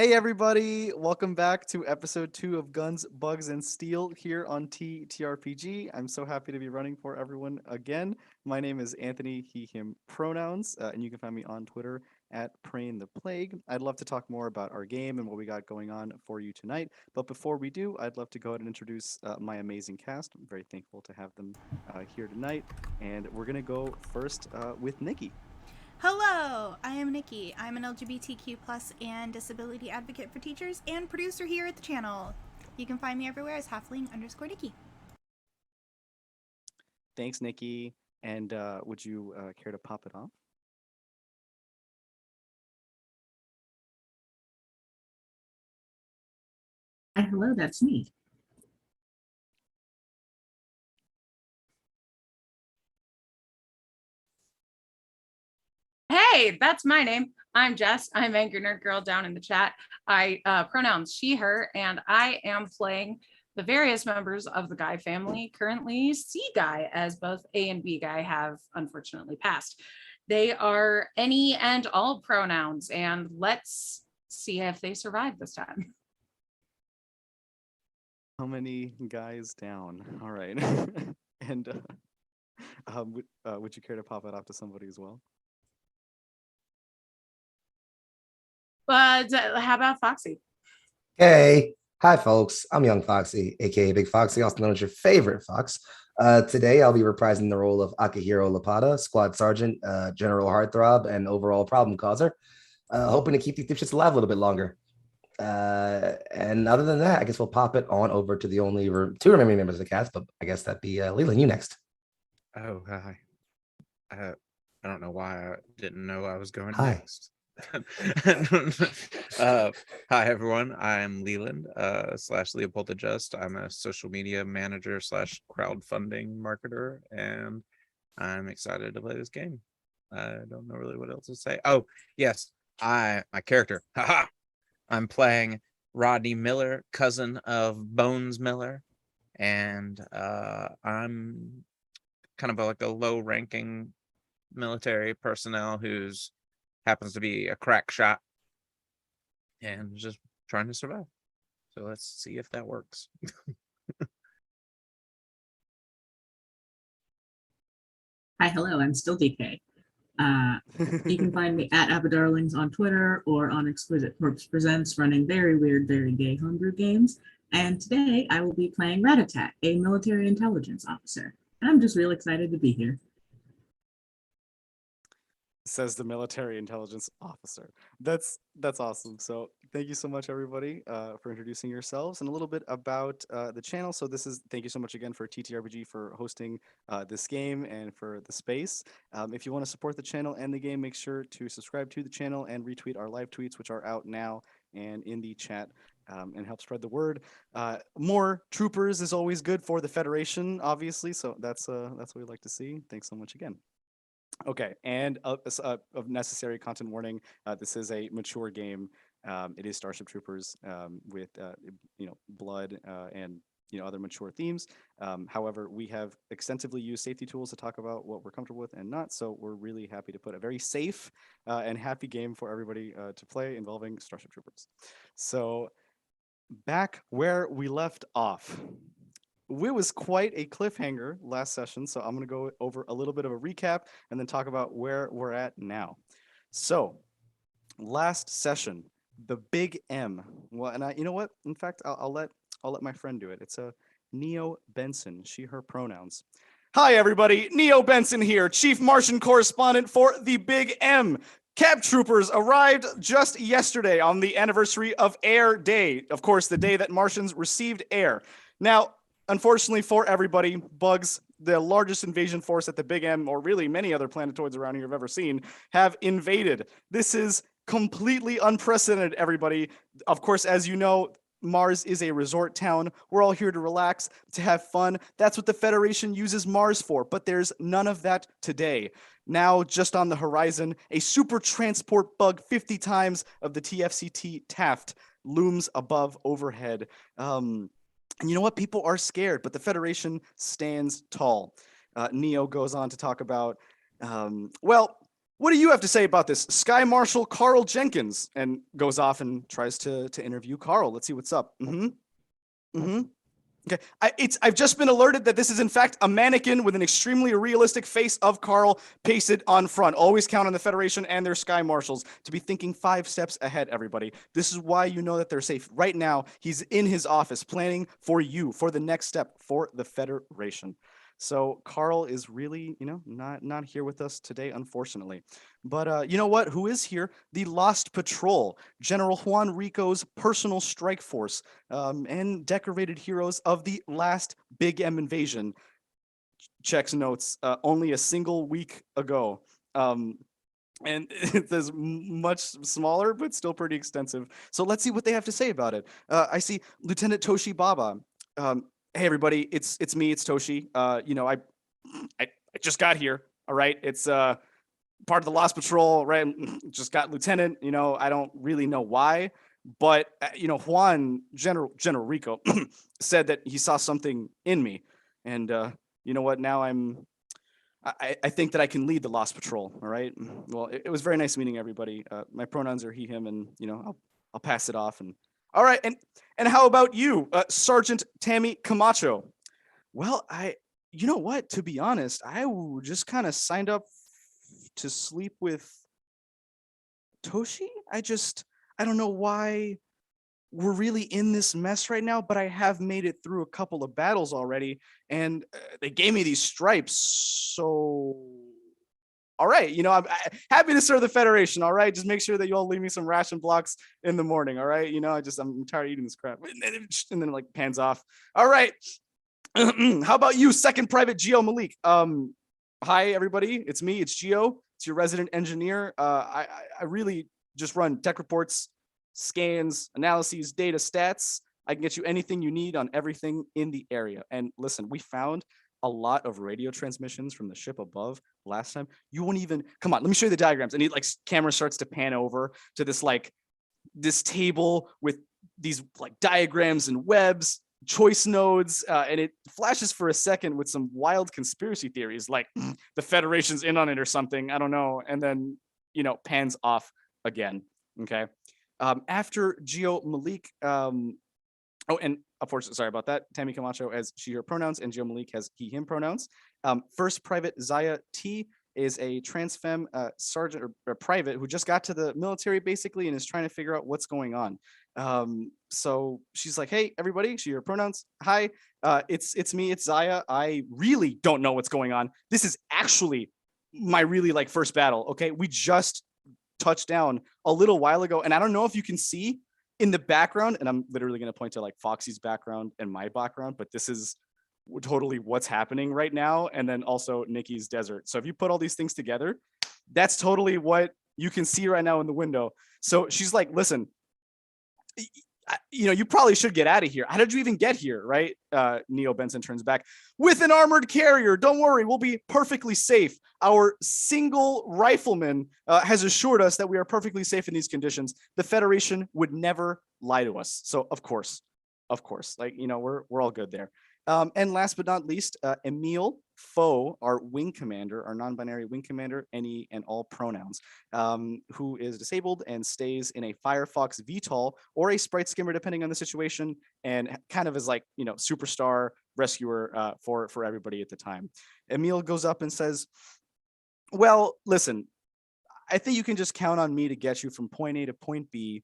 Hey everybody, welcome back to episode 2 of Guns, Bugs, and Steel here on TTRPG. I'm so happy to be running for everyone again. My name is Anthony, he, him pronouns, and you can find me on Twitter at Praying the Plague. I'd love to talk more about our game and what we got going on for you tonight. But before we do, I'd love to go ahead and introduce my amazing cast. I'm very thankful to have them here tonight. And we're going to go first with Nikki. Hello, I am Nikki. I'm an LGBTQ plus and disability advocate for teachers and producer here at the channel. You can find me everywhere as halfling_Nikki. Thanks, Nikki. And would you care to pop it off? Hi, hello, that's me. Hey, that's my name. I'm Jess. I'm Angry Nerd Girl down in the chat. I pronouns she, her, and I am playing the various members of the Guy family. Currently, C Guy, as both A and B Guy have unfortunately passed. They are any and all pronouns, and let's see if they survive this time. How many guys down? All right. And would you care to pop it off to somebody as well? But how about Foxy? Hey, hi folks. I'm Young Foxy, aka Big Foxy, also known as your favorite fox. Today I'll be reprising the role of Akihiro Lapata, Squad Sergeant, General Heartthrob, and overall problem causer. Hoping to keep these dipshits alive a little bit longer. And other than that, I guess we'll pop it on over to the only two remaining members of the cast, but I guess that'd be Leland, you next. Oh, hi. I don't know why I didn't know I was going Hi. next. Hi everyone, I'm Leland slash Leopold Just. I'm a social media manager slash crowdfunding marketer, and I'm excited to play this game. I don't know really what else to say. Oh yes, my character, haha, I'm playing Rodney Miller, cousin of Bones Miller, and I'm kind of like a low-ranking military personnel who's happens to be a crack shot and just trying to survive. So let's see if that works. Hi, hello, I'm still DK. You can find me at Abadarlings on Twitter or on Exquisite Corpse Presents, running very weird, very gay homebrew games. And today I will be playing Ratatat, a military intelligence officer. And I'm just real excited to be here. Says the military intelligence officer. That's awesome. So thank you so much, everybody, for introducing yourselves and a little bit about the channel. So thank you so much again for TTRPG for hosting this game and for the space. If you want to support the channel and the game, make sure to subscribe to the channel and retweet our live tweets, which are out now and in the chat. And help spread the word. More troopers is always good for the Federation, obviously. So that's what we'd like to see. Thanks so much again. Okay, and of necessary content warning, this is a mature game. It is Starship Troopers with blood and other mature themes. However, we have extensively used safety tools to talk about what we're comfortable with and not. So we're really happy to put a very safe and happy game for everybody to play involving Starship Troopers. So back where we left off. It was quite a cliffhanger last session, so I'm going to go over a little bit of a recap and then talk about where we're at now. So, last session, the big M. Well, and you know what? In fact, I'll let my friend do it. It's a Neo Benson. She, her pronouns. Hi, everybody. Neo Benson here, Chief Martian Correspondent for the Big M. Cab Troopers arrived just yesterday on the anniversary of Air Day. Of course, the day that Martians received air. Now, unfortunately for everybody, bugs, the largest invasion force that the Big M, or really many other planetoids around here have ever seen, have invaded. This is completely unprecedented, everybody. Of course, as you know, Mars is a resort town. We're all here to relax, to have fun. That's what the Federation uses Mars for, but there's none of that today. Now, just on the horizon, a super transport bug 50 times of the TFCT Taft looms above overhead. And you know what? People are scared, but the Federation stands tall. Neo goes on to talk about, well, what do you have to say about this? Sky Marshal Carl Jenkins, and goes off and tries to interview Carl. Let's see what's up. Okay, I've just been alerted that this is in fact a mannequin with an extremely realistic face of Carl pasted on front. Always count on the Federation and their Sky Marshals to be thinking 5 steps ahead, everybody. This is why you know that they're safe. Right now, he's in his office planning for you, for the next step, for the Federation. So Carl is really, not here with us today, unfortunately. But you know what? Who is here? The Lost Patrol, General Juan Rico's personal strike force, and decorated heroes of the last Big M invasion. Checks notes only a single week ago. And it is much smaller, but still pretty extensive. So let's see what they have to say about it. I see Lieutenant Toshi Baba. Hey everybody, it's me, it's Toshi. I just got here. All right, it's part of the Lost Patrol, right? Just got lieutenant. I don't really know why, but Juan General Rico said that he saw something in me, and you know what? Now I think that I can lead the Lost Patrol. All right. Well, it was very nice meeting everybody. My pronouns are he, him, and I'll pass it off. And all right. And how about you, Sergeant Tammy Camacho? Well, you know what? To be honest, I just kind of signed up to sleep with Toshi. I don't know why we're really in this mess right now, but I have made it through a couple of battles already, and they gave me these stripes. So, all right, I'm happy to serve the Federation. All right, just make sure that you all leave me some ration blocks in the morning. All right, I'm tired of eating this crap. And then it like pans off. All right, how about you, Second Private Geo Malik? Hi everybody, it's me. It's Geo. It's your resident engineer. I really just run tech reports, scans, analyses, data, stats. I can get you anything you need on everything in the area. And listen, we found a lot of radio transmissions from the ship above last time. You won't even, come on, let me show you the diagrams. And camera starts to pan over to this table with these diagrams and webs, choice nodes, and it flashes for a second with some wild conspiracy theories like the Federation's in on it or something. I don't know. And then, pans off again. Okay. After Geo Malik, and unfortunately, sorry about that. Tammy Camacho has she, her pronouns, and Geo Malik has he, him pronouns. First Private Zaya T is a trans femme sergeant or private who just got to the military basically and is trying to figure out what's going on. So she's like, hey, everybody, she, her pronouns. Hi, it's me, it's Zaya. I really don't know what's going on. This is actually my really first battle. Okay, we just touched down a little while ago, and I don't know if you can see in the background, and I'm literally going to point to Foxy's background and my background, but this is totally what's happening right now. And then also Nikki's desert. So if you put all these things together, that's totally what you can see right now in the window. So she's like, listen, you probably should get out of here. How did you even get here? Right? Neo Benson turns back with an armored carrier. Don't worry, we'll be perfectly safe. Our single rifleman has assured us that we are perfectly safe in these conditions. The Federation would never lie to us. So of course, we're all good there. And last but not least, Emil Foe, our wing commander, our non-binary wing commander, any and all pronouns, who is disabled and stays in a Firefox VTOL or a Sprite Skimmer, depending on the situation, and kind of is superstar rescuer for everybody at the time. Emil goes up and says, well, listen, I think you can just count on me to get you from point A to point B.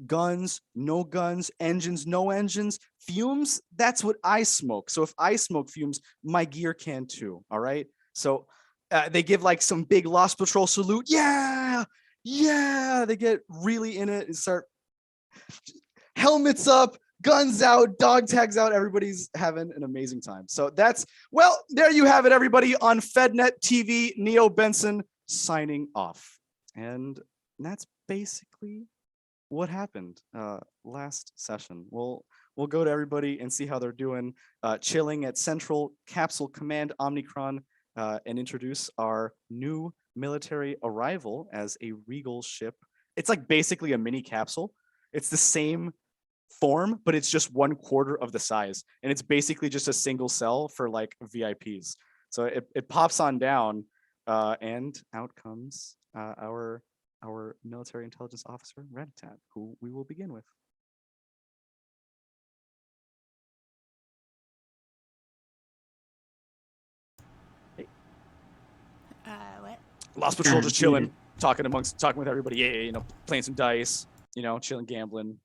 Guns, no guns, engines, no engines, fumes, that's what I smoke. So if I smoke fumes, my gear can too. All right. So they give some big Lost Patrol salute. Yeah. They get really in it and start helmets up, guns out, dog tags out. Everybody's having an amazing time. So there you have it, everybody, on FedNet TV. Neo Benson signing off. And that's basically what happened last session. We'll go to everybody and see how they're doing, chilling at Central Capsule Command Omnicron, and introduce our new military arrival as a Regal ship. It's basically a mini capsule. It's the same form, but it's just 1/4 of the size, and it's basically just a single cell for VIPs. So it pops on down, And out comes our military intelligence officer, Ratatat, who we will begin with. What? Lost Patrol Yeah, just chilling, muted. talking with everybody. Yeah, playing some dice. Chilling, gambling.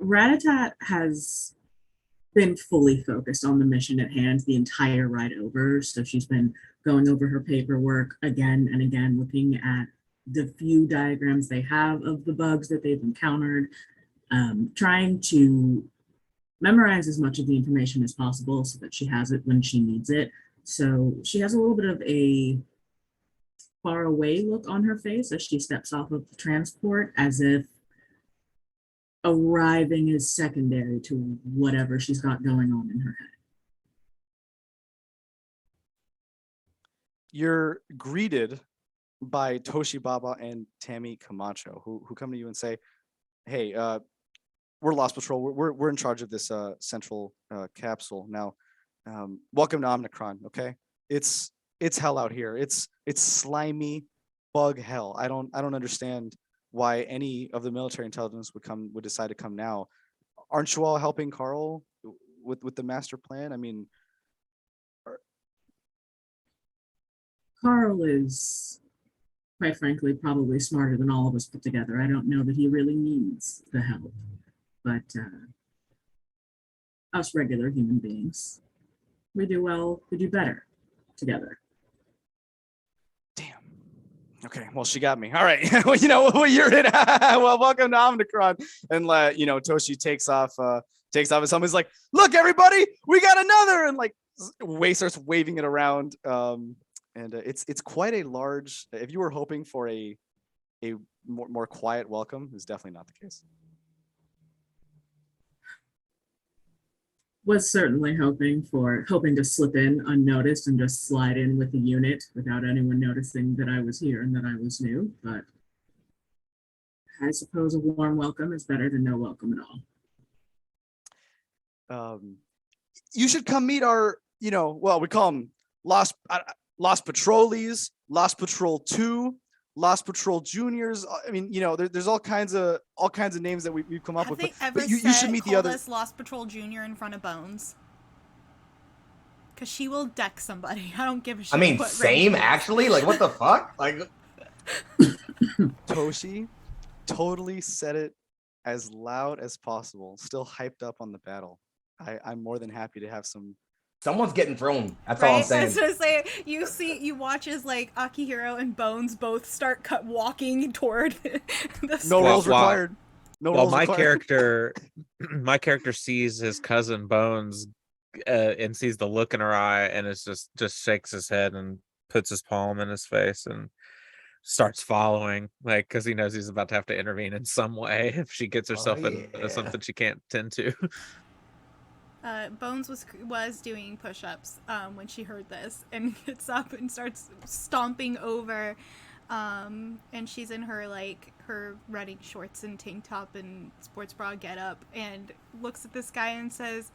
Ratatat has been fully focused on the mission at hand the entire ride over. So she's been going over her paperwork again and again, looking at the few diagrams they have of the bugs that they've encountered, trying to memorize as much of the information as possible so that she has it when she needs it. So she has a little bit of a far away look on her face as she steps off of the transport, as if arriving is secondary to whatever she's got going on in her head. You're greeted by Toshi Baba and Tammy Camacho, who come to you and say, "Hey, we're Lost Patrol. We're in charge of this central capsule now. Welcome to Omnicron. Okay, it's hell out here. It's slimy bug hell. I don't understand why any of the military intelligence would decide to come now. Aren't you all helping Carl with the master plan? I mean, Carl is, quite frankly, probably smarter than all of us put together. I don't know that he really needs the help, but us regular human beings, we do well, we do better together. damn. Okay, well, she got me. All right, well, you're in. Well, welcome to Omnicron. And Toshi takes off his helmet. He's like, "Look, everybody, we got another!" And starts waving it around. And it's quite a large. If you were hoping for a more quiet welcome, is definitely not the case. Was certainly hoping to slip in unnoticed and just slide in with the unit without anyone noticing that I was here and that I was new, but I suppose a warm welcome is better than no welcome at all. You should come meet our, we call them Lost Patrollies, Lost Patrol 2, Lost Patrol Juniors. I mean, there's all kinds of names that we've come up with. But you should meet the other. Lost Patrol Junior in front of Bones, because she will deck somebody. I don't give a shit. I mean, same actually. Like, what the fuck? Like, Toshi totally said it as loud as possible. Still hyped up on the battle. I'm more than happy to have some. Someone's getting thrown. That's all I'm saying. I was gonna say, you watch as Akihiro and Bones both start walking toward the no rolls required. No rolls my required. my character sees his cousin Bones and sees the look in her eye, and it's just shakes his head and puts his palm in his face and starts following, because he knows he's about to have to intervene in some way if she gets herself into something she can't tend to. Bones was doing push-ups when she heard this, and gets up and starts stomping over, and she's in her her running shorts and tank top and sports bra getup, and looks at this guy and says,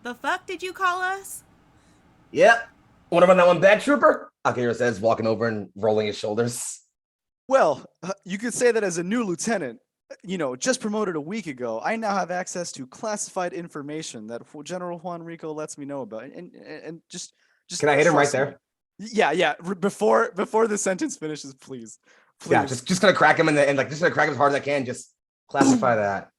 "The fuck did you call us?" Yep. Want to run that one back, Trooper? Akira says, walking over and rolling his shoulders. Well, you could say that as a new lieutenant, just promoted a week ago, I now have access to classified information that General Juan Rico lets me know about. And just can I hit him right there? Yeah. Before the sentence finishes, please. Yeah, just gonna crack him just gonna crack him as hard as I can. Just classify that.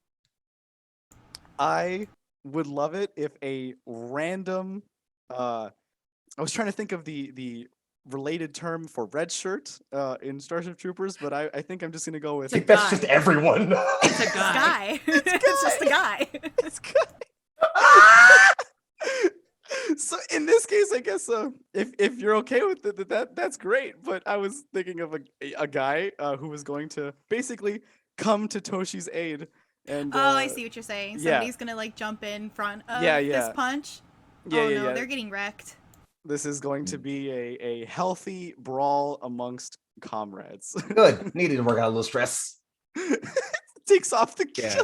I would love it if a random. I was trying to think of the related term for red shirt in Starship Troopers, but I think I'm just gonna go with. I think that's just everyone. It's a guy. It's just a guy. It's guy. So in this case, I guess if you're okay with it, that's great. But I was thinking of a guy who was going to basically come to Toshi's aid. And I see what you're saying. Somebody's gonna jump in front of this punch. Yeah. They're getting wrecked. This is going to be a healthy brawl amongst comrades. Good. Needed to work out a little stress. Takes off the Yeah.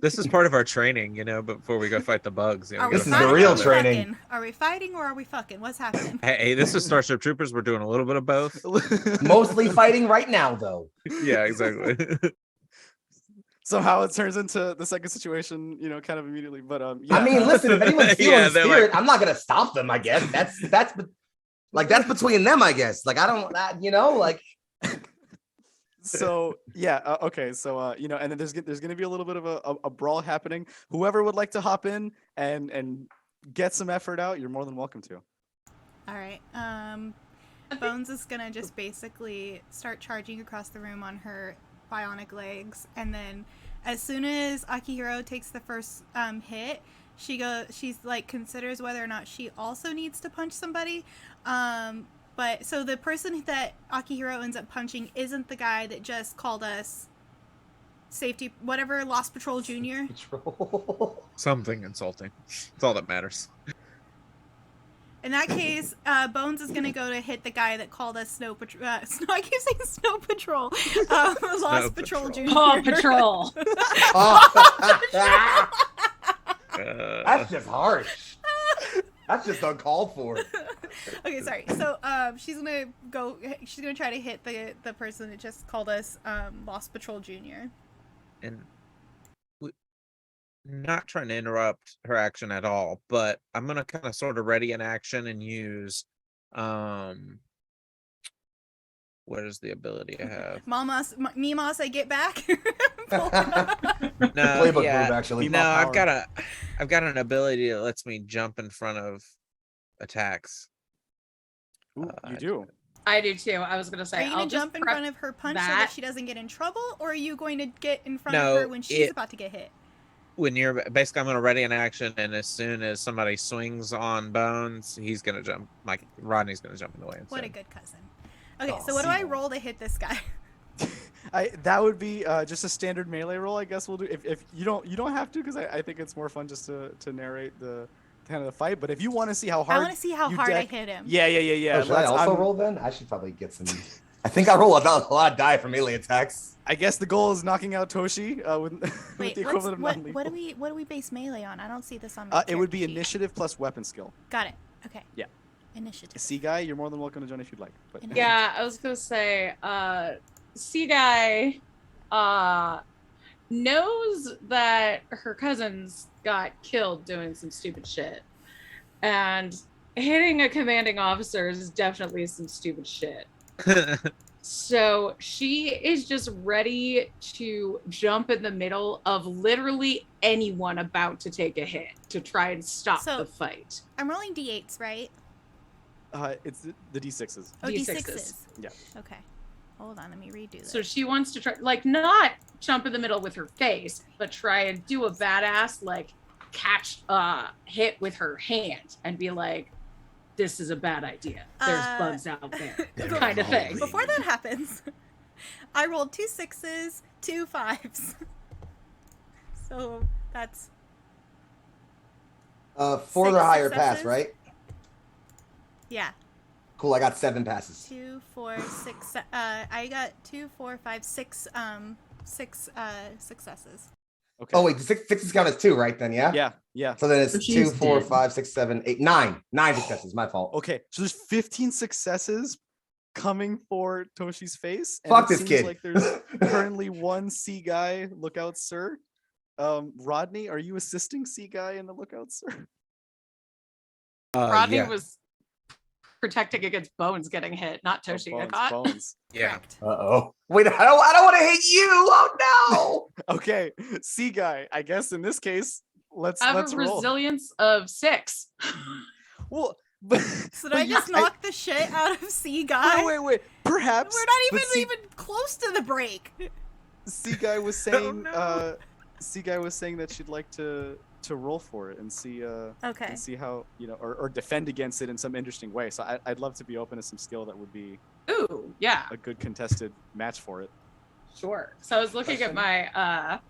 This is part of our training, before we go fight the bugs. Are we we This is gotta the fighting real or are we training. fucking? Are we fighting or are we fucking? What's happening? Hey, this is Starship Troopers. We're doing a little bit of both. Mostly fighting right now, though. Yeah, exactly. Somehow it turns into the second situation, kind of immediately. But yeah. I mean, listen, if anyone's feeling Yeah, they're spirit, like- I'm not gonna stop them. I guess that's between them. I guess. Like I don't, like. So yeah, okay. So and then there's gonna be a little bit of a brawl happening. Whoever would like to hop in and get some effort out, you're more than welcome to. All right. Bones is gonna just basically start charging across the room on her bionic legs, and then as soon as Akihiro takes the first hit, she's like considers whether or not she also needs to punch somebody. But so the person that Akihiro ends up punching isn't the guy that just called us safety, whatever, Lost Patrol Junior. Something insulting. It's all that matters. In that case, Bones is gonna go to hit the guy that called us Snow Patrol. I keep saying Snow Patrol. Lost Patrol Patrol. Junior. Paw Patrol. That's just harsh. That's just uncalled for. Okay, sorry. So she's gonna go. She's gonna try to hit the person that just called us Lost Patrol Junior. And not trying to interrupt her action at all, but I'm gonna kind of sort of ready an action and use what is the ability I have? Mimas, I get back. No, Playbook move, yeah, actually. no, Power. I've got an ability that lets me jump in front of attacks. Ooh, you do. I do too. I was gonna say. Are you gonna I'll just jump in prep front of her punch so that. that she doesn't get in trouble, or are you going to get in front No, of her when she's about to get hit? When you're basically, I'm gonna ready an action, and as soon as somebody swings on Bones, he's gonna jump. Like Rodney's gonna jump in the way. What a instead. good cousin. Okay, Oh, so what do I see. roll to hit this guy? That would be just a standard melee roll, I guess we'll do. If you don't have to, because I think it's more fun just to narrate the kind of the fight. But if you want to see how hard, I want to see how you hard I deck- hit him. Yeah. Oh, should I let's- also I'm- roll then? I should probably get some. I think I roll a lot of die for melee attacks. I guess the goal is knocking out Toshi with, with Wait, the equivalent of non-lethal. what do we base melee on? I don't see this on my It would character be sheet. initiative plus weapon skill. Got it. Okay. Yeah. Initiative. C guy, you're more than welcome to join if you'd like. But Yeah, I was gonna say, C guy knows that her cousins got killed doing some stupid shit. And hitting a commanding officer is definitely some stupid shit. So she is just ready to jump in the middle of literally anyone about to take a hit to try and stop So- the fight. I'm rolling d8s, right? it's the D6s. Oh, D6s. d6s. Yeah. Okay. Hold on, let me redo this. So she wants to try, like, not jump in the middle with her face, but try and do a badass, like, catch hit with her hand and be like, this is a bad idea. There's bugs out there, kind of thing. Before that happens, I rolled 2 6s, 2 5s. So that's 4 6 or higher pass, successes? right? yeah. Cool. I got 7 passes. 2, 4, 6. I got 2, 4, 5, 6. 6 successes. Okay. Oh wait, the sixes count as 2, right? Then yeah. Yeah. So then it's So 2, she's 4, dead. 5, 6, 7, 8, 9. 9 successes. My fault. Okay. So there's 15 successes coming for Toshi's face. And Fuck it this seems kid. like there's currently one C guy. Look out, sir. Rodney, are you assisting C guy in the lookout, sir? Rodney Yeah. was protecting against Bones getting hit, not Toshi. I thought. Bones. Yeah. Correct. Uh-oh. Wait, I don't want to hit you. Oh Okay, C guy. I guess in this case, let's I have let's a roll. resilience of 6. Well, but So did I just knock the shit out of C guy? wait. Perhaps We're not but even close to the break. C guy was saying. no. C guy was saying that she'd like to roll for it and see Okay. and see how or defend against it in some interesting way. So I'd love to be open to some skill that would be Ooh, yeah, a good contested match for it. sure. So I was looking at my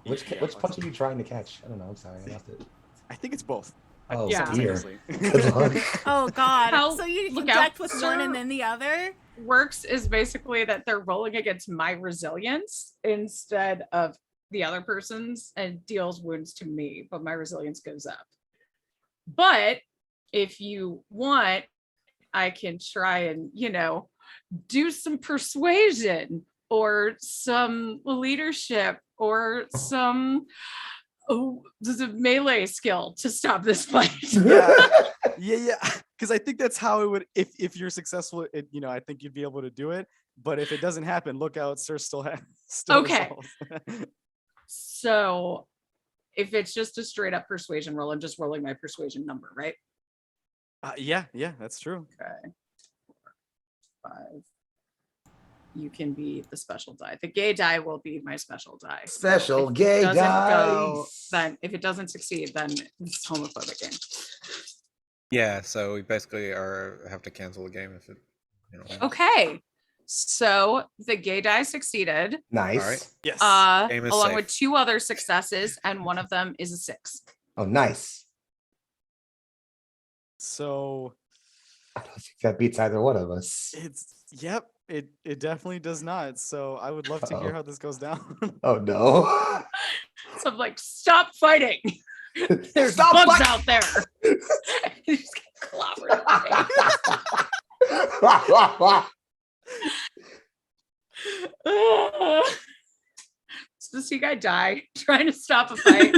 Which Yeah, punch are you trying to catch? I don't know. I'm sorry. I lost it. I think it's both. Oh, Yeah. dear. Seriously. Good luck. Oh God. How- So you look connect out, with sir. one and then the other? works is basically that they're rolling against my resilience instead of the other person's and deals wounds to me, but my resilience goes up. But if you want, I can try and, do some persuasion or some leadership or some there's a melee skill to stop this fight. Yeah. Because I think that's how it would, if you're successful, I think you'd be able to do it. But if it doesn't happen, look out, Sir still has. Okay. So if it's just a straight up persuasion roll, I'm just rolling my persuasion number, right? Yeah, that's true. Okay. 5. You can be the special die. The gay die will be my special die. Special If gay it doesn't go, dice. then if it doesn't succeed, then it's homophobic game. Yeah, so we basically have to cancel the game if it. Okay. So the gay die succeeded. Nice. All right. Yes. Game is Along safe. with 2 other successes, and one of them is a 6. Oh, nice. So I don't think that beats either one of us. it definitely does not. So I would love to hear Uh-oh. how this goes down. Oh no. So I'm like, stop fighting. There's Stop bugs fight- out there. You just get clobbered in the face. So this guy die trying to stop a fight.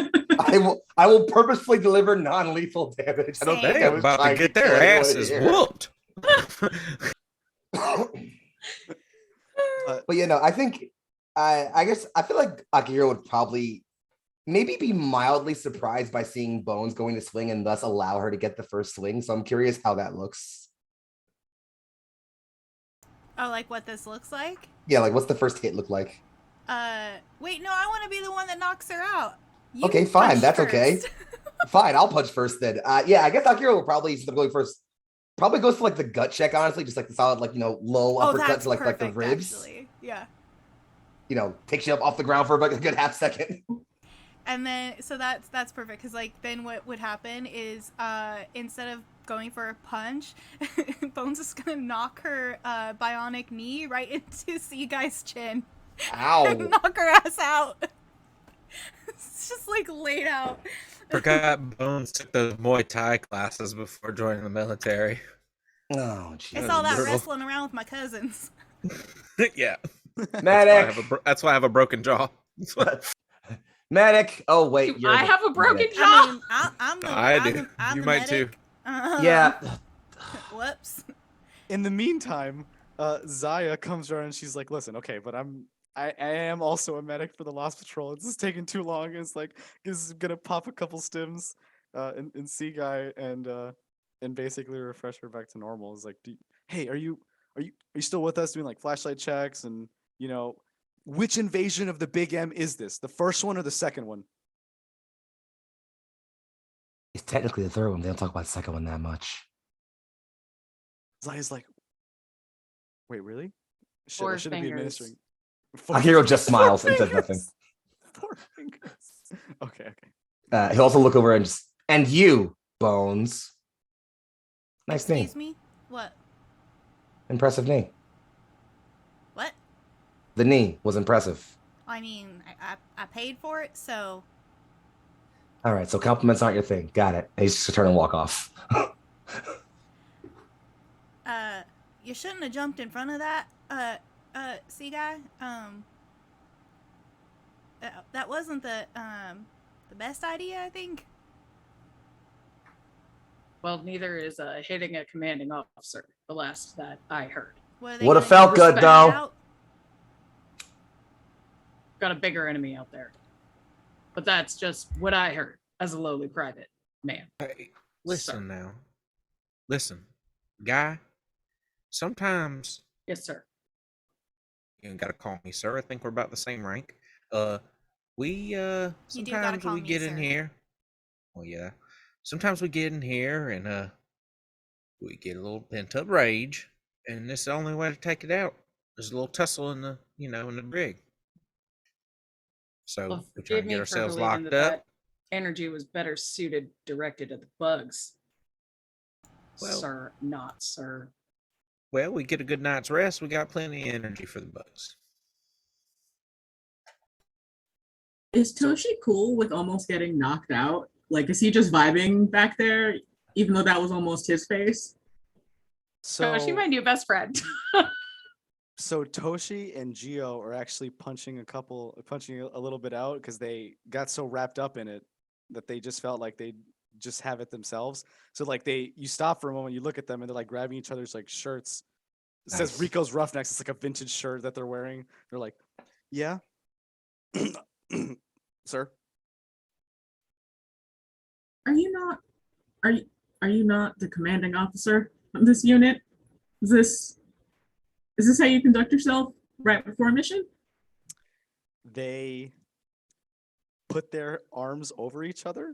I will purposefully deliver non-lethal damage. I don't think They I was about to trying get kill their anyone asses here. whooped. But I think I guess I feel like Akihiro would probably maybe be mildly surprised by seeing Bones going to swing and thus allow her to get the first swing. So I'm curious how that looks. Oh, like what this looks like? Yeah, like what's the first hit look like? Wait, no, I want to be the one that knocks her out. You Okay, fine, punch that's okay. first. Fine, I'll punch first then. Yeah, I guess Akihiro will probably instead of going first, probably goes for like the gut check, honestly, just like the solid, like low Oh, uppercut that's to like the perfect, ribs. actually. Yeah. Takes you up off the ground for like a good half second. And then, so that's perfect, because like then what would happen is instead of going for a punch, Bones is gonna knock her bionic knee right into Sea Guy's chin. Ow. And knock her ass out. It's just like laid out. Forgot Bones took those Muay Thai classes before joining the military. Oh, jeez. It's all that brutal. wrestling around with my cousins. Yeah. Medic. That's why I have a broken jaw. Medic. Oh wait, I have a broken medic. jaw. I mean, I'm the I do. I'm You the might medic. too. Yeah. Whoops. In the meantime, Zaya comes around and she's like, "Listen, okay, but I am also a medic for the Lost Patrol. This is taking too long. It's like this is gonna pop a couple stims in Sea Guy and basically refresh her back to normal. It's like, hey, are you still with us doing like flashlight checks and which invasion of the Big M is this? The first one or the second one?" It's technically the third one. They don't talk about the second one that much. Zaya's like, "Wait, really? Shit, I Four shouldn't be fingers. administering." Akihiro just smiles Four and says nothing. fingers. 4 fingers. Okay. He'll also look over and you, Bones. Nice knee. Excuse me? What? Impressive knee. What? The knee was impressive. I mean, I paid for it, so All right, so compliments aren't your thing. Got it. He's just turn and walk off. you shouldn't have jumped in front of that Sea Guy. That wasn't the best idea, I think. Well, neither is hitting a commanding officer, the last that I heard. What are they Would have gonna felt do, good spit it though. out? Got a bigger enemy out there. But that's just what I heard as a lowly private man. Hey, listen now. Listen, guy. Sometimes Yes, sir. you ain't gotta call me sir. I think we're about the same rank. We You do gotta sometimes call we me get in sir. here. Well, yeah. Sometimes we get in here and we get a little pent up rage, and this is the only way to take it out. There's a little tussle in the in the brig. So Well, we try forgive and me get for ourselves believing locked that up. that energy was better suited directed at the bugs. Well- Sir, not sir. Well, we get a good night's rest. We got plenty of energy for the bugs. Is Toshi cool with almost getting knocked out? Like, is he just vibing back there, even though that was almost his face? So she So my new best friend. so Toshi and Gio are actually punching a little bit out because they got so wrapped up in it that they just felt like they just have it themselves. So like you stop for a moment, you look at them, and they're like grabbing each other's like shirts. It says Nice. Rico's Roughnecks. It's like a vintage shirt that they're wearing. They're like, yeah, sir. Are you not? Are you? Are you not the commanding officer of this unit? Is this? Is this how you conduct yourself right before a mission? They put their arms over each other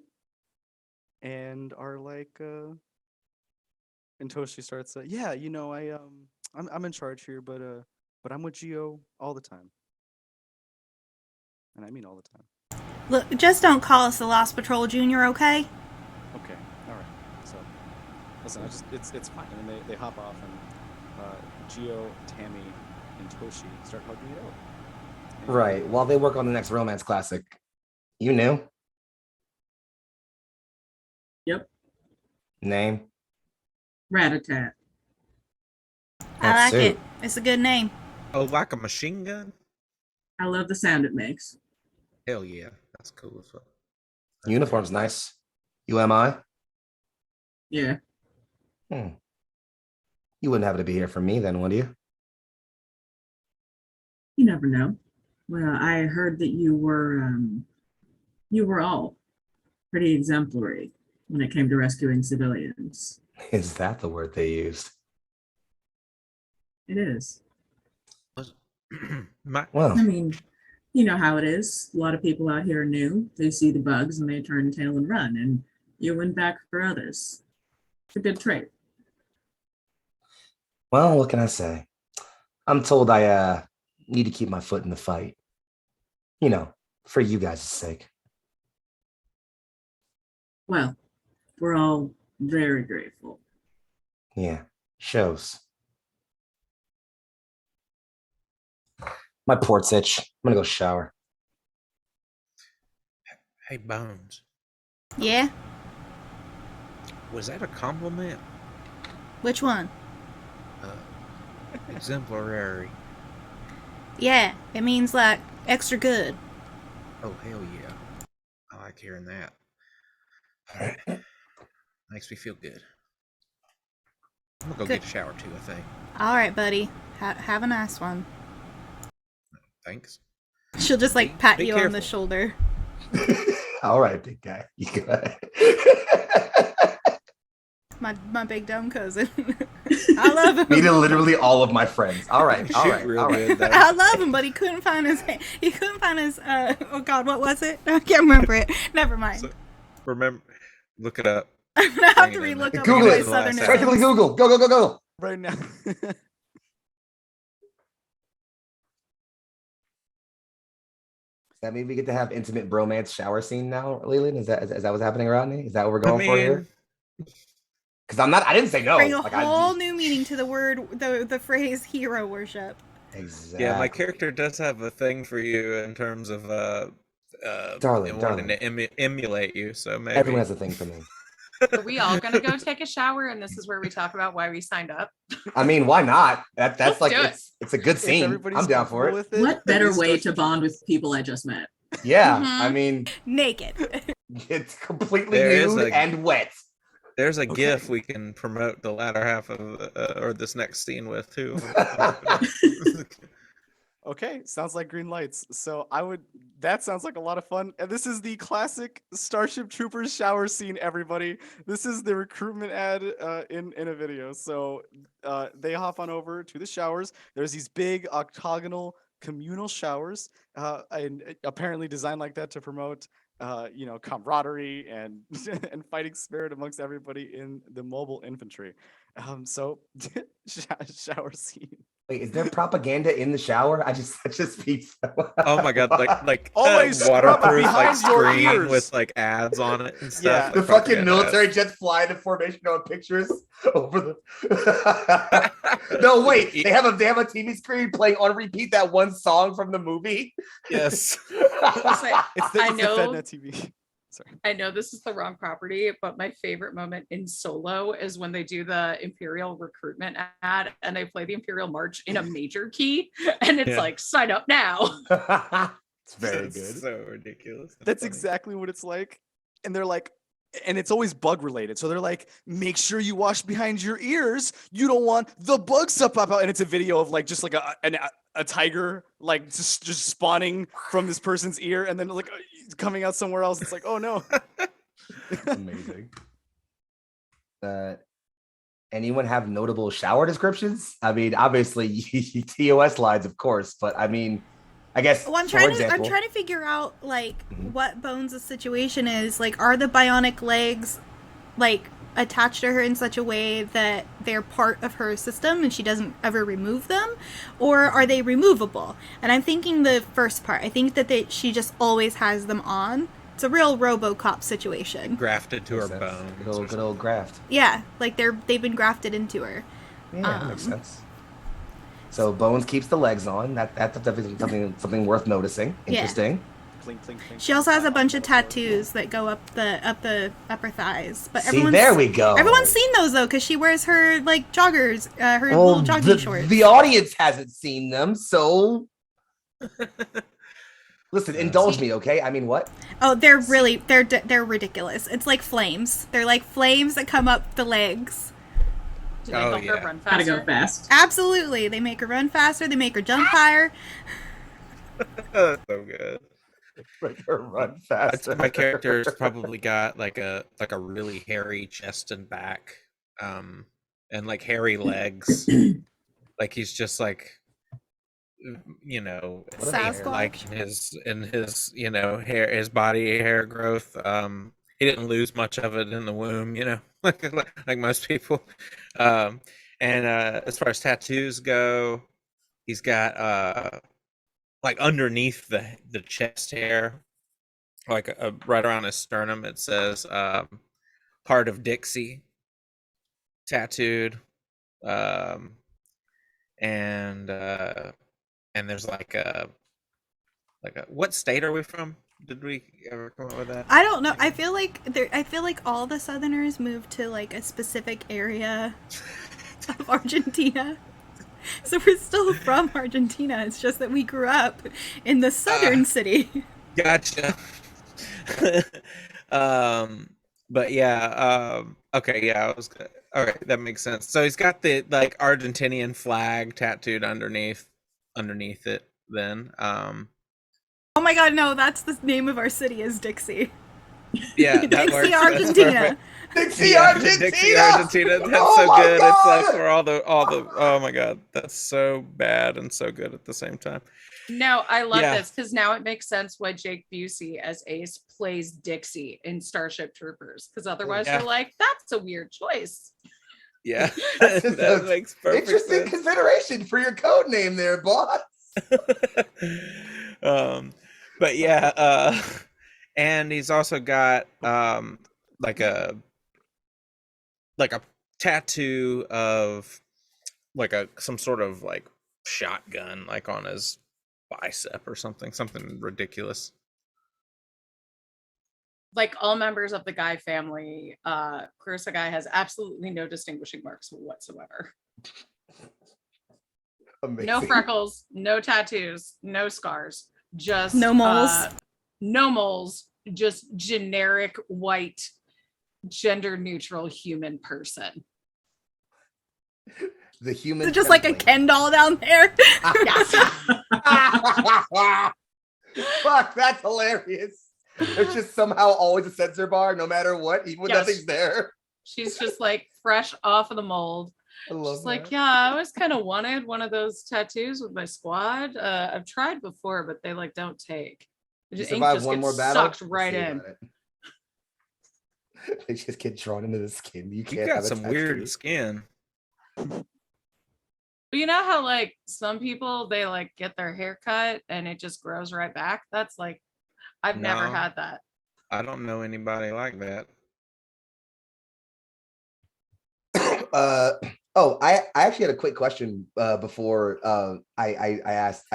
and are like, and Toshi starts, yeah, I'm in charge here, but I'm with Geo all the time, and I mean all the time. Look, just don't call us the Lost Patrol Junior, okay? Okay, all right. So, listen, it's fine. And then they hop off, and Geo, Tammy, and Toshi start hugging it out. And, Right. While they work on the next romance classic, you knew Yep. name. Rat-a-tat. I like suit. it. It's a good name. Oh, like a machine gun? I love the sound it makes. Hell yeah, that's cool as well. Uniform's nice. UMI. Yeah. You wouldn't happen to be here for me then, would you? You never know. Well, I heard that you were all pretty exemplary when it came to rescuing civilians. Is that the word they used? It is. My, I Well, mean, you know how it is. A lot of people out here are new. They see the bugs and they turn tail and run, and you win back for others. It's a good trait. what can I say? I'm told I need to keep my foot in the fight. You know, for you guys' sake. Well, we're all very grateful. Yeah, shows. My port's itch. I'm gonna go shower. hey, Bones, Yeah? was that a compliment? Which one? Exemplary. Yeah, it means like extra good. Oh, hell yeah. I like hearing that. Makes me feel good. I'm gonna go Good. get a shower too, I think. All right, buddy. Have a nice one. Thanks. She'll just like pat Be you on the careful. shoulder. All right, big guy. You go ahead. My big dumb cousin. I love him. Me to literally all of my friends. All right, all Shoot right, real all right. good, though. I love him, but he couldn't find his. He couldn't find his. Oh God, what was it? I can't remember it. Never mind. So, remember, look it up. I'm gonna have to bring it in relook there. up Google all my it. southern Practically Google. Go, go, go, go. right now. Does that mean we get to have intimate bromance shower scene now, Leland? Is that what's happening, Rodney? Is that what we're I going for here? mean, Because I didn't say no. Bring a Like, whole new meaning to the word, the phrase hero worship. exactly. yeah, my character does have a thing for you in terms of Darling, wanting darling. to emulate you. So maybe Everyone has a thing for me. Are we all gonna go take a shower? And this is where we talk about why we signed up. I mean, why not? That's Let's like do it. it's a good If scene. everybody's I'm down for comfortable it. with it, What then better these way to Starship bond Troopers- with people I just met? Yeah, Mhm. I mean, Naked. it's completely There is nude a- and wet. there's a Okay. GIF we can promote the latter half of or this next scene with too. Okay, sounds like green lights. So that sounds like a lot of fun. And this is the classic Starship Troopers shower scene, everybody. This is the recruitment ad in a video. So they hop on over to the showers. There's these big octagonal communal showers, and apparently designed like that to promote camaraderie and and fighting spirit amongst everybody in the mobile infantry. So shower scene. Wait, is there propaganda in the shower? That just beats. Oh my god, like Always scrub waterproof like behind your screen ears. with like ads on it and stuff. Yeah. like The fucking propaganda military ads. jets fly into formation on pictures over the. No, wait. They have a TV screen playing on repeat that one song from the movie. Yes. It's like, It's the, I it's the know. FedNet TV. Sorry. I know this is the wrong property, but my favorite moment in Solo is when they do the Imperial recruitment ad and they play the Imperial March in a major key, and it's Yeah. like, sign up now. It's very It's good. So ridiculous. That's funny. exactly what it's like. And they're like, and it's always bug related. So they're like, make sure you wash behind your ears. You don't want the bugs to pop out. And it's a video of like just like a tiger like just spawning from this person's ear and then like coming out somewhere else. It's like, oh no. Amazing. Anyone have notable shower descriptions? I mean, obviously TOS lines, of course, but I mean, I guess Well, I'm for trying example, to figure out like Mhm. what Bones' situation is. Like, are the bionic legs like attached to her in such a way that they're part of her system and she doesn't ever remove them, or are they removable? And I'm thinking the first part. I think that she just always has them on. It's a real RoboCop situation. Grafted to her Makes sense. bones. Good or old, good old graft. Yeah, like they've been grafted into her. Yeah, that makes Um, sense. So Bones keeps the legs on. That's definitely something worth noticing. Yeah. Interesting. Clink, clink, clink. She also has a bunch of tattoos that go up the upper thighs. But See, there we go. Everyone's seen those though, because she wears her like joggers, her Well, little jogging the, shorts. the audience hasn't seen them, so listen, indulge me, okay? I mean, what? Oh, they're ridiculous. It's like flames. They're like flames that come up the legs. Do they Oh, help yeah. her run Gotta faster? go fast. Absolutely, they make her run faster. They make her jump higher. So good. Make her run faster. My character's probably got like a really hairy chest and back, and like hairy legs. Like he's just like, What a hair. like in his hair, his body hair growth. He didn't lose much of it in the womb, like most people. And as far as tattoos go, he's got like underneath the chest hair, like right around his sternum, it says "Heart of Dixie" tattooed, and there's like a what state are we from? Did we ever come up with that? I don't know. I feel like all the Southerners moved to like a specific area of Argentina. So we're still from Argentina. It's just that we grew up in the southern city. Gotcha. But yeah, okay, yeah, I was good. Okay, that makes sense. So he's got the like Argentinian flag tattooed underneath it then. Oh my god, no, that's the name of our city is Dixie. Yeah, that Dixie, works. That's Argentina. perfect. Dixie, Yeah, Argentina! Dixie, Argentina. That's Oh so my good. God! It's like for all the oh my god, that's so bad and so good at the same time. No, I love Yeah. this because now it makes sense why Jake Busey as Ace plays Dixie in Starship Troopers. Because otherwise Yeah. you're like, that's a weird choice. Yeah, That's just that a makes perfect Interesting sense. consideration for your code name there, boss. But yeah, and he's also got like a tattoo of like some sort of like shotgun like on his bicep or something ridiculous. Like all members of the Guy family, Clarissa Guy has absolutely no distinguishing marks whatsoever. Amazing. No freckles, no tattoos, no scars, just No moles. No moles, just generic white, gender neutral human person. The human. Is it just like a template. Ken doll down there? Yes. Fuck, that's hilarious. There's just somehow always a censor bar, no matter what, even when Yes. nothing's there. She's just like fresh off of the mold. I love She's like, that. yeah, I always kind of wanted one of those tattoos with my squad. I've tried before, but they like don't take. You Ink survive just one gets more battle. sucked we'll right see in. about it. They just get drawn into the skin. You You can't got have a some tattoo. weird skin. You know how like some people they like get their hair cut and it just grows right back? That's like I've never No. had that. I don't know anybody like that. I actually had a quick question before I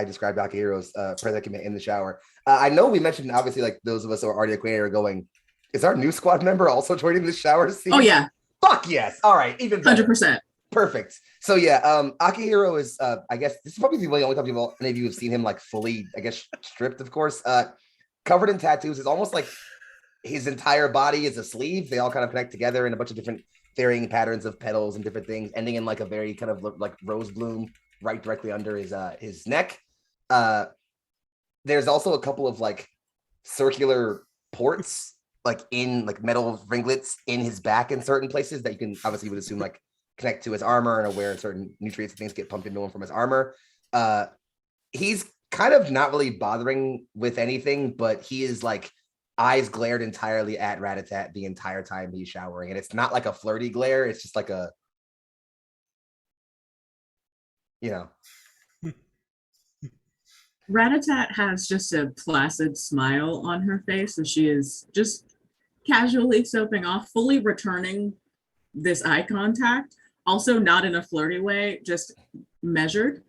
described Akihiro's predicament in the shower. I know we mentioned obviously like those of us who are already acquainted are going. Is our new squad member also joining the shower scene? Oh yeah, Fuck yes! All right, even better. 100%. Perfect. So yeah, Akihiro is I guess this is probably the only time any of you have seen him like fully, I guess, stripped, of course. Covered in tattoos. It's almost like his entire body is a sleeve. They all kind of connect together in a bunch of different varying patterns of petals and different things, ending in like a very kind of like rose bloom right directly under his neck. There's also a couple of like circular ports like in like metal ringlets in his back in certain places that you can obviously would assume like connect to his armor and are where certain nutrients and things get pumped into him from his armor. He's kind of not really bothering with anything, but he is like eyes glared entirely at Ratatat the entire time he's showering. And it's not like a flirty glare. It's just like a, you know. Ratatat has just a placid smile on her face as she is just casually soaping off, fully returning this eye contact. Also, not in a flirty way, just measured.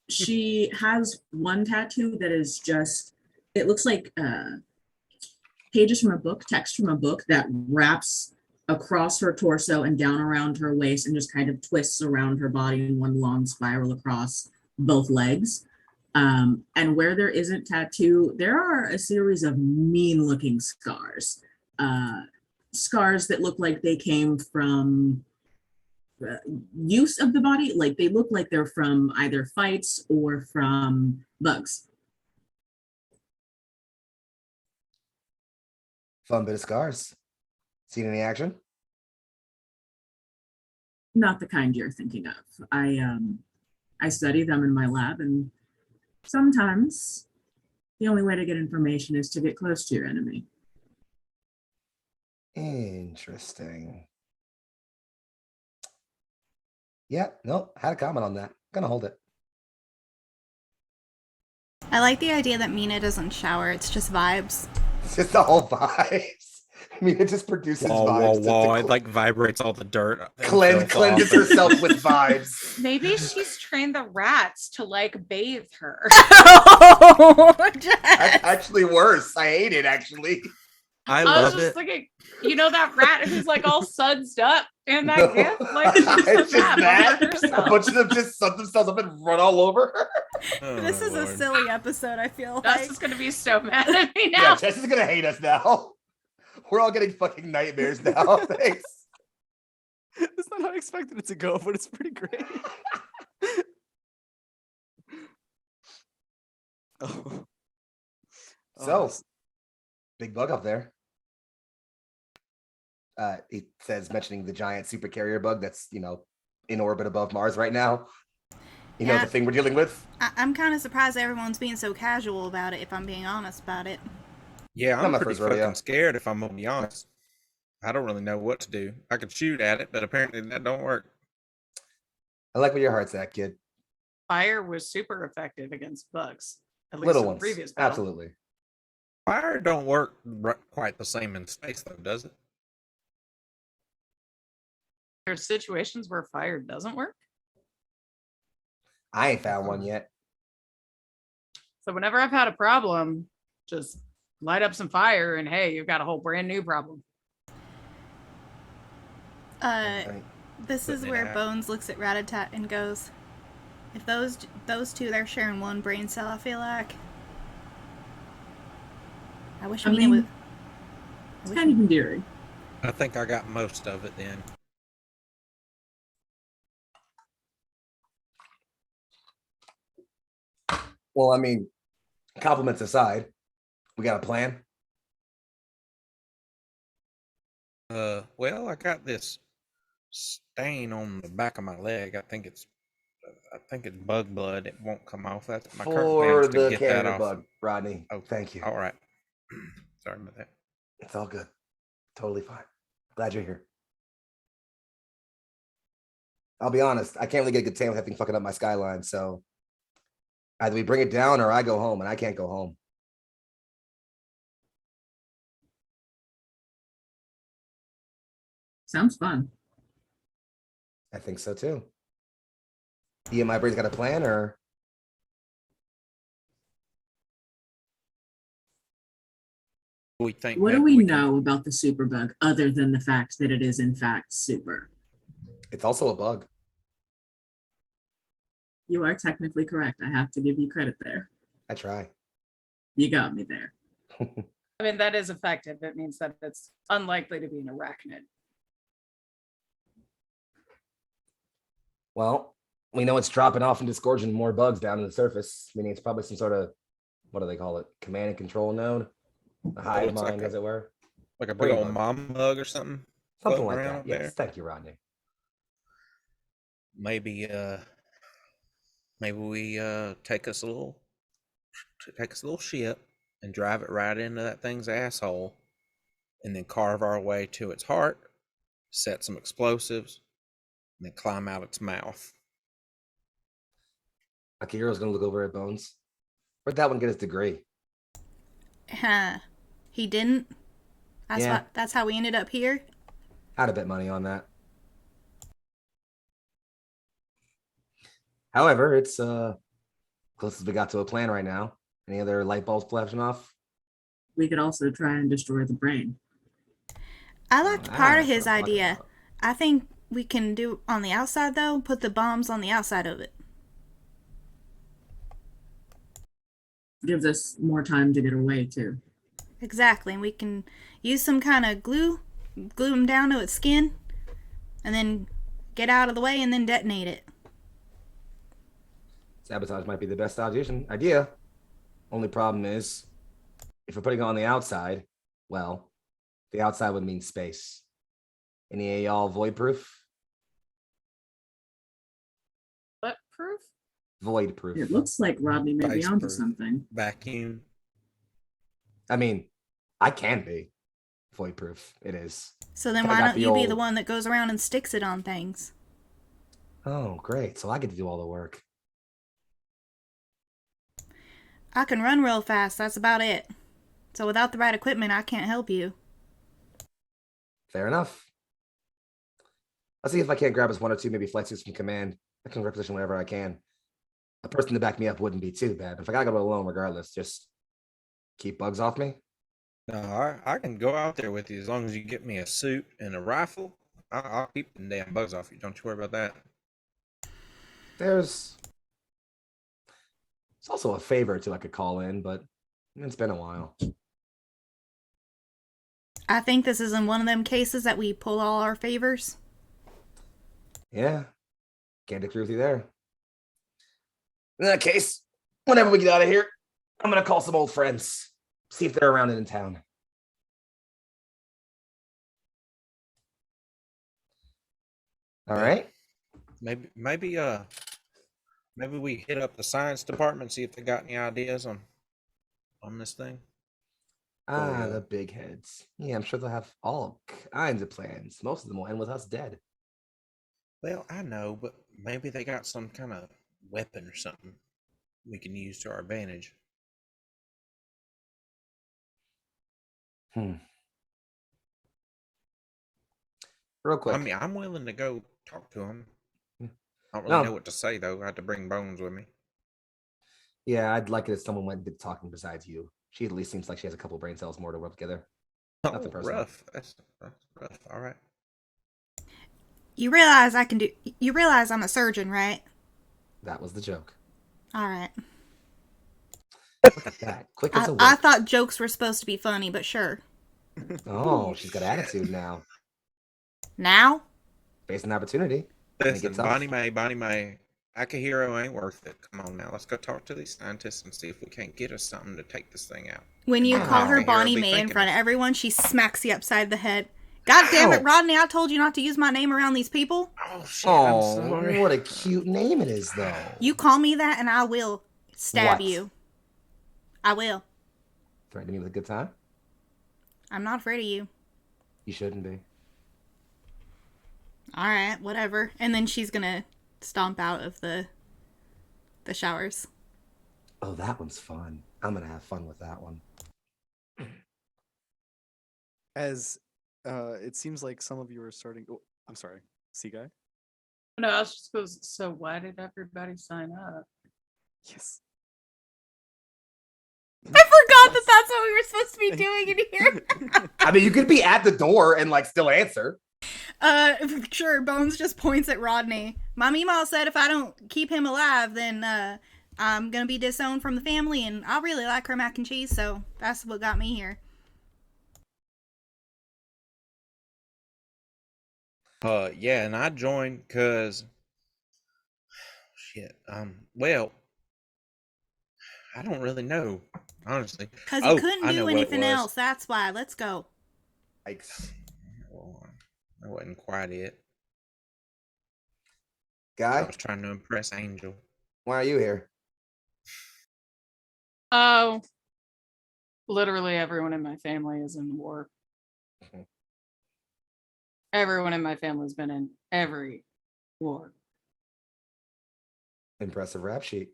She has one tattoo that is just, it looks like pages from a book, text from a book that wraps across her torso and down around her waist and just kind of twists around her body in one long spiral across both legs. And where there isn't tattoo, there are a series of mean looking scars. Scars that look like they came from use of the body, like they look like they're from either fights or from bugs. Fun bit of scars. Seen any action? Not the kind you're thinking of. I study them in my lab, and sometimes the only way to get information is to get close to your enemy. Interesting. Yeah, no, had a comment on that. Gonna hold it. I like the idea that Mina doesn't shower, it's just vibes. It's just the whole vibes. I mean, it just produces vibes. It like vibrates all the dirt. and Cleanses filth off. herself with vibes. Maybe she's trained the rats to like bathe her. Oh, That's actually worse. I hate it, actually. I I was love just it. thinking, you know that rat who's like all sudsed up in that No. gift? Like she's It's the just rat that. by A herself. bunch of them just sun themselves up and run all over her. Oh, this my is Lord. a silly episode, I feel Jess like. is gonna be so mad at me Yeah, now. Jess is gonna hate us now. We're all getting fucking nightmares now. Thanks. It's not how I expected it to go, but it's pretty great. Oh. So, s- big bug up there. It says mentioning the giant super carrier bug that's, in orbit above Mars right now. You know, Yeah. the thing we're dealing with. I'm kind of surprised everyone's being so casual about it, if I'm being honest about it. Yeah, Not I'm my pretty first rodeo. fucking scared if I'm gonna be honest. I don't really know what to do. I could shoot at it, but apparently that don't work. I like where your heart's at, kid. Fire was super effective against bugs. At least Little in the ones. previous battle. Absolutely. Fire don't work quite the same in space, though, does it? There's situations where fire doesn't work. I ain't found one yet. So whenever I've had a problem, just light up some fire and hey, you've got a whole brand new problem. This is where Bones looks at Ratatat and goes, if those two, they're sharing one brain cell, I feel like. I wish Mina would. It's kind of endearing. I think I got most of it then. Well, I mean, compliments aside, we got a plan. Well, I got this stain on the back of my leg. I think it's bug blood. It won't come off. That's my current plan For is to the get that carrier off. bug, Rodney. Oh, Thank you. All right. Sorry about that. It's all good. Totally fine. Glad you're here. I'll be honest. I can't really get a good tan with that thing fucking up my skyline. So either we bring it down or I go home, and I can't go home. Sounds fun. I think so too. Yeah, my brain's got a plan, or We think What do maybe we can- know about the superbug other than the fact that it is in fact super? it's also a bug. You are technically correct. I have to give you credit there. I try. You got me there. I mean, that is effective. It means that it's unlikely to be an arachnid. Well, we know it's dropping off and disgorging more bugs down to the surface, meaning it's probably some sort of, what do they call it? Command and control node? A hive it's like mind, a- as it were. like a big Pretty old much. mom bug or something. Something floating like around that. up Yes. there. Thank you, Rodney. Maybe we take us a little ship and drive it right into that thing's asshole, and then carve our way to its heart, set some explosives, and then climb out its mouth. Akihiro's gonna look over at Bones. Where'd that one get his degree? Huh. He didn't? Yeah. That's how we ended up here? Had to bet money on that. However, it's closest we got to a plan right now. Any other light bulbs flashing off? We could also try and destroy the brain. I liked Ah, part of that's his what I'm talking idea. about. I think we can do on the outside, though, put the bombs on the outside of it. Gives us more time to get away too. Exactly. And we can use some kind of glue him down to its skin, and then get out of the way and then detonate it. Sabotage might be the best idea. Only problem is, if we're putting it on the outside, well, the outside would mean space. Any of y'all void proof? What proof? Void proof. It looks like Rodney may be Vice onto proof. something. Vacuum. I mean, I can be void proof. It is. So then Kinda why got don't the you be the old- one that goes around and sticks it on things? Oh, great. So I get to do all the work. I can run real fast, that's about it. So without the right equipment, I can't help you. Fair enough. I'll see if I can't grab us one or two, maybe flight suits from command. I can requisition whenever I can. A person to back me up wouldn't be too bad. But if I gotta go alone, regardless, just keep bugs off me. No, I can go out there with you as long as you get me a suit and a rifle. I'll keep the damn bugs off you. Don't you worry about that. It's also a favor to I could call in, but it's been a while. I think this is in one of them cases that we pull all our favors. Yeah, can't agree with you there. In that case, whenever we get out of here, I'm gonna call some old friends, see if they're around in town. All right. Maybe we hit up the science department, see if they got any ideas on this thing. Ah, yeah. the big heads. Yeah, I'm sure they'll have all kinds of plans. Most of them will end with us dead. Well, I know, but maybe they got some kind of weapon or something we can use to our advantage. Real quick. I mean, I'm willing to go talk to them. Yeah. I don't really No. know what to say though. I had to bring Bones with me. Yeah, I'd like it if someone went and did talking besides you. She at least seems like she has a couple brain cells more to rub together. Nothing personal. Rough. That's rough. All right. You realize I'm a surgeon, right? That was the joke. All right. Look at that. Quick as a I whip. thought jokes were supposed to be funny, but sure. Oh, she's got attitude now. Now? Facing opportunity. Gonna Listen, get tough. Bonnie May, Akihiro ain't worth it. Come on now, let's go talk to these scientists and see if we can't get us something to take this thing out. When you Yeah. call her Akihiro Bonnie be May in thinking front of us. everyone, she smacks you upside the head. God damn it, Ow. Rodney, I told you not to use my name around these people. Oh shit! I'm Oh, sorry. what a cute name it is, though. You call me that and I will stab What? you. I will. Threatening me with a good time? I'm not afraid of you. You shouldn't be. All right, whatever. And then she's gonna stomp out of the showers. Oh, that one's fun. I'm gonna have fun with that one. As it seems like some of you are starting. Oh, I'm sorry, see guy. No, I was just goes. So why did everybody sign up? Yes. I forgot that that's what we were supposed to be doing in here. I mean, you could be at the door and like still answer. Sure. Bones just points at Rodney. My Meemaw said if I don't keep him alive, then I'm gonna be disowned from the family, and I really like her mac and cheese, so that's what got me here. Yeah, and I joined because shit. Well, I don't really know, honestly. Cause you Oh, couldn't I know do what it anything was. else. That's why. Let's go. Yikes. Well, I wasn't quite it. I Guy, was trying to impress Angel. why are you here? Oh, literally everyone in my family is in the war. Mhm. Everyone in my family's been in every war. Impressive rap sheet.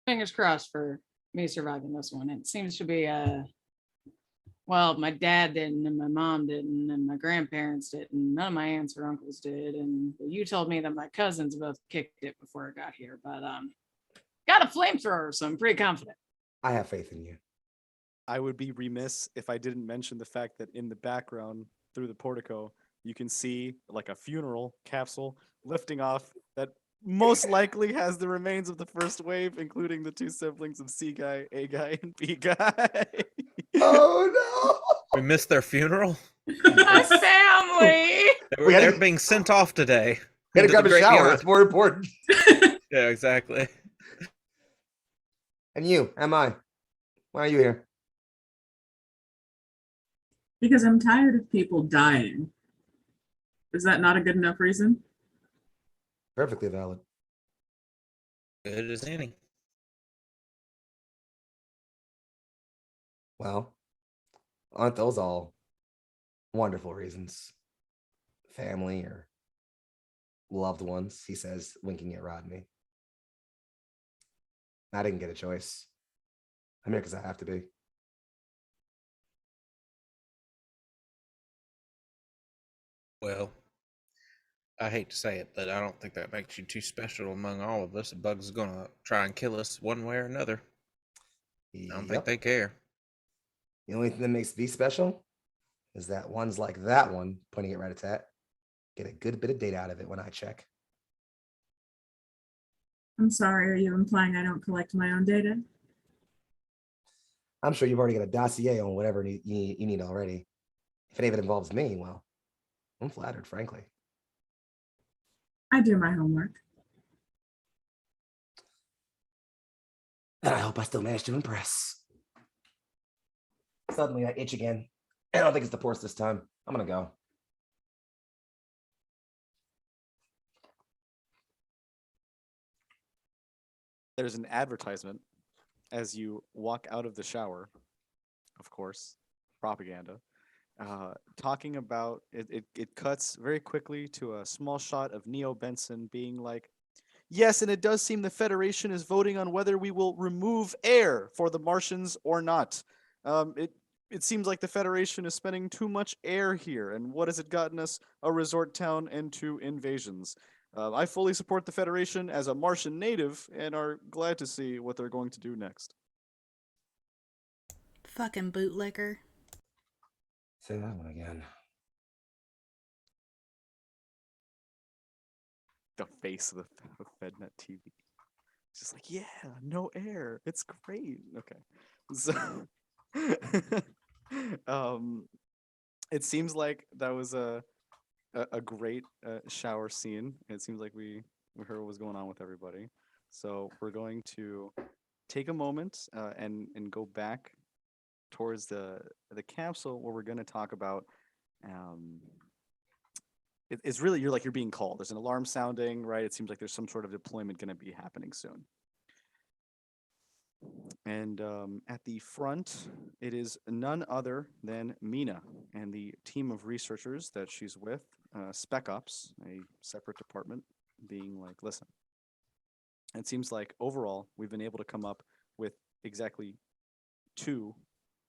Fingers crossed for me surviving this one. It seems to be well, my dad didn't, and my mom didn't, and my grandparents didn't. None of my aunts or uncles did. And you told me that my cousins both kicked it before I got here. But got a flamethrower, so I'm pretty confident. I have faith in you. I would be remiss if I didn't mention the fact that in the background, through the portico, you can see like a funeral capsule lifting off that most likely has the remains of the first wave, including the two siblings of C guy, A guy, and B guy. Oh We missed their funeral. My family. They're being sent off today. no! Gotta into the grab a great shower. beyond. It's more important. Yeah, exactly. And you, am I? Why are you here? Because I'm tired of people dying. Is that not a good enough reason? Perfectly valid. Good as any. Well, aren't those all wonderful reasons? Family or loved ones, he says, winking at Rodney. I didn't get a choice. I'm here because I have to be. Well, I hate to say it, but I don't think that makes you too special among all of us. A bug's gonna try and kill us one way or another. I don't think Yep. they care. The only thing that makes these special is that ones like that one, pointing at Rat-a-tat, get a good bit of data out of it when I check. I'm sorry, are you implying I don't collect my own data? I'm sure you've already got a dossier on whatever you need already. If any of it involves me, well, I'm flattered, frankly. I do my homework. And I hope I still manage to impress. Suddenly I itch again. I don't think it's the pores this time. I'm gonna go. There's an advertisement as you walk out of the shower, of course, propaganda, talking about it cuts very quickly to a small shot of Neo Benson being like, yes, and it does seem the Federation is voting on whether we will remove air for the Martians or not. It seems like the Federation is spending too much air here, and what has it gotten us? A resort town and two invasions. I fully support the Federation as a Martian native and are glad to see what they're going to do next. Fucking bootlicker. Say that one again. The face of the FedNet TV. It's just like, yeah, no air. It's great. Okay. So it seems like that was a great shower scene. It seems like we heard what was going on with everybody. So we're going to take a moment and go back towards the capsule where we're going to talk about it's really you're being called. There's an alarm sounding, right? It seems like there's some sort of deployment going to be happening soon. And at the front, it is none other than Mina and the team of researchers that she's with, Spec Ops, a separate department, being like, listen, it seems like overall we've been able to come up with exactly two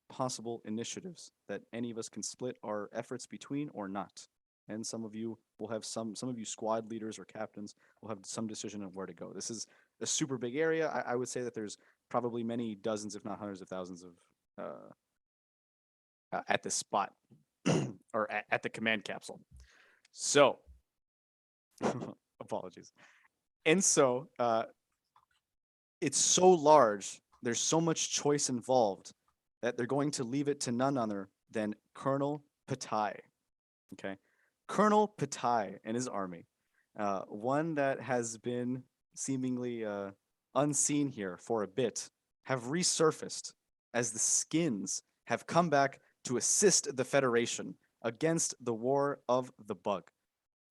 possible initiatives that any of us can split our efforts between or not. And some of you will have some of you squad leaders or captains will have some decision on where to go. This is a super big area. I would say that there's probably many dozens, if not hundreds of thousands of at this spot or at the command capsule. So, apologies. And so, it's so large, there's so much choice involved that they're going to leave it to none other than Colonel Patai. Okay. Colonel Patai and his army, one that has been seemingly unseen here for a bit, have resurfaced as the skins have come back to assist the Federation against the War of the Bug.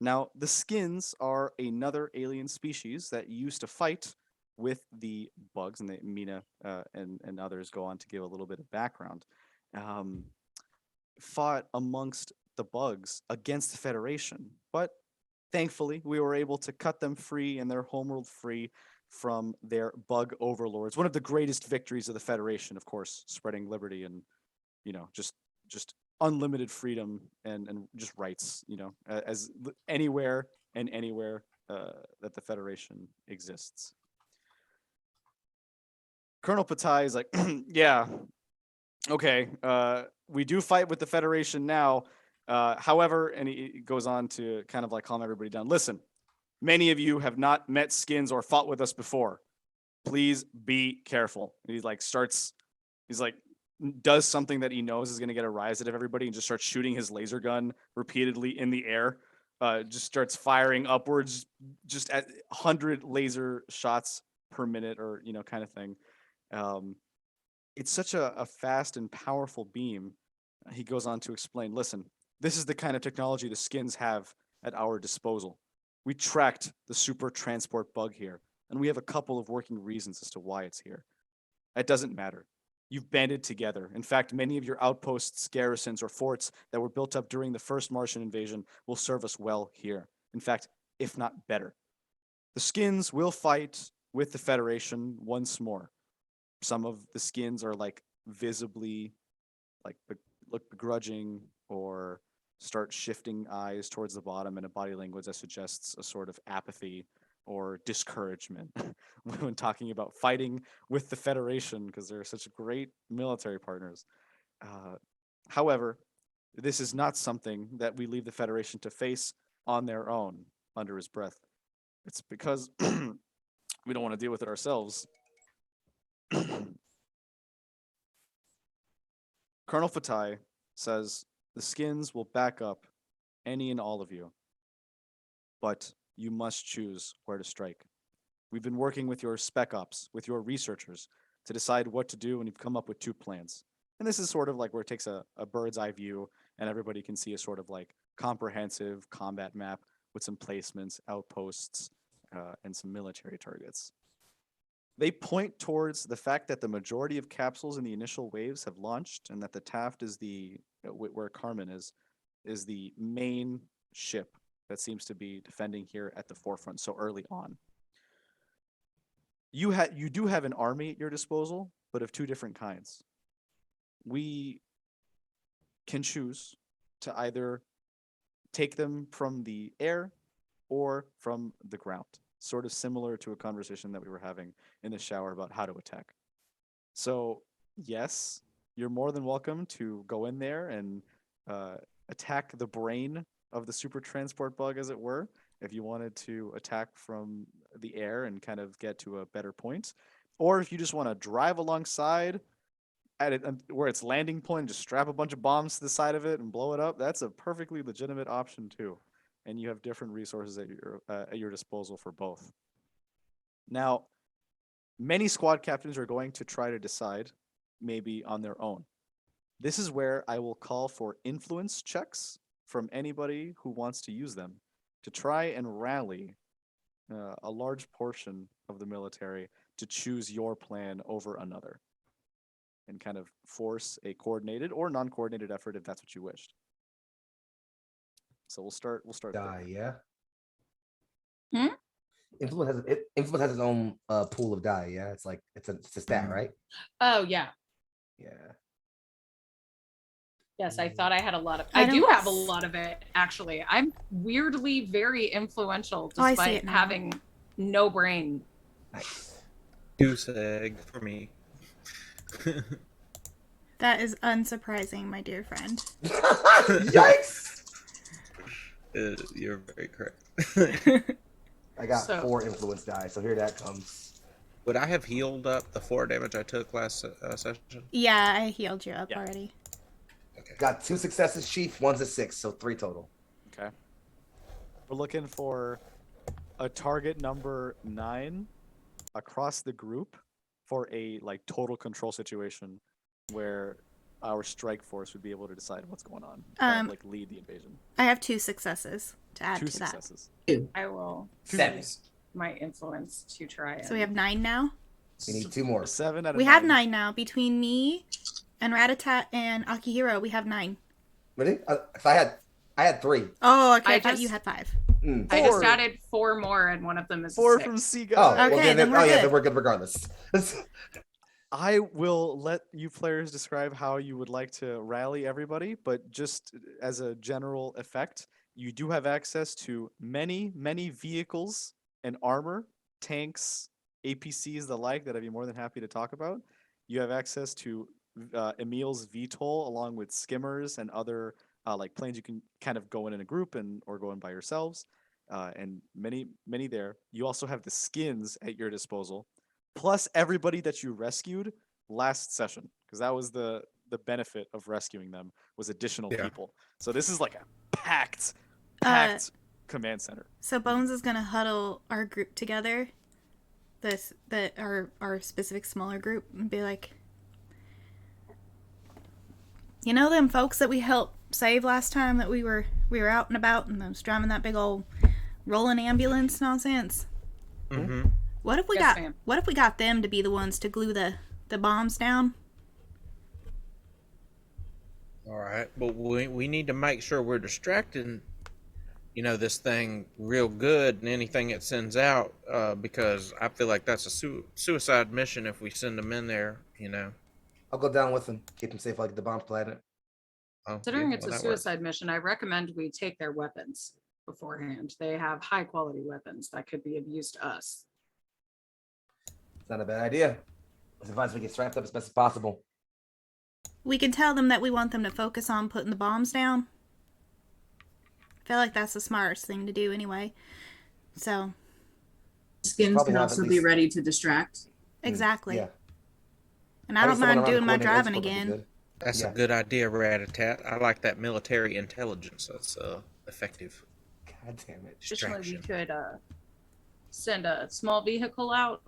Now, the skins are another alien species that used to fight with the bugs, and Mina and others go on to give a little bit of background. Um, Fought amongst the bugs against the Federation, but thankfully we were able to cut them free and their homeworld free from their bug overlords. One of the greatest victories of the Federation, of course, spreading liberty and just unlimited freedom and just rights, as anywhere and anywhere that the Federation exists. Colonel Patai is like, yeah, okay, we do fight with the Federation now. However, and he goes on to kind of like calm everybody down. Listen, many of you have not met skins or fought with us before. Please be careful. And he's like, does something that he knows is going to get a rise out of everybody and just starts shooting his laser gun repeatedly in the air. Just starts firing upwards, just at 100 laser shots per minute, or kind of thing. It's such a fast and powerful beam. He goes on to explain, listen, this is the kind of technology the skins have at our disposal. We tracked the super transport bug here, and we have a couple of working reasons as to why it's here. That doesn't matter. You've banded together. In fact, many of your outposts, garrisons, or forts that were built up during the first Martian invasion will serve us well here. In fact, if not better. The skins will fight with the Federation once more. Some of the skins are like visibly like look begrudging or start shifting eyes towards the bottom in a body language that suggests a sort of apathy or discouragement when talking about fighting with the Federation because they're such great military partners. However, this is not something that we leave the Federation to face on their own. Under his breath, it's because we don't want to deal with it ourselves. Colonel Fatai says the skins will back up any and all of you, but you must choose where to strike. We've been working with your spec ops, with your researchers, to decide what to do, and you've come up with two plans. And this is sort of like where it takes a bird's eye view, and everybody can see a sort of like comprehensive combat map with some placements, outposts, and some military targets. They point towards the fact that the majority of capsules in the initial waves have launched, and that the Taft is where Carmen is the main ship that seems to be defending here at the forefront so early on. You do have an army at your disposal, but of two different kinds. We can choose to either take them from the air or from the ground, sort of similar to a conversation that we were having in the shower about how to attack. So, yes, you're more than welcome to go in there and attack the brain of the super transport bug, as it were, if you wanted to attack from the air and kind of get to a better point. Or if you just want to drive alongside at it where its landing point, just strap a bunch of bombs to the side of it and blow it up, that's a perfectly legitimate option too. And you have different resources at your disposal for both. Now, many squad captains are going to try to decide, maybe on their own. This is where I will call for influence checks from anybody who wants to use them to try and rally a large portion of the military to choose your plan over another. and kind of force a coordinated or non-coordinated effort if that's what you wished. So we'll start Die, there. yeah. Hmm? Influence has its own pool of die. Yeah, it's like it's a stat, right? Oh yeah. Yeah. Yes, I thought I had a lot of. I I do don't have a s- lot of it actually. I'm weirdly very influential Oh, I see despite it now. having no brain. Nice. Goose egg for me. That is unsurprising, my dear friend. Yikes! You're very correct. I got So- 4 influence die, so here that comes. Would I have healed up the 4 damage I took last session? Yeah, I healed you up Yeah. already. Okay. Got 2 successes, Chief. 1's a 6, so 3 total. Okay. We're looking for a target number 9 across the group for a like total control situation where our strike force would be able to decide what's going on, kind of, like lead the invasion. I have 2 successes to add 2 to that. successes. I will 7. use my influence to try it. So we have 9 now. We need 2 more. 7 out of We 9. have 9 now. Between me and Ratatat and Akihiro, we have 9. Really? If I had 3. Oh, okay. I I thought you just- had 5. I just 4. added 4 more, and one of them is 4 a from 6. C Oh, guy. Okay, well, then we're yeah, good. then we're good regardless. I will let you players describe how you would like to rally everybody, but just as a general effect, you do have access to many, many vehicles and armor, tanks, APCs, the like, that I'd be more than happy to talk about. You have access to Emil's VTOL along with skimmers and other like planes you can kind of go in a group and or go in by yourselves, and many, many there. You also have the skins at your disposal, plus everybody that you rescued last session, because that was the benefit of rescuing them, was additional Yeah. people. So this is like a packed command center. So Bones is gonna huddle our group together, our specific smaller group, and be like, you know them folks that we helped save last time that we were out and about and was driving that big old rolling ambulance nonsense. Mm-hmm. What if we Yes, got ma'am. What if we got them to be the ones to glue the bombs down? All right, but we need to make sure we're distracting, this thing real good and anything it sends out, because I feel like that's a suicide mission if we send them in there. I'll go down with them. Keep them safe like the bomb planet. Oh, Considering yeah, it's well, a that works. suicide mission, I recommend we take their weapons beforehand. They have high quality weapons that could be of use to us. It's not a bad idea. Let's advise we get strapped up as best as possible. We can tell them that we want them to focus on putting the bombs down. I feel like that's the smartest thing to do anyway. So, Skins Probably can have at also be least- ready to distract. exactly. Yeah. And I Having don't someone mind around to doing my coordinate air driving support would be again. good. That's Yeah. a good idea, Rat-a-tat. I like that military intelligence. That's effective God damn it. Additionally, we distraction. could send a small vehicle out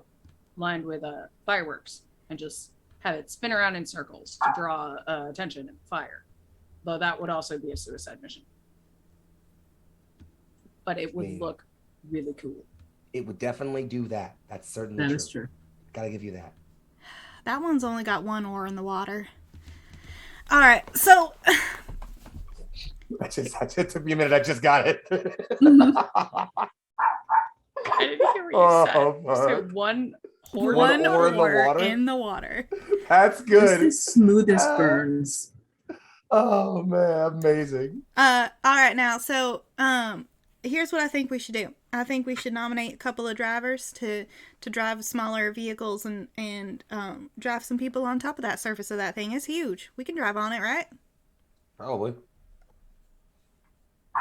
lined with fireworks and just have it spin around in circles to draw attention and fire. Though that would also be a suicide mission. But it would Yeah. look really cool. It would definitely do that. That's certainly That true. is true. Gotta give you that. That one's only got 1 oar in the water. All right, so It took me a minute. I just got it. I didn't hear what you Oh, said. You fuck. said one horse. One one oar in the water? in the water. That's It's good. the smoothest Ah. burns. Oh man, amazing. All right now, so here's what I think we should do. I think we should nominate a couple of drivers to drive smaller vehicles and drive some people on top of that surface of that thing. It's huge. We can drive on it, right? Probably.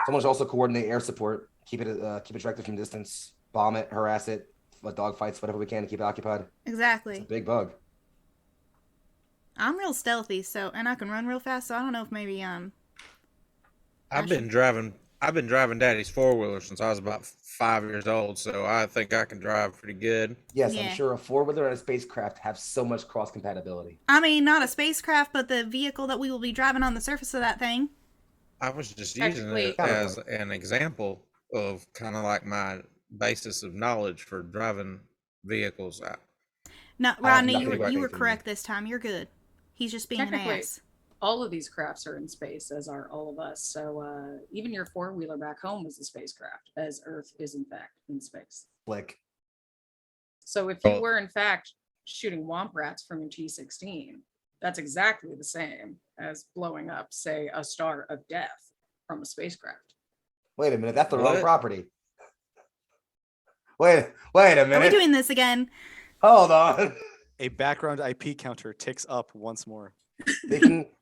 Someone should also coordinate air support. Keep it attractive from distance. Bomb it, harass it, dog fights, whatever we can to keep it occupied. It's a Exactly. big bug. I'm real stealthy, and I can run real fast. So I don't know if maybe I've been driving Daddy's 4-wheeler since I was about 5 years old, so I think I can drive pretty good. Yes, Yeah. I'm sure a 4-wheeler and a spacecraft have so much cross compatibility. I mean not a spacecraft, but the vehicle that we will be driving on the surface of that thing. I was just using it Technically- as an example of kind of like my basis of knowledge for driving vehicles. No, have Rodney, nothing you but were faith in you. correct this time. You're good. He's just being an Technically, ass. all of these crafts are in space, as are all of us. So even your four-wheeler back home is a spacecraft, as Earth is in fact in space. Flick. So if you were in fact shooting womp rats from your T-16, that's exactly the same as blowing up, say, a star of death from a spacecraft. Wait a minute, that's the wrong What? property. Wait a Are we minute. doing this again? Hold on. A background IP counter ticks up once more.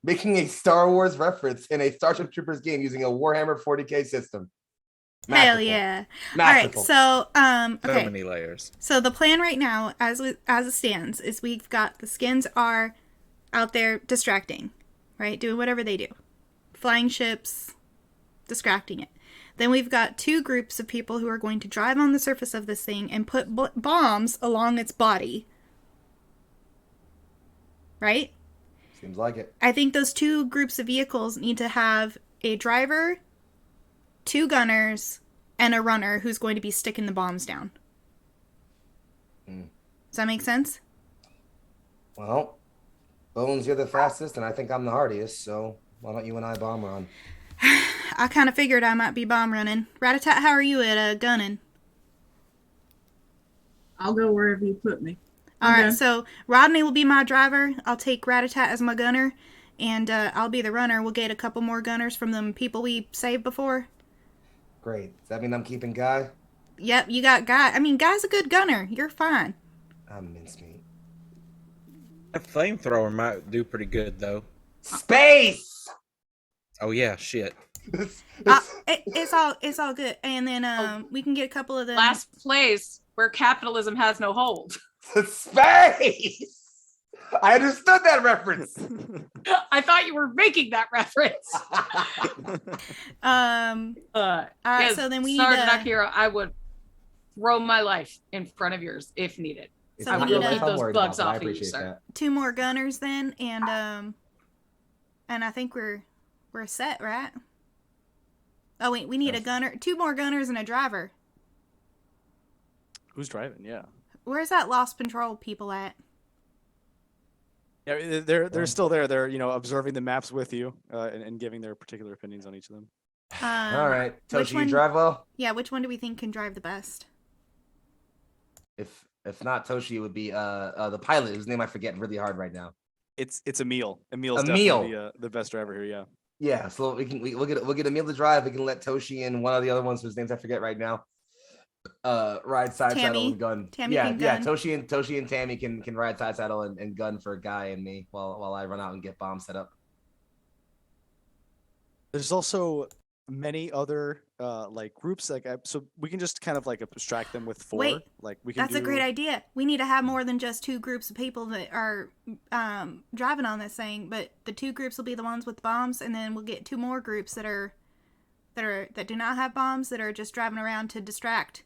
Making a Star Wars reference in a Starship Troopers game using a Warhammer 40K system. Hell Masterful. yeah. Masterful. All right, so So okay. many layers. So the plan right now, as it stands, is we've got the skins are out there distracting, right? Doing whatever they do. Flying ships, distracting it. Then we've got two groups of people who are going to drive on the surface of this thing and put bombs along its body. Right? Seems like it. I think those two groups of vehicles need to have a driver, two gunners, and a runner who's going to be sticking the bombs down. Does that make sense? Well, Bones, you're the fastest, and I think I'm the hardiest, so why don't you and I bomb run? I kind of figured I might be bomb running. Ratatat, how are you at gunning? I'll go wherever you put me. All right, Okay. so Rodney will be my driver. I'll take Ratatat as my gunner, and I'll be the runner. We'll get a couple more gunners from them people we saved before. Great. Does that mean I'm keeping Guy? Yep, you got Guy. I mean, Guy's a good gunner. You're fine. I'm mincemeat. A flamethrower might do pretty good though. Space! Oh yeah, shit. It's all good. And then we can get a couple of them. Last place where capitalism has no hold. Space! I understood that reference. I thought you were making that reference. All right, Yes, so then we need Sergeant Akira, I would throw my life in front of yours if needed. It's So not we your need life to- I'm those worried bugs about, but I off of you, appreciate sir. that. two more gunners then, and I think we're set, right? Oh wait, we need a gunner, two more gunners and a driver. Who's driving? Yeah. Where's that lost patrol people at? Yeah, they're still there. They're observing the maps with you and giving their particular opinions on each of them. All right. which Toshi, you one- drive well? Yeah, which one do we think can drive the best? If not Toshi, it would be the pilot whose name I forget really hard right now. It's Emil. Emil's Emil. definitely the best driver here. Yeah. Yeah, so we'll get Emil to drive. We can let Toshi and one of the other ones whose names I forget right now ride side saddle Tammy. and gun. Tammy yeah, can yeah. gun. Toshi and Tammy can ride side saddle and gun for Guy and me while I run out and get bombs set up. There's also many other like groups so we can just kind of like abstract them with four. Wait, like we can. That's a great idea. We need to have more than just two groups of people that are driving on this thing, but the two groups will be the ones with bombs, and then we'll get two more groups that do not have bombs that are just driving around to distract.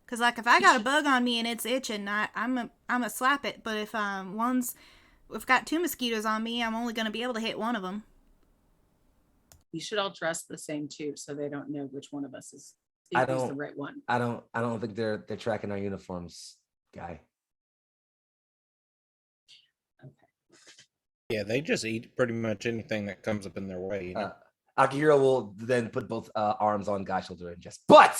Cause like if I got a bug on me and it's itching, I'm a slap it. But if we've got two mosquitoes on me, I'm only gonna be able to hit one of them. You should all dress the same too, so they don't know which one of us is I the don't- right one. I don't think they're tracking our uniforms, Guy. Yeah, they just eat pretty much anything that comes up in their way. You know? Akihiro will then put both arms on Guy's shoulder and just. But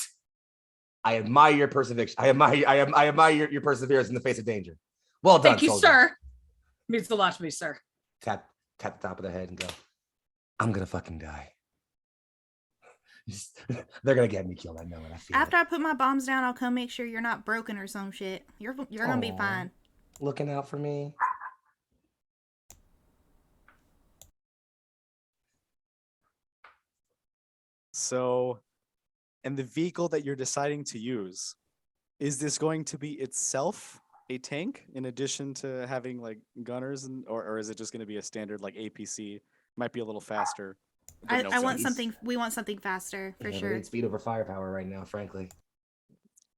I admire your perseverance. I admire your perseverance in the face of danger. Well done, Thank you, soldier. sir. Means a lot to me, sir. Tap the top of the head and go. I'm gonna fucking die. They're gonna get me killed. I know it. I feel After it. I put my bombs down, I'll come make sure you're not broken or some shit. You're gonna be Aw. fine. Looking out for me. So, and the vehicle that you're deciding to use, is this going to be itself a tank in addition to having like gunners or is it just going to be a standard like APC? Might be a little faster. but no I want guns. something. We want something faster for Yeah, but sure. it's speed over firepower right now, frankly.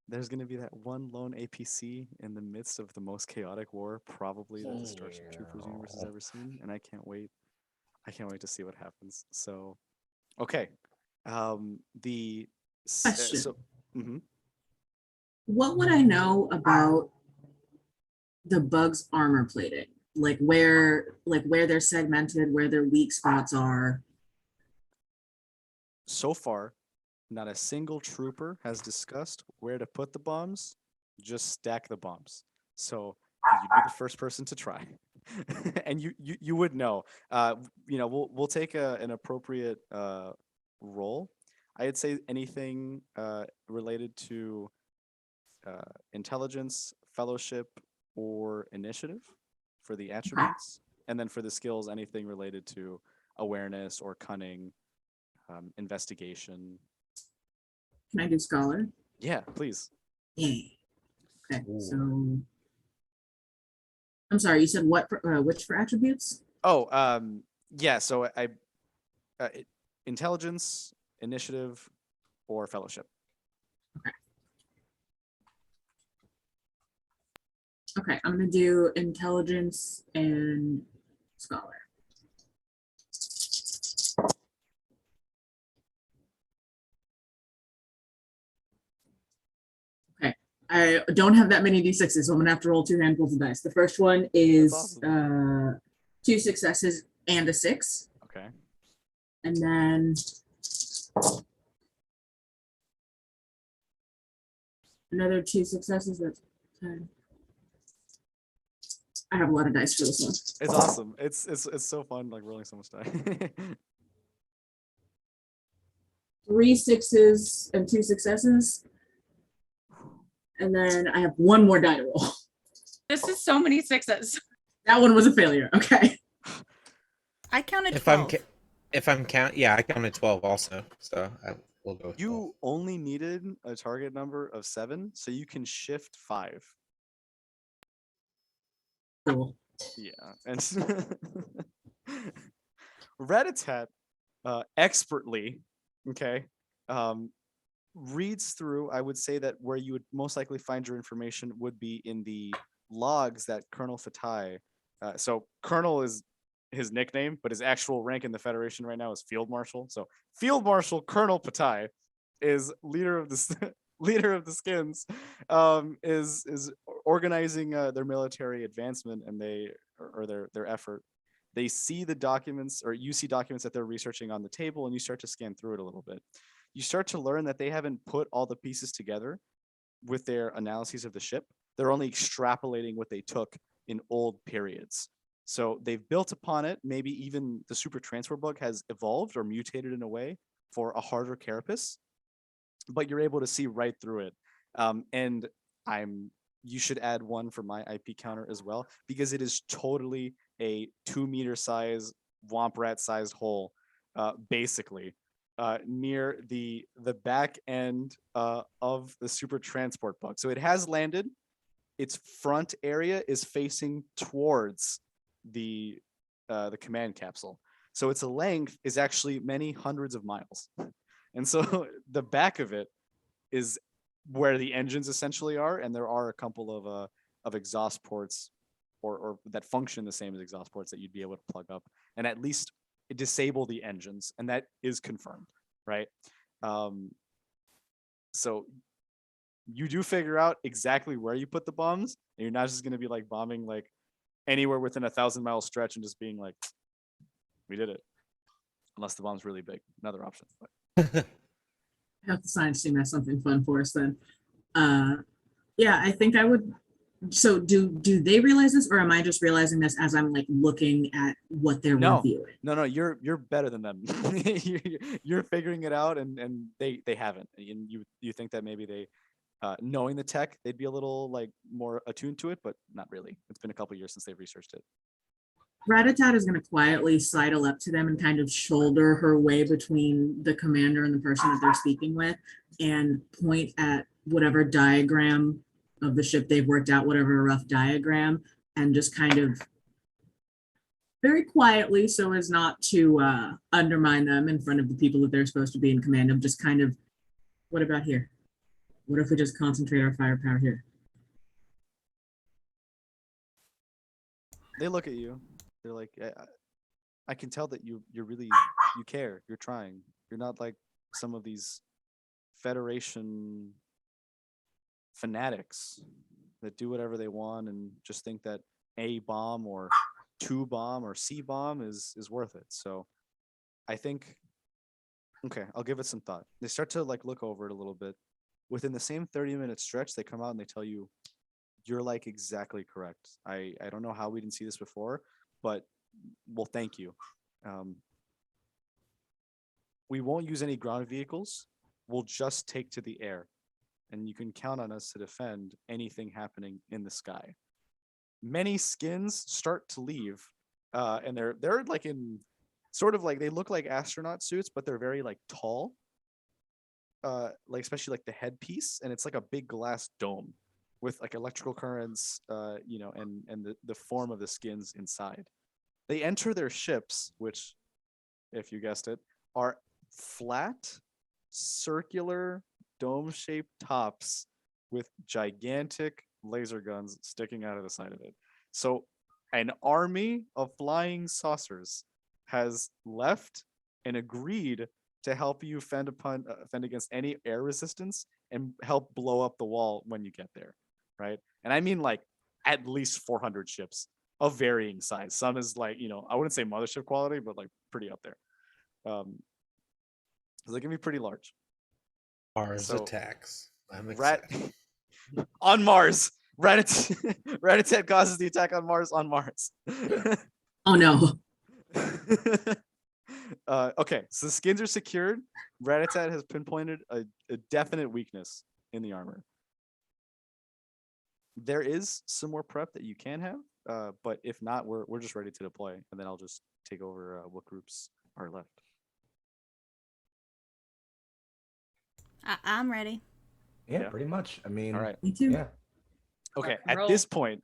There's going to be that one lone APC in the midst of the most chaotic war probably that the Starship Troopers universe has ever seen, and I can't wait. I can't wait to see what happens. So, okay, Question. Mhm. What would I know about the bug's armor plating? where they're segmented, where their weak spots are. So far, not a single trooper has discussed where to put the bombs. Just stack the bombs. So you'd be the first person to try, and you would know. We'll take an appropriate roll. I'd say anything related to intelligence, fellowship, or initiative for the attributes, and then for the skills, anything related to awareness or cunning, investigation. Can I do scholar? Yeah, please. Yeah. Okay. Ooh. So I'm sorry. You said what? Which for attributes? Oh, yeah. So intelligence, initiative, or fellowship. Okay, I'm gonna do intelligence and scholar. Okay, I don't have that many d6s, so I'm gonna have to roll 2 handfuls of dice. The first one is awesome. 2 successes and a 6, Okay. and then another 2 successes. That's 10. I have a lot of dice for this one. It's awesome. It's so fun, like rolling so much die. 3 6s and 2 successes, and then I have 1 more die to roll. This is so many 6s. That one was a failure. Okay. I counted If 12. I counted 12 also. So I will go with 12. You only needed a target number of 7, so you can shift 5. Cool. Yeah, and Ratatat expertly, okay, reads through. I would say that where you would most likely find your information would be in the logs that Colonel Fatai. So Colonel is his nickname, but his actual rank in the Federation right now is Field Marshal. So Field Marshal Colonel Fatai is leader of the leader of the Skins. Is organizing their military advancement and their effort. They see the documents, or you see documents that they're researching on the table, and you start to scan through it a little bit. You start to learn that they haven't put all the pieces together with their analyses of the ship. They're only extrapolating what they took in old periods. So they've built upon it. Maybe even the super transfer bug has evolved or mutated in a way for a harder carapace, but you're able to see right through it. And you should add 1 for my IP counter as well, because it is totally a 2-meter size, womp rat sized hole, basically, near the back end of the super transport bug. So it has landed. Its front area is facing towards the command capsule. So its length is actually many hundreds of miles. And so the back of it is where the engines essentially are, and there are a couple of exhaust ports or that function the same as exhaust ports that you'd be able to plug up and at least disable the engines, and that is confirmed, right? So you do figure out exactly where you put the bombs, and you're not just going to be like bombing like anywhere within 1,000-mile stretch and just being like, we did it, unless the bomb's really big. Another option. But Have the science team has something fun for us then. Yeah, I think I would. So do they realize this, or am I just realizing this as I'm like looking at what they're reviewing? No, you're better than them. You're figuring it out, and they haven't. And you think that maybe they, knowing the tech, they'd be a little like more attuned to it, but not really. It's been a couple years since they've researched it. Ratatat is going to quietly sidle up to them and kind of shoulder her way between the commander and the person that they're speaking with, and point at whatever diagram of the ship they've worked out, whatever rough diagram, and just kind of very quietly, so as not to undermine them in front of the people that they're supposed to be in command of, just kind of, what about here? What if we just concentrate our firepower here? They look at you. They're like, I can tell that you care. You're trying. You're not like some of these Federation fanatics that do whatever they want and just think that A bomb or 2 bomb or C bomb is worth it. So I think, okay, I'll give it some thought. They start to like look over it a little bit. Within the same 30-minute stretch, they come out and they tell you, you're like exactly correct. I don't know how we didn't see this before, but well, thank you. Um, we won't use any ground vehicles. We'll just take to the air, and you can count on us to defend anything happening in the sky. Many skins start to leave, and they're like in sort of like they look like astronaut suits, but they're very like tall. Like especially like the headpiece, and it's like a big glass dome with like electrical currents, and the form of the skins inside. They enter their ships, which, if you guessed it, are flat, circular, dome-shaped tops with gigantic laser guns sticking out of the side of it. So, an army of flying saucers has left and agreed to help you fend against any air resistance and help blow up the wall when you get there, right? And I mean like at least 400 ships of varying size. Some is like, I wouldn't say mothership quality, but like pretty up there. So they can be pretty large. Mars So, attacks. I'm Rat excited. on Mars. Ratatet causes the attack on Mars Oh no. Okay, so the skins are secured. Ratatat has pinpointed a definite weakness in the armor. There is some more prep that you can have, but if not, we're just ready to deploy, and then I'll just take over what groups are left. I'm ready. Yeah, Yeah. pretty much. I mean, All right. Me too. yeah. Okay, Rock and at roll. this point,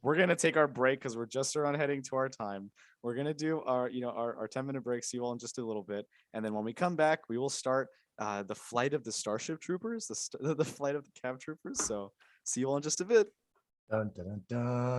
we're gonna take our break because we're just around heading to our time. We're gonna do our 10-minute break, see you all in just a little bit, and then when we come back, we will start the flight of the Starship Troopers, the flight of the Cav Troopers. So see you all in just a bit. Dun, dun, dun, dun.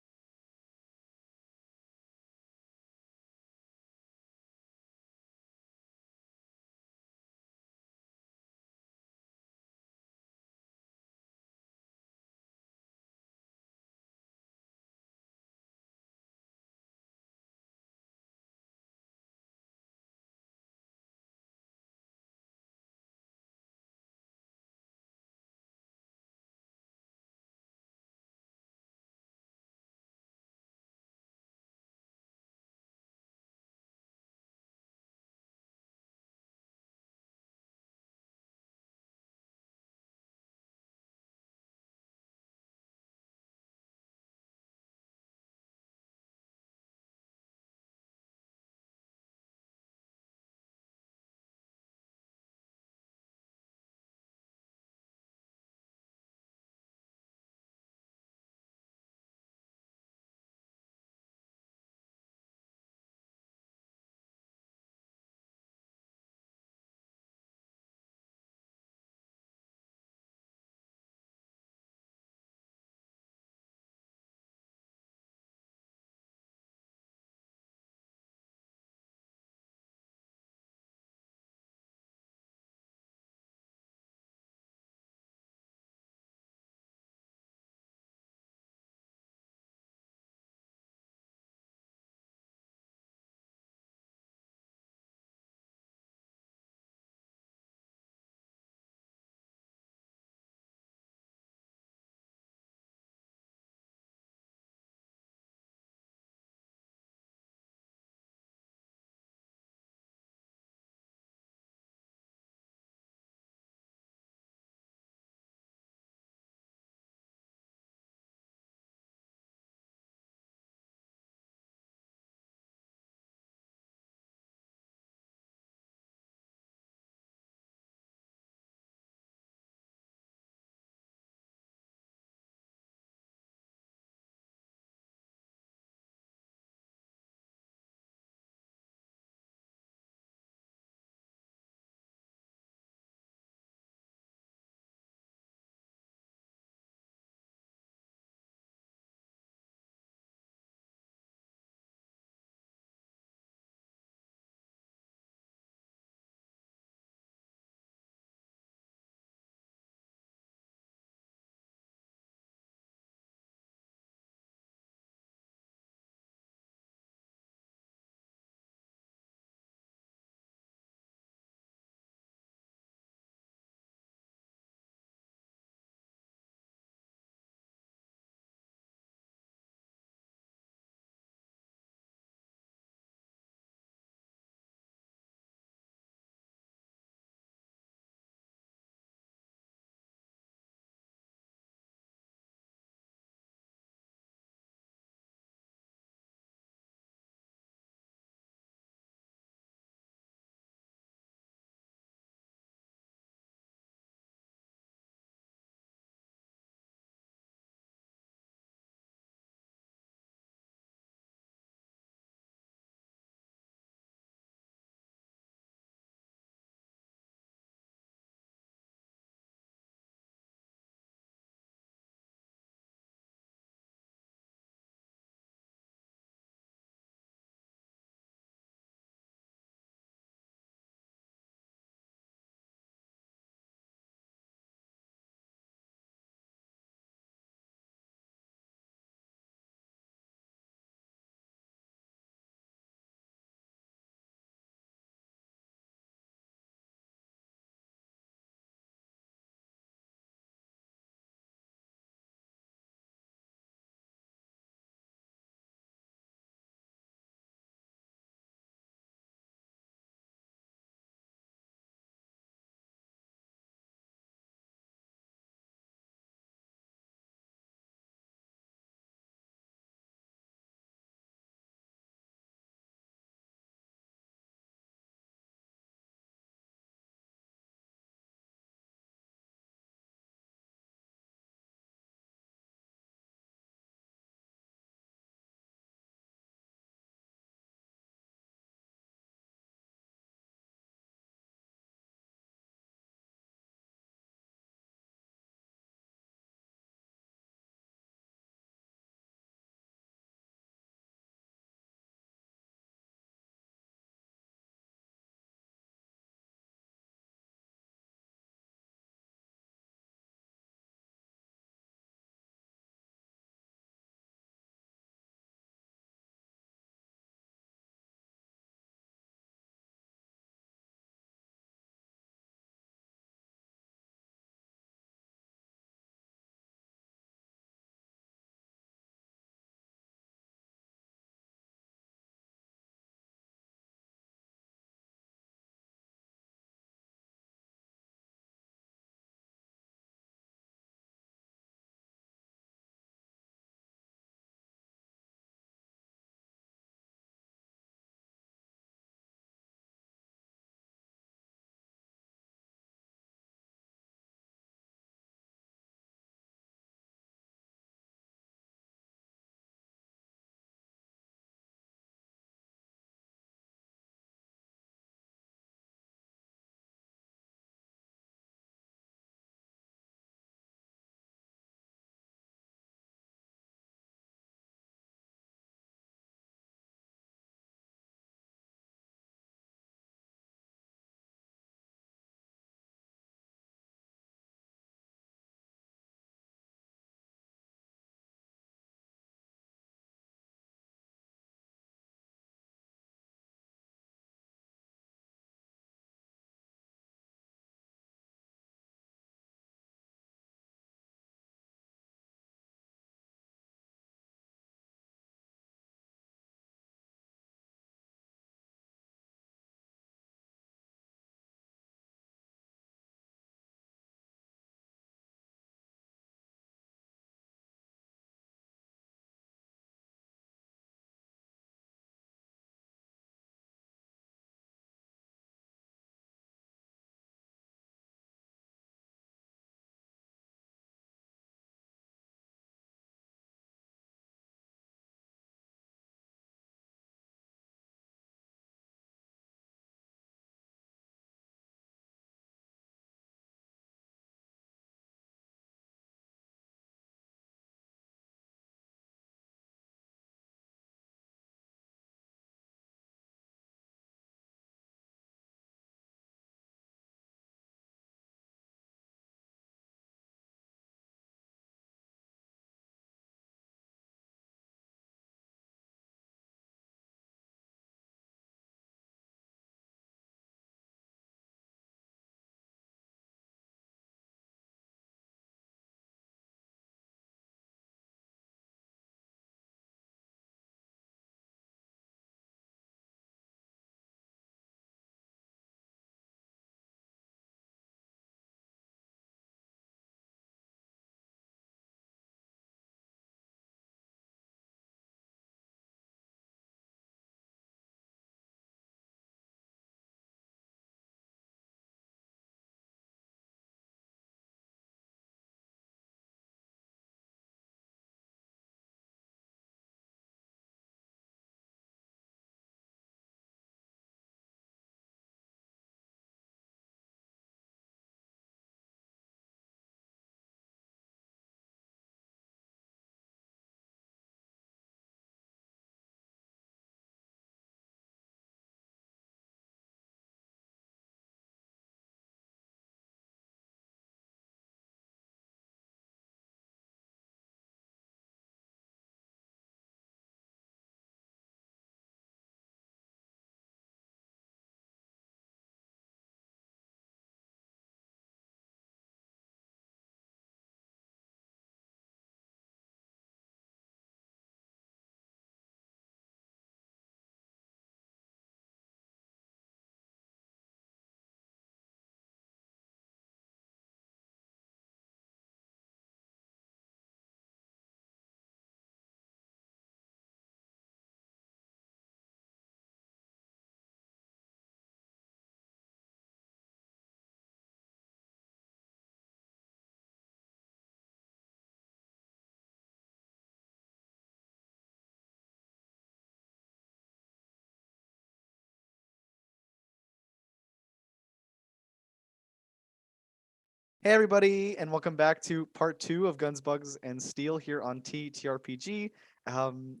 Hey everybody, and welcome back to part 2 of Guns, Bugs, and Steel here on TTRPG. And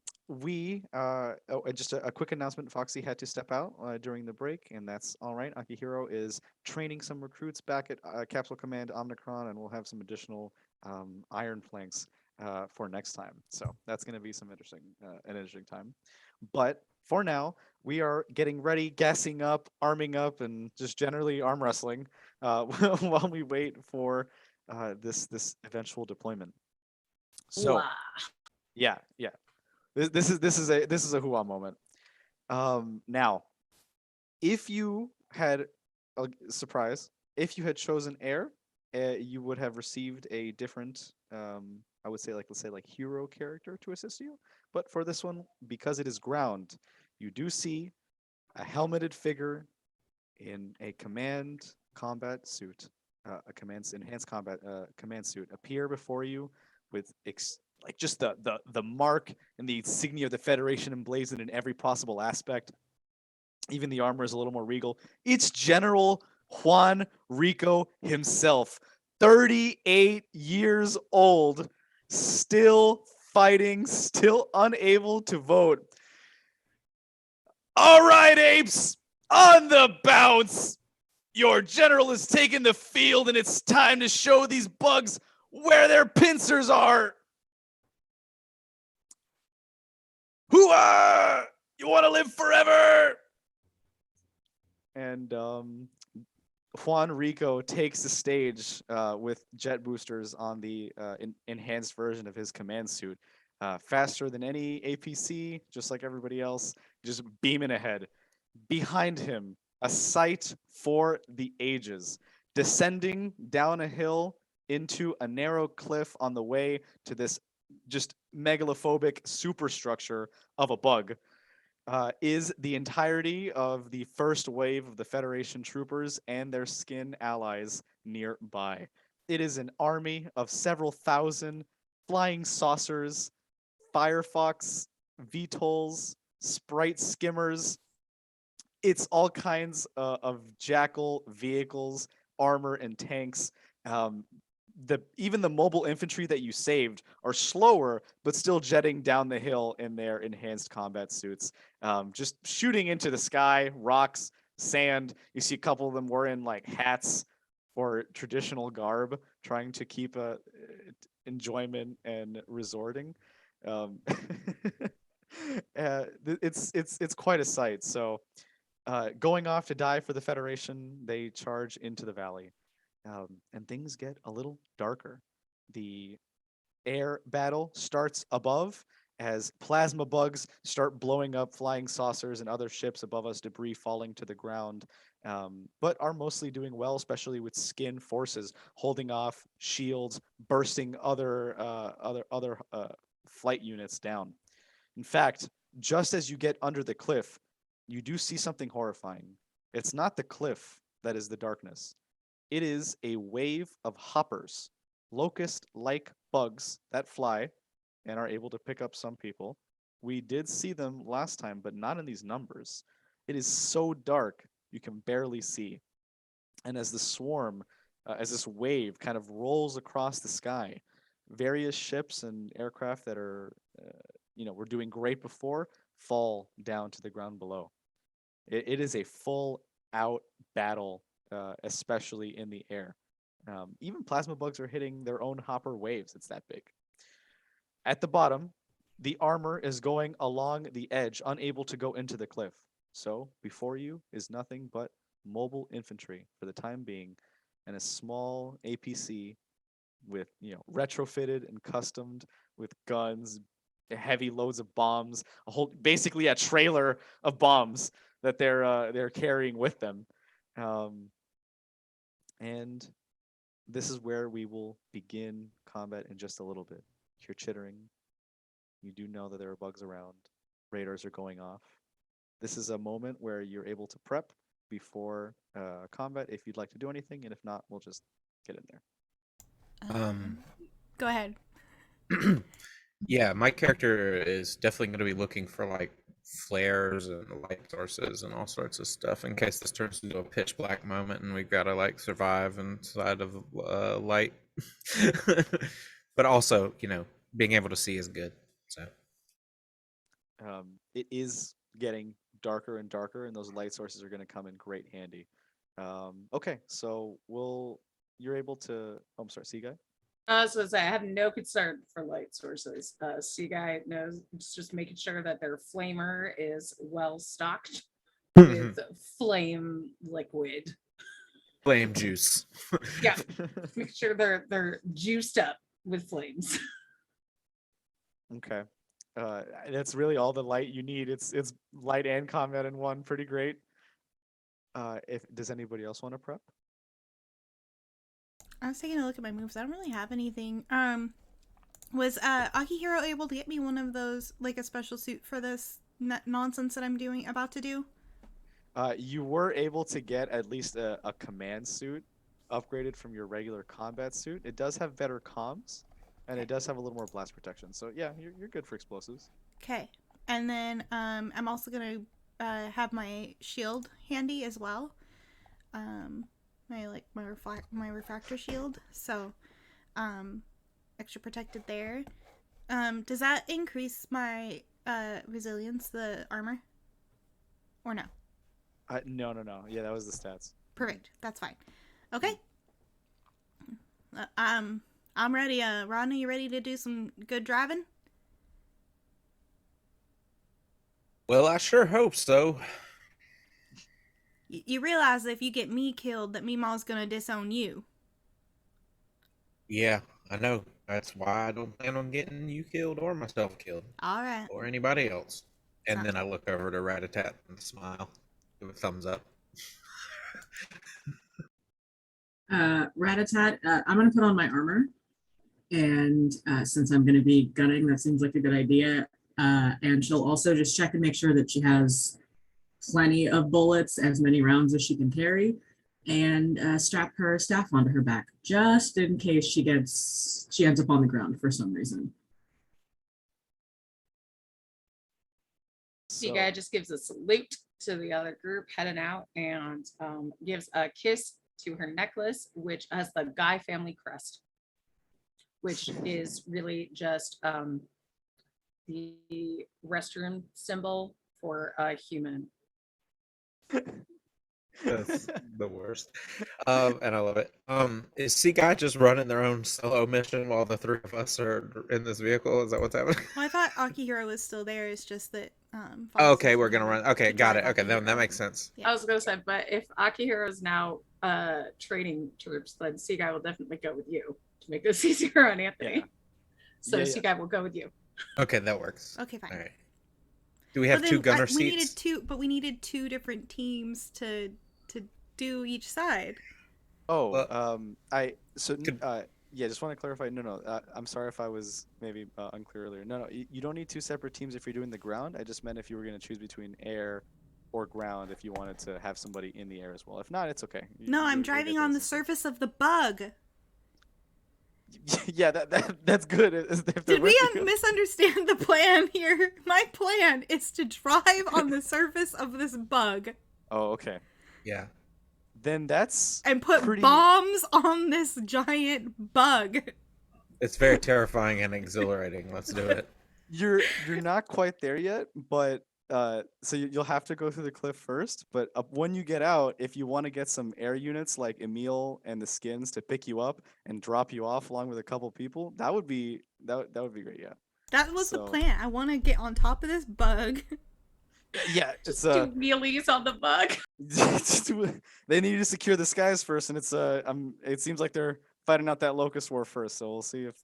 just a quick announcement: Foxy had to step out during the break, and that's all right. Akihiro is training some recruits back at Capsule Command Omnicron, and we'll have some additional iron planks for next time. So that's going to be an interesting time. But for now, we are getting ready, gassing up, arming up, and just generally arm wrestling while we wait for this eventual deployment. So Wow. yeah. This is a hoo moment. Now, if you had a surprise, if you had chosen air, you would have received a different, I would say, like, let's say, like, hero character to assist you. But for this one, because it is ground, you do see a helmeted figure in a command combat suit, enhanced combat command suit, appear before you with like just the mark and the insignia of the Federation emblazoned in every possible aspect. Even the armor is a little more regal. It's General Juan Rico himself, 38 years old, still fighting, still unable to vote. All right, apes, on the bounce. Your general has taken the field, and it's time to show these bugs where their pincers are. Hooah! You want to live forever? And Juan Rico takes the stage with jet boosters on the enhanced version of his command suit. Faster than any APC, just like everybody else, just beaming ahead. Behind him, a sight for the ages, descending down a hill into a narrow cliff on the way to this just megalophobic superstructure of a bug. Is the entirety of the first wave of the Federation troopers and their skin allies nearby. It is an army of several thousand flying saucers, Firefox, VTOLs, Sprite skimmers. It's all kinds of jackal vehicles, armor, and tanks. Um, even the mobile infantry that you saved are slower, but still jetting down the hill in their enhanced combat suits, just shooting into the sky, rocks, sand. You see a couple of them wearing like hats or traditional garb, trying to keep enjoyment and resorting. Um, it's quite a sight. So, going off to die for the Federation, they charge into the valley. And things get a little darker. The air battle starts above as plasma bugs start blowing up flying saucers and other ships above us, debris falling to the ground, but are mostly doing well, especially with skin forces holding off shields, bursting other flight units down. In fact, just as you get under the cliff, you do see something horrifying. It's not the cliff that is the darkness. It is a wave of hoppers, locust-like bugs that fly and are able to pick up some people. We did see them last time, but not in these numbers. It is so dark, you can barely see. And as this wave kind of rolls across the sky, various ships and aircraft that were doing great before fall down to the ground below. It is a full out battle, especially in the air. Even plasma bugs are hitting their own hopper waves. It's that big. At the bottom, the armor is going along the edge, unable to go into the cliff. So before you is nothing but mobile infantry for the time being, and a small APC with retrofitted and customed with guns, heavy loads of bombs, basically a trailer of bombs that they're carrying with them. And this is where we will begin combat in just a little bit. You're chittering. You do know that there are bugs around. Radars are going off. This is a moment where you're able to prep before combat if you'd like to do anything, and if not, we'll just get in there. Go ahead. Yeah, my character is definitely going to be looking for like flares and light sources and all sorts of stuff in case this turns into a pitch black moment and we've got to like survive inside of light. But also, being able to see is good. So It is getting darker and darker, and those light sources are going to come in great handy. Okay, so you're able to. Oh, I'm sorry, see guy. So I have no concern for light sources. Sea Guy knows, it's just making sure that their flamer is well stocked with flame liquid. flame juice. Yeah, make sure they're juiced up with flames. Okay. That's really all the light you need. It's light and combat in one. Pretty great. If does anybody else want to prep? I was taking a look at my moves. I don't really have anything. Was Akihiro able to get me one of those, like a special suit for this nonsense that I'm about to do? You were able to get at least a command suit upgraded from your regular combat suit. It does have better comms, and it does have a little more blast protection. So yeah, you're good for explosives. Okay. And then I'm also gonna have my shield handy as well. My refractor shield. So extra protected there. Does that increase my resilience, the armor? Or no? No. Yeah, that was the stats. Perfect. That's fine. Okay. I'm ready. Ron, are you ready to do some good driving? Well, I sure hope so. You realize that if you get me killed, that Meemaw's gonna disown you. Yeah, I know. That's why I don't plan on getting you killed or myself killed All right. or anybody else. And then I look over to Ratatat and smile, give a thumbs up. Ratatat, I'm going to put on my armor. And since I'm going to be gunning, that seems like a good idea. And she'll also just check and make sure that she has plenty of bullets, as many rounds as she can carry, and strap her staff onto her back, just in case she ends up on the ground for some reason. Sea Guy just gives a salute to the other group heading out and gives a kiss to her necklace, which has the Guy family crest, which is really just the restroom symbol for a human. That's the worst. And I love it. Is Sea Guy just running their own solo mission while the three of us are in this vehicle? Is that what's happening? Well, I thought Akihiro was still there. It's just that. Okay, we're gonna run. Okay, got it. Okay, then that makes sense. Yeah. I was gonna say, but if Akihiro is now training troops, then Sea Guy will definitely go with you to make this easier on Anthony. Yeah. So Yeah, Sea Guy will go with you. Okay, that works. Okay, fine. All right. Do we have But two then, gunner we needed seats? we needed two different teams to do each side. Oh, Well, yeah, just want to clarify. No. I'm sorry if I was maybe unclear earlier. No. You don't need two separate teams if you're doing the ground. I just meant if you were going to choose between air or ground, if you wanted to have somebody in the air as well. If not, it's okay. No, I'm driving on the surface of the bug. Yeah, that's good. Did we misunderstand the plan here? My plan is to drive on the surface of this bug. Oh, okay. yeah. Then that's and put bombs on this giant bug. It's very terrifying and exhilarating. Let's do it. You're not quite there yet, but so you'll have to go through the cliff first. But when you get out, if you want to get some air units like Emil and the Skins to pick you up and drop you off along with a couple people, that would be great. Yeah. That was the plan. I want to get on top of this bug. Yeah, just do wheelies on the bug. They need to secure the skies first, and it seems like they're fighting out that locust war first. So we'll see if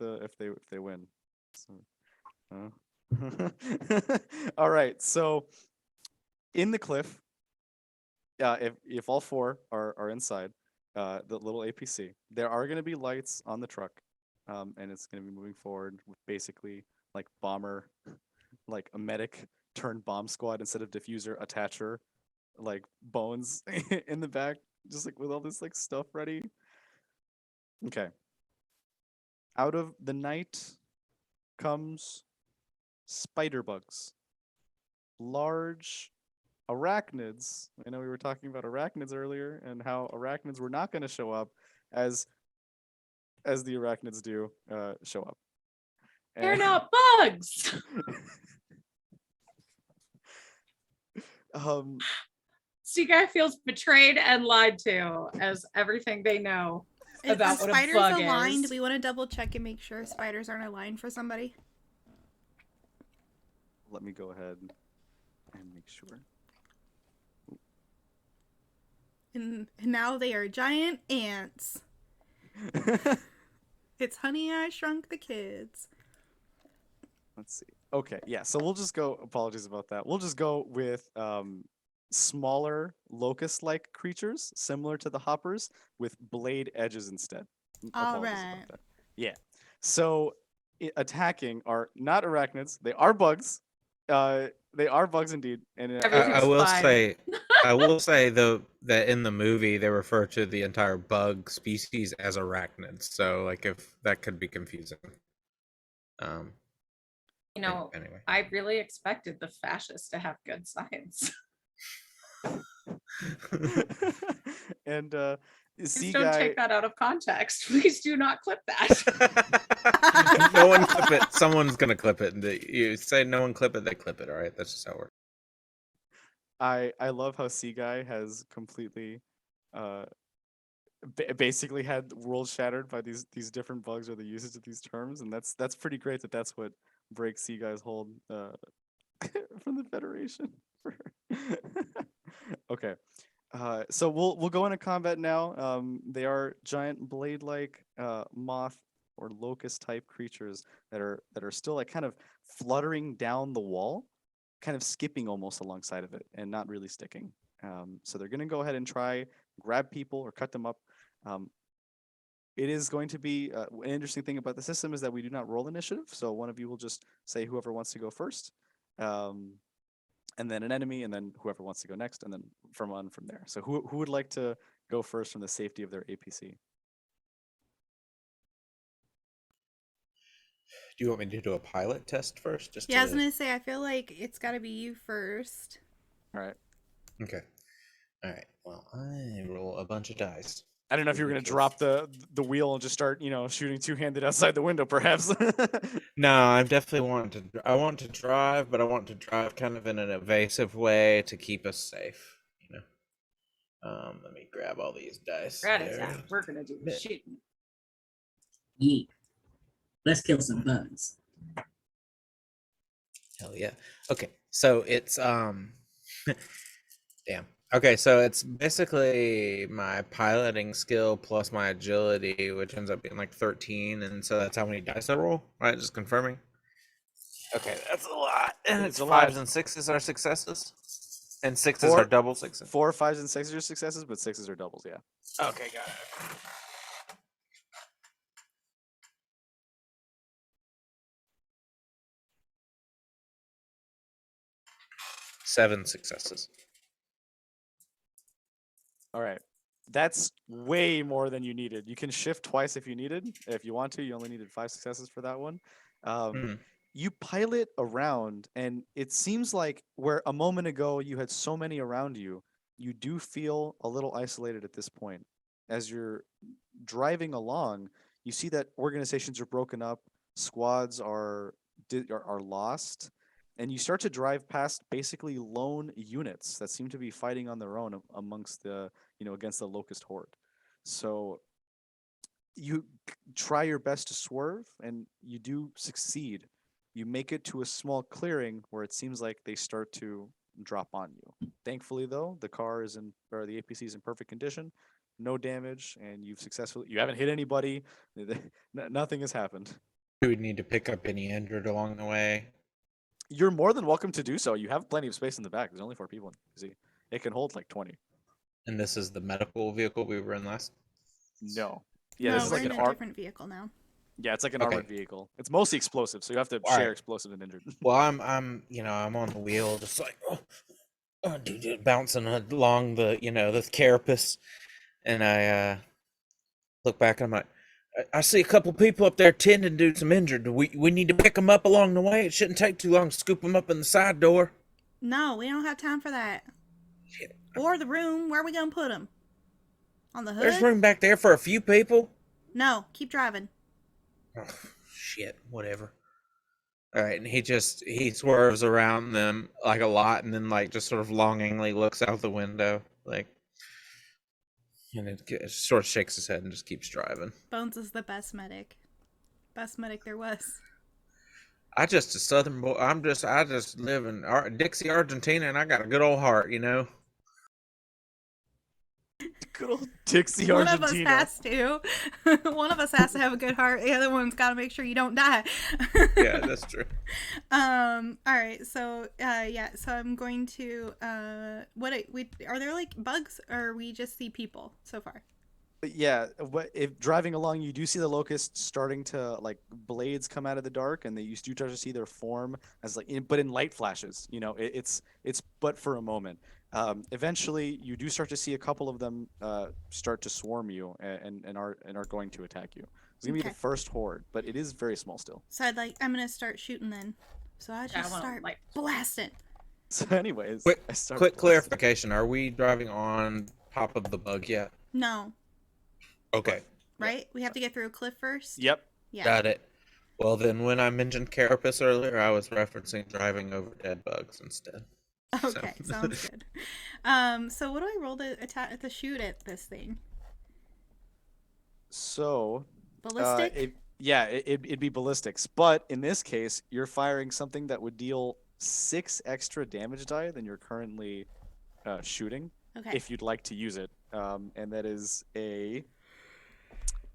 they win. So, all right. So in the cliff, if all four are inside the little APC, there are going to be lights on the truck, and it's going to be moving forward with basically like bomber, like a medic turned bomb squad instead of diffuser attacher, like bones in the back, just like with all this like stuff ready. Okay. Out of the night comes spider bugs. large arachnids. I know we were talking about arachnids earlier and how arachnids were not going to show up as the arachnids do show up. They're And not bugs. Sea Guy feels betrayed and lied to as everything they know about Are what a spiders bug aligned? is. We want to double check and make sure spiders aren't aligned for somebody. let me go ahead and make sure. And now they are giant ants. It's Honey, I Shrunk the Kids. Let's see. Okay, yeah. So we'll just go. Apologies about that. We'll just go with smaller locust-like creatures, similar to the hoppers, with blade edges instead. All Apologies right. about that. Yeah. So attacking are not arachnids. They are bugs. They are bugs indeed. And Everything's I will fine. say, though, that in the movie they refer to the entire bug species as arachnids. So like if that could be confusing. You know, Anyway. I really expected the fascists to have good science. and Please Sea don't Guy. take that out of context. Please do not clip that. No one clip it. Someone's gonna clip it. And you say no one clip it, they clip it. All right, that's just how it works. I love how Sea Guy has completely basically had the world shattered by these different bugs or the usage of these terms, and that's pretty great that's what breaks Sea Guy's hold from the Federation. Okay. So we'll go into combat now. They are giant blade-like moth or locust type creatures that are still like kind of fluttering down the wall, kind of skipping almost alongside of it and not really sticking. So they're gonna go ahead and try grab people or cut them up. It is going to be an interesting thing about the system is that we do not roll initiative. So one of you will just say whoever wants to go first. And then an enemy, and then whoever wants to go next, and then from there. So who would like to go first from the safety of their APC? Do you want me to do a pilot test first? Yeah, I was gonna say, I feel like it's gotta be you first. All right. Okay. All right. Well, I roll a bunch of dice. I don't know if you were gonna drop the wheel and just start, shooting two-handed outside the window, perhaps. No, I definitely I want to drive, but I want to drive kind of in an evasive way to keep us safe. Let me grab all these dice. We're gonna do the shooting. Yeah. Let's kill some bugs. Hell yeah. Okay, so it's damn. Okay, so it's basically my piloting skill plus my agility, which ends up being like 13, and so that's how many dice I roll, right? Just confirming. Okay, that's a lot. And it's a lot. 5s and 6s are successes. And 6s are double sixes. 4, 5s, and 6s are successes, but 6s are doubles, yeah. Okay, got it. 7 successes. All right. That's way more than you needed. You can shift twice if you needed. If you want to, you only needed 5 successes for that one. You pilot around, and it seems like where a moment ago you had so many around you, you do feel a little isolated at this point. As you're driving along, you see that organizations are broken up, squads are lost, and you start to drive past basically lone units that seem to be fighting on their own amongst the against the locust horde. So you try your best to swerve, and you do succeed. You make it to a small clearing where it seems like they start to drop on you. Thankfully, though, the APC is in perfect condition, no damage, and you haven't hit anybody. Nothing has happened. Do we need to pick up any injured along the way? You're more than welcome to do so. You have plenty of space in the back. There's only 4 people in the APC. It can hold like 20. And this is the medical vehicle we were in last? No. Yeah, no, this is we're like in an a different vehicle now. Yeah, it's like an armored vehicle. It's mostly explosive, so you have to share explosive and injured. Well, I'm on the wheel, just like bouncing along the the carapace, and I look back and I'm like, I see a couple people up there tending to some injured. We need to pick them up along the way. It shouldn't take too long to scoop them up in the side door. No, we don't have time for that. Shit. Or the room. Where are we gonna put them? On the There's hood? room back there for a few people. No, keep driving. Oh, shit, whatever. All right, and he swerves around them like a lot, and then like just sort of longingly looks out the window, like, and it sort of shakes his head and just keeps driving. Bones is the best medic. Best medic there was. I just a Southern boy. I just live in Dixie, Argentina, and I got a good old heart, you know. Good old Dixie, One of us Argentina. has to. One of us has to have a good heart. The other one's got to make sure you don't die. Yeah, that's true. All right. So yeah. So I'm going to are there like bugs or we just see people so far? But yeah, if driving along, you do see the locusts starting to like blades come out of the dark, and you do start to see their form as like, but in light flashes. You know, it's but for a moment. Eventually, you do start to see a couple of them start to swarm you and are going to attack you. It's gonna be Okay. the first horde, but it is very small still. So I'm gonna start shooting then. So I just start like blasting. So, anyways, Quick, I start quick blasting. clarification: are we driving on top of the bug yet? No, Okay, right? We have to get through a cliff first. Yep. Yeah. got it. Well, then, when I mentioned carapace earlier, I was referencing driving over dead bugs instead. Okay, sounds good. So what do I roll to attack to shoot at this thing? So, Ballistic? it'd be ballistics, but in this case, you're firing something that would deal 6 extra damage die than you're currently shooting, Okay. if you'd like to use it. And that is a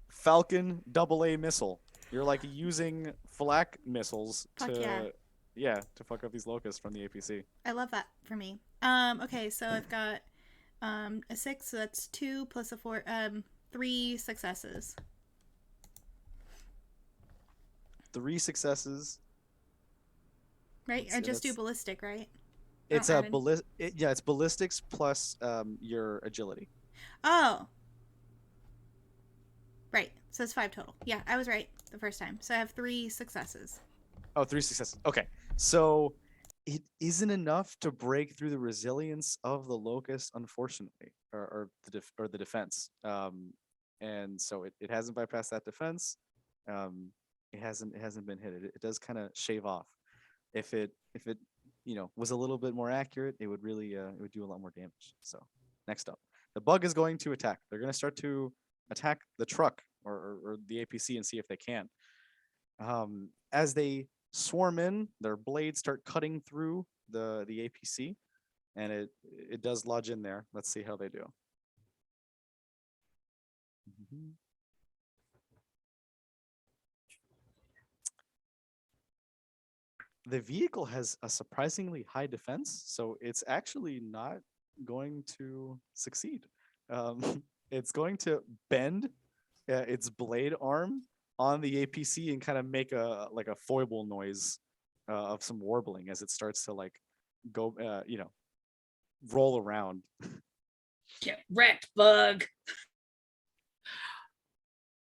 Falcon AA missile. You're like using flak missiles Fuck to yeah. to fuck up these locusts from the APC. I love that for me. Okay, so I've got a 6, so that's 2 plus a 4, 3 successes. 3 successes. Right? Let's I see, just do that's- ballistic, right? It's Oh, a it's ballistics plus your agility. Oh. Right. So it's 5 total. Yeah, I was right the first time. So I have 3 successes. Oh, 3 successes. Okay. So it isn't enough to break through the resilience of the locust, unfortunately, or the defense. And so it hasn't bypassed that defense. It hasn't been hit. It does kind of shave off. If it was a little bit more accurate, it would really it would do a lot more damage. So next up, the bug is going to attack. They're going to start to attack the truck or the APC and see if they can. As they swarm in, their blades start cutting through the APC, and it does lodge in there. Let's see how they do. Mhm. The vehicle has a surprisingly high defense, so it's actually not going to succeed. It's going to bend its blade arm on the APC and kind of make a foible noise of some warbling as it starts to like go roll around get wrecked, bug.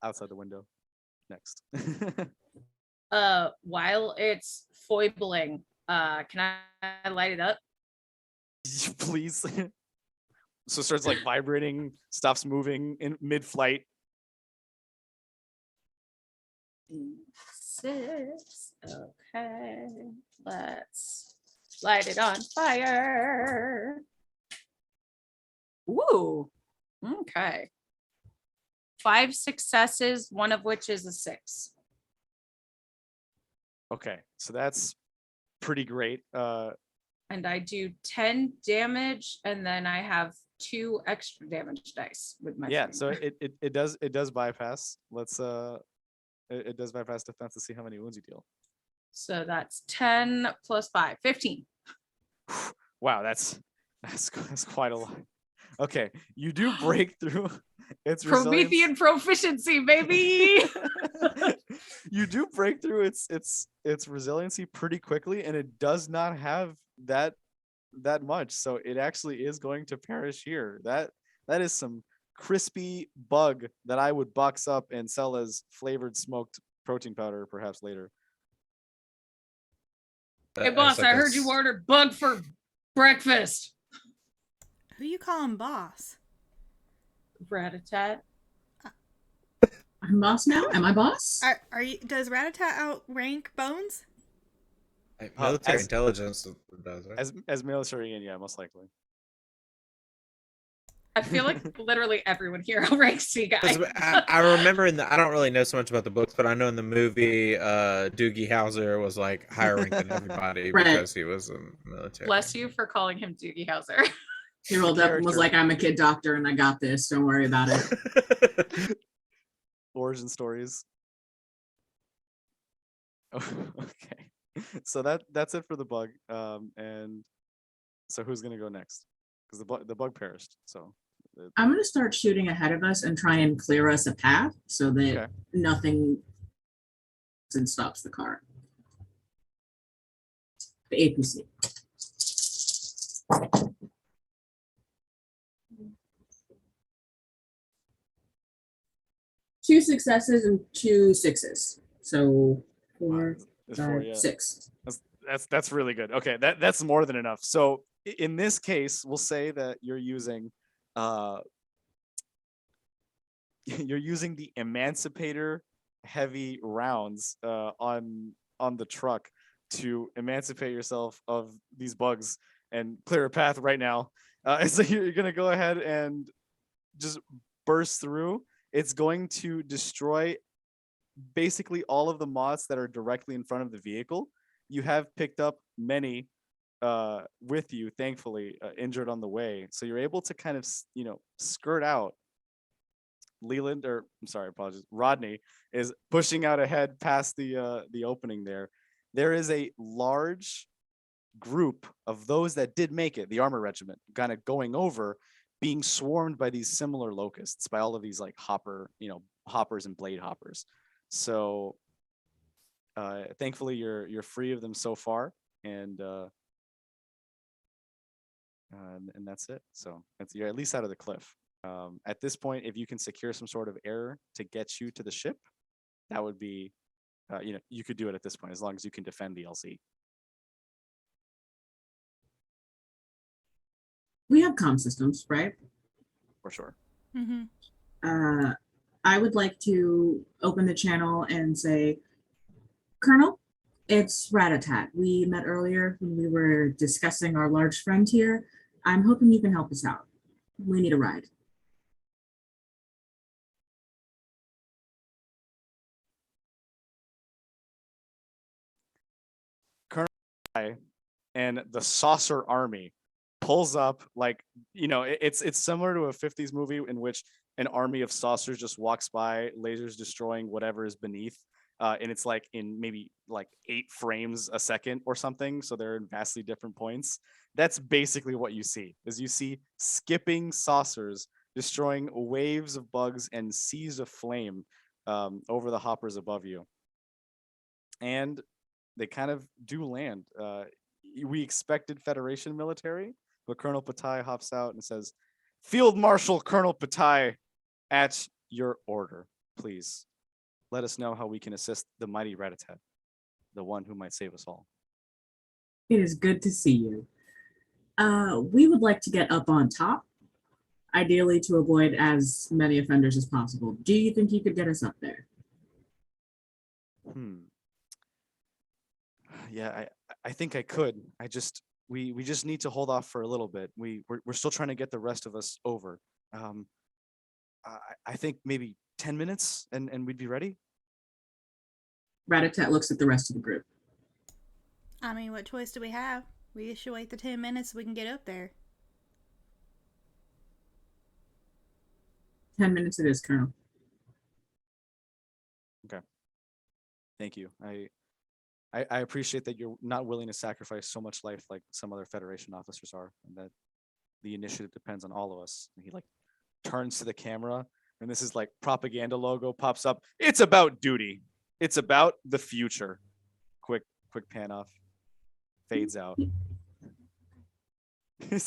outside the window. Next. While it's foibling, can I light it up? Please. So it starts like vibrating, stops moving in mid-flight. 6. Okay, let's light it on fire. Ooh, okay. 5 successes, one of which is a 6. Okay, so that's pretty great. And I do 10 damage, and then I have 2 extra damage dice with my Yeah, thing. so it does bypass. Let's it does bypass defense to see how many wounds you deal. So that's 10 plus 5, 15. Wow, that's quite a lot. Okay, you do break through its resilience. Promethean proficiency, baby. You do break through its resiliency pretty quickly, and it does not have that much. So it actually is going to perish here. That is some crispy bug that I would box up and sell as flavored smoked protein powder perhaps later. Hey boss, As like I a heard you ordered bug for Breakfast. Who you calling boss? Rat-a-tat. I'm boss now. Am I boss? Are you? Does Ratatat outrank Bones? Military as- intelligence does, right? As military, and yeah, most likely. I feel like literally everyone here outranks Sea Guy. 'Cause I remember I don't really know so much about the books, but I know in the movie, Doogie Howser was like higher ranked than everybody Right. because he was in the military. Bless you for calling him Doogie Howser. He rolled up and was like, I'm a kid doctor and I got this. Don't worry about it. Origin stories. Okay, so that's it for the bug. And so who's gonna go next? Because the bug perished. So I'm going to start shooting ahead of us and try and clear us a path so that Okay. nothing stops the car. The APC. Two successes and 2 6s. So 4, It's 4, 5, yeah. 6. That's really good. Okay, that's more than enough. So in this case, we'll say that you're using you're using the emancipator heavy rounds on the truck to emancipate yourself of these bugs and clear a path right now. And so you're gonna go ahead and just burst through. It's going to destroy basically all of the moths that are directly in front of the vehicle. You have picked up many with you, thankfully, injured on the way. So you're able to kind of, skirt out. Leland, or I'm sorry, apologies. Rodney is pushing out ahead past the opening there. There is a large group of those that did make it, the armor regiment, kind of going over, being swarmed by these similar locusts, by all of these like hoppers and blade hoppers. So thankfully you're free of them so far, and that's it. So you're at least out of the cliff. At this point, if you can secure some sort of air to get you to the ship, that would be, you could do it at this point as long as you can defend the LC. We have comm systems, right? For sure. Mm-hmm. I would like to open the channel and say, Colonel, it's Ratatat. We met earlier when we were discussing our large friend here. I'm hoping you can help us out. We need a ride. And the saucer army pulls up, like, it's similar to a 50s movie in which an army of saucers just walks by, lasers destroying whatever is beneath, and it's like in maybe like 8 frames a second or something, so they're in vastly different points. That's basically what you see skipping saucers destroying waves of bugs and seas of flame over the hoppers above you. And they kind of do land. We expected Federation military, but Colonel Patai hops out and says, Field Marshal Colonel Patai, at your order, please. Let us know how we can assist the mighty Ratatat, the one who might save us all. It is good to see you. We would like to get up on top, ideally to avoid as many offenders as possible. Do you think you could get us up there? Yeah, I think I could. We just need to hold off for a little bit. We're still trying to get the rest of us over. I think maybe 10 minutes and we'd be ready. Ratatat looks at the rest of the group. I mean, what choice do we have? We should wait the 10 minutes so we can get up there. 10 minutes it is, Colonel. Okay. Thank you. I appreciate that you're not willing to sacrifice so much life like some other Federation officers are, and that the initiative depends on all of us. And he like turns to the camera, and this is like propaganda logo pops up. It's about duty. It's about the future. Quick pan off. Fades out. It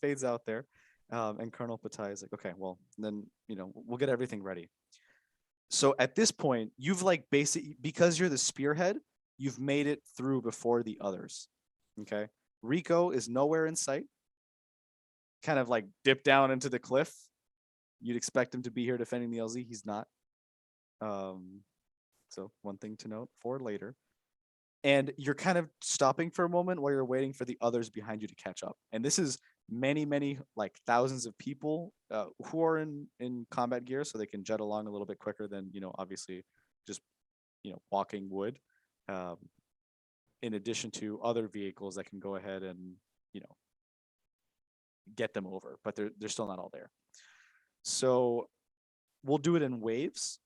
fades out there, and Colonel Patai is like, okay, well then we'll get everything ready. So at this point, you've like basically, because you're the spearhead, you've made it through before the others. Okay. Rico is nowhere in sight. Kind of like dipped down into the cliff. You'd expect him to be here defending the LZ. He's not. So one thing to note for later. And you're kind of stopping for a moment while you're waiting for the others behind you to catch up. And this is many, like thousands of people who are in combat gear, so they can jet along a little bit quicker than, obviously just, walking would. In addition to other vehicles that can go ahead and, get them over, but they're still not all there. So we'll do it in waves.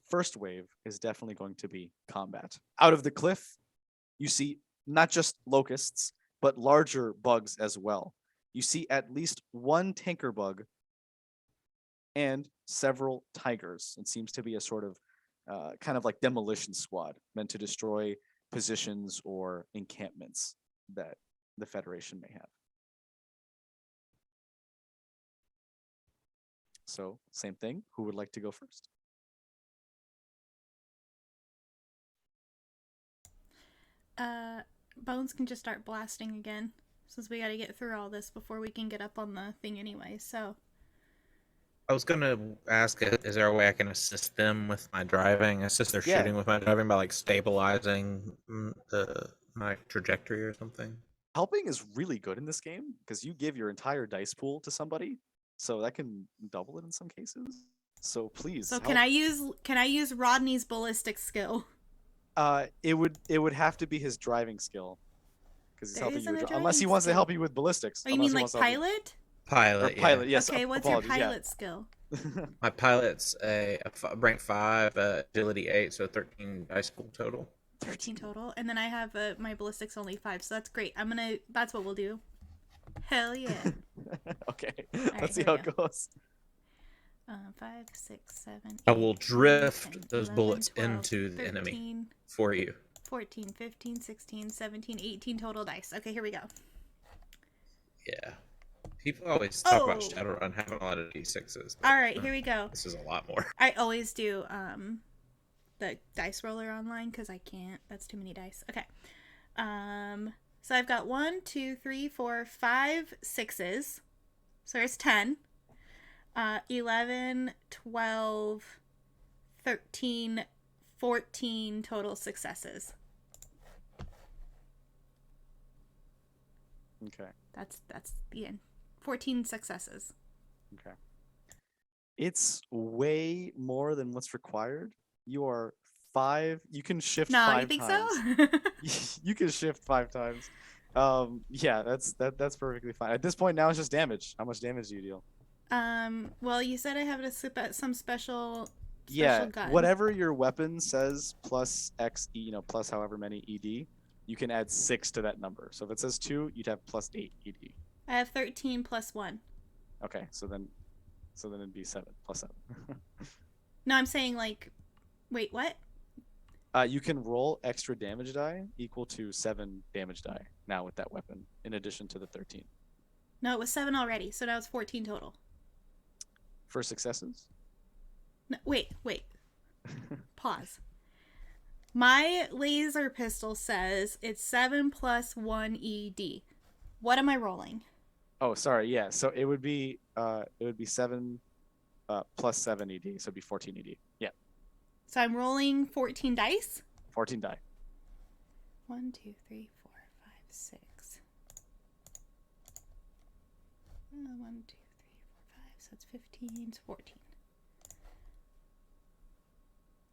First wave is definitely going to be combat. Out of the cliff, you see not just locusts, but larger bugs as well. You see at least one tanker bug and several tigers. It seems to be a sort of kind of like demolition squad meant to destroy positions or encampments that the Federation may have. So same thing. Who would like to go first? Bones can just start blasting again, since we got to get through all this before we can get up on the thing anyway. So I was gonna ask, is there a way I can assist them with my driving? Assist their Yeah. shooting with my driving by like stabilizing my trajectory or something? Helping is really good in this game because you give your entire dice pool to somebody, so that can double it in some cases. So please. So can I use Rodney's ballistic skill? It would have to be his driving skill because he's There helping you isn't a unless he driving wants to skill. help you with ballistics. Oh, you unless mean he like wants to help you- pilot? Pilot, Or pilot, yeah. yes. Okay, what's your apologies, yeah. pilot skill? My pilot's a rank 5, agility 8, so 13 dice pool total. 13 total, and then I have my ballistics only 5, so that's great. That's what we'll do. Hell yeah. Okay, right, let's see here how we it goes. 5, 6, 7, 8, I will 9, drift 10, those 11, bullets 12, into the 13, enemy for you. 14, 15, 16, 17, 18 total dice. Okay, here we go. Yeah. People always talk about Oh. Shadowrun having a lot of d6s. but, All right, here we go. This is a lot more. I always do the dice roller online because I can't. That's too many dice. Okay. So I've got 1, 2, 3, 4, 5 6s. So there's 10. 11, 12, 13, 14 total successes. Okay. That's the end. 14 successes. Okay. It's way more than what's required. You are 5. You can shift No, 5 you think times. so? You can shift 5 times. Yeah, that's perfectly fine. At this point now it's just damage. How much damage do you deal? Well, you said I have some special Yeah, gun. whatever your weapon says plus X, plus however many ED, you can add 6 to that number. So if it says 2, you'd have plus 8 ED. I have 13 plus 1. Okay, so then it'd be 7 plus 7. No, I'm saying like, wait, what? You can roll extra damage die equal to 7 damage die now with that weapon, in addition to the 13. No, it was 7 already, so now it's 14 total. For successes? No, wait. Pause. My laser pistol says it's 7 plus 1 ED. What am I rolling? Oh, sorry. Yeah. So it would be 7 plus 7 ED, so it'd be 14 ED. Yeah. So I'm rolling 14 dice. 14 die. 1, 2, 3, 4, 5, 6. 1, 2, 3, 4, 5. So it's 15. It's 14.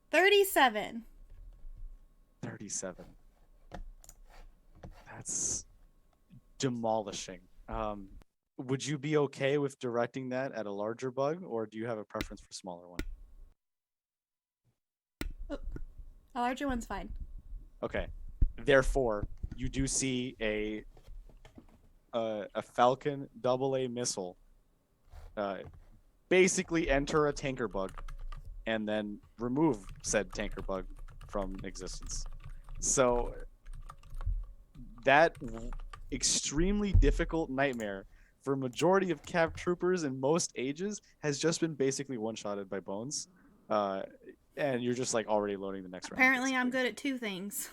37. 37. That's demolishing. Would you be okay with directing that at a larger bug, or do you have a preference for a smaller one? A larger one's fine. Okay. Therefore, you do see a Falcon AA missile basically enter a tanker bug and then remove said tanker bug from existence. So that extremely difficult nightmare for a majority of Cav troopers in most ages has just been basically one-shotted by Bones. And you're just like already loading the next round. Apparently, I'm basically. good at 2 things.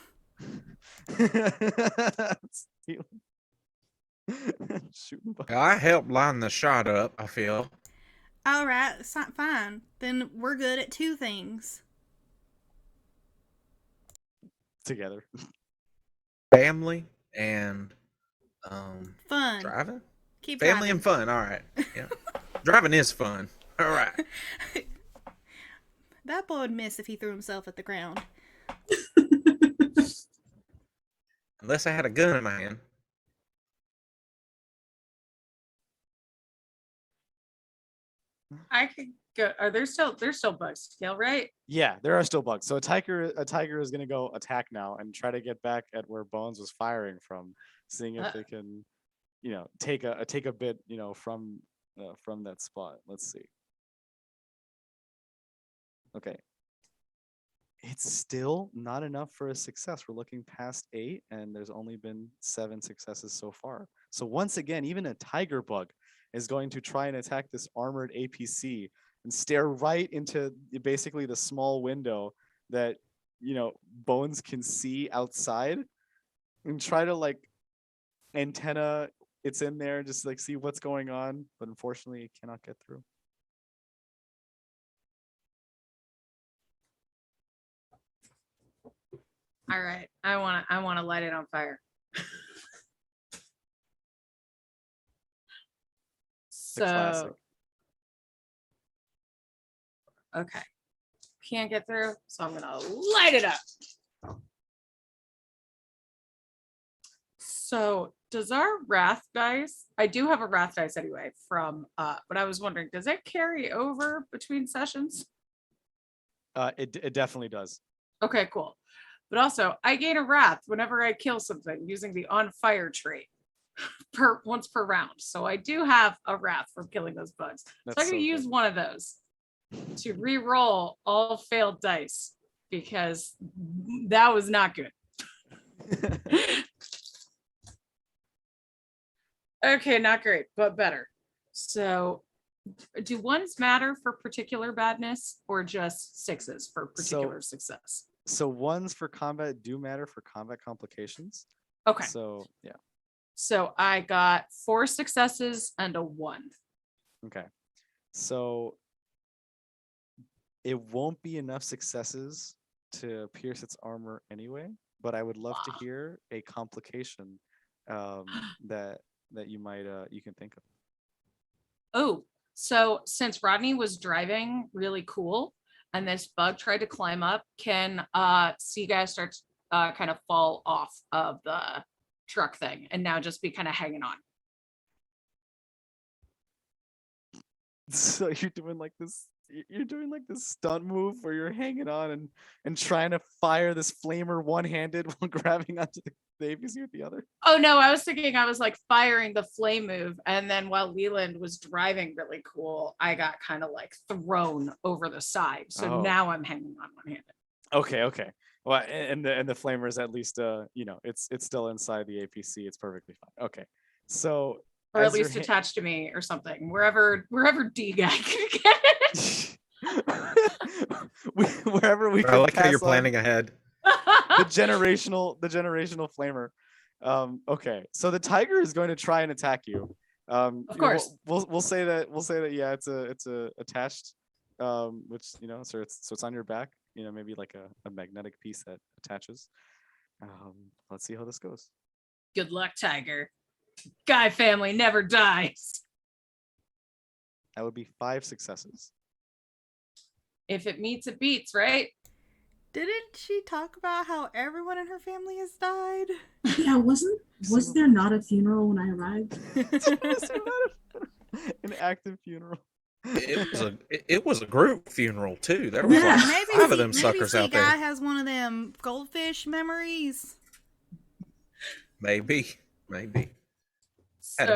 Shooting bugs. I helped line the shot up, I feel. All right, fine. Then we're good at two things. Together. Family and Fun. driving. Keep Family driving. and fun. All right. Yeah. Driving is fun. All right. That boy would miss if he threw himself at the ground. Unless I had a gun in my hand. I could go. Are there's still bugs to kill, right? Yeah, there are still bugs. So a tiger is gonna go attack now and try to get back at where Bones was firing from, seeing if they can, take a bit, from that spot. Let's see. Okay. It's still not enough for a success. We're looking past 8, and there's only been 7 successes so far. So once again, even a tiger bug is going to try and attack this armored APC and stare right into basically the small window that, Bones can see outside, and try to antenna it's in there and just see what's going on. But unfortunately, it cannot get through. All right. I want to light it on fire. The classic. Okay. Can't get through, so I'm gonna light it up. So does our wrath dice, I do have a wrath dice anyway from but I was wondering, does it carry over between sessions? It definitely does. Okay, cool. But also I gain a wrath whenever I kill something using the on fire trait once per round. So I do have a wrath from killing those bugs. That's so I can so use good. one of those to re-roll all failed dice because that was not good. Okay, not great, but better. So do ones matter for particular badness or just 6s for particular success? So 1s for combat do matter for combat complications. Okay. So yeah. So I got 4 successes and a 1. Okay. So it won't be enough successes to pierce its armor anyway, but I would love to hear a complication that you might you can think of. Oh, so since Rodney was driving really cool and this bug tried to climb up, can see guys start kind of fall off of the truck thing and now just be kind of hanging on. So you're doing this stunt move where you're hanging on and trying to fire this flamer one-handed while grabbing onto the APC with the other. Oh no, I was thinking I was firing the flame move, and then while Leland was driving really cool, I got kind of thrown over the side. So now I'm hanging on one-handed. Okay. Well, and the flamer is at least it's still inside the APC. It's perfectly fine. Okay. So Or at least attached to me or something, wherever D guy can get it. Wherever we I like how you're planning ahead. the generational flamer. Okay, so the tiger is going to try and attack you. Of course. We'll say that yeah, it's a attached, which so it's on your back. Maybe like a magnetic piece that attaches. Let's see how this goes. Good luck, tiger. Guy family never dies. That would be 5 successes. If it meets, it beats, right? Didn't she talk about how everyone in her family has died? Yeah, was there not a funeral when I arrived? An active funeral. It was a group funeral too. There was Yeah. like 5 of them suckers out guy there. has one of them goldfish memories. Maybe. So, I've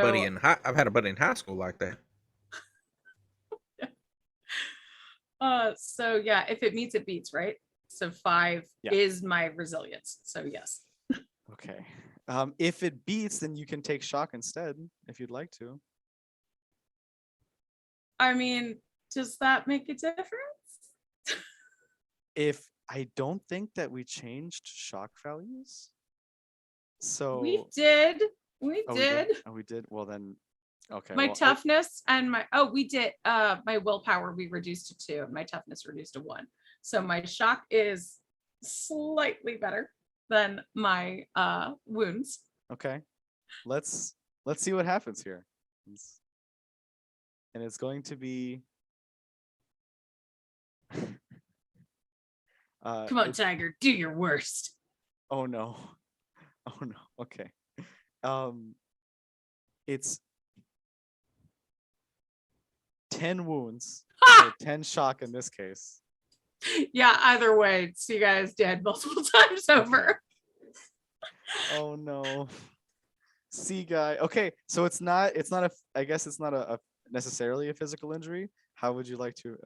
had a buddy in high school like that. So yeah, if it meets, it beats, right? So 5 is my resilience. So yes. Okay. If it beats, then you can take shock instead, if you'd like to. I mean, does that make a difference? If I don't think that we changed shock values. So We did. We oh, did. we did. Well then, okay. My well, toughness and we did. My willpower we reduced to 2. And my toughness reduced to 1. So my shock is slightly better than my wounds. Okay, let's see what happens here. And it's going to be Come on, Tiger, do your worst. oh no. Oh no. Okay. It's 10 wounds, or 10 shock in this case. Yeah, either way, so you guys dead multiple times over. Oh no. See, guy. Okay, so it's not I guess it's not a necessarily a physical injury. How would you like to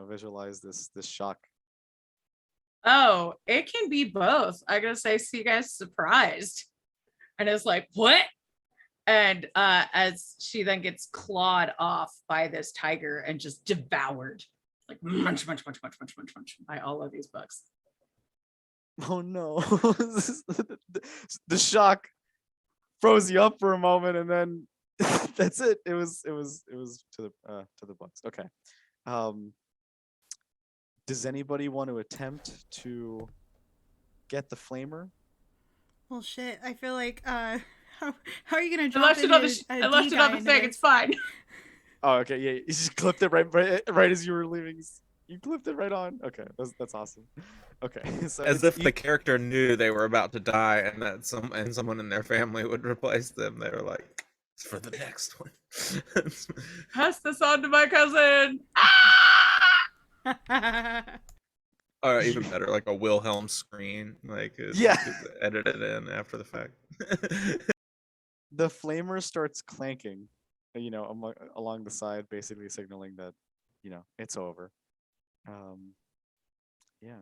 visualize this shock? Oh, it can be both. I gotta say, see you guys surprised. And it's like, what? And as she then gets clawed off by this tiger and just devoured, like munch, munch, munch, munch, munch, munch, munch by all of these bugs. Oh no. The shock froze you up for a moment, and then that's it. It was to the bugs. Okay. Does anybody want to attempt to get the flamer? Well, shit. I feel like how are you gonna I drop left it on the a left D it on guy the into thing. this? It's fine. Oh, okay. Yeah, you just clipped it right as you were leaving. You clipped it right on. Okay, that's awesome. Okay, so As it's if the character knew they were about to die, and that someone in their family would replace them. They were like, "It's for the next one." Pass this on to my cousin. Or even better, like a Wilhelm scream, like Yeah. edited in after the fact. The flamer starts clanking, along the side, basically signaling that, it's over. Yeah,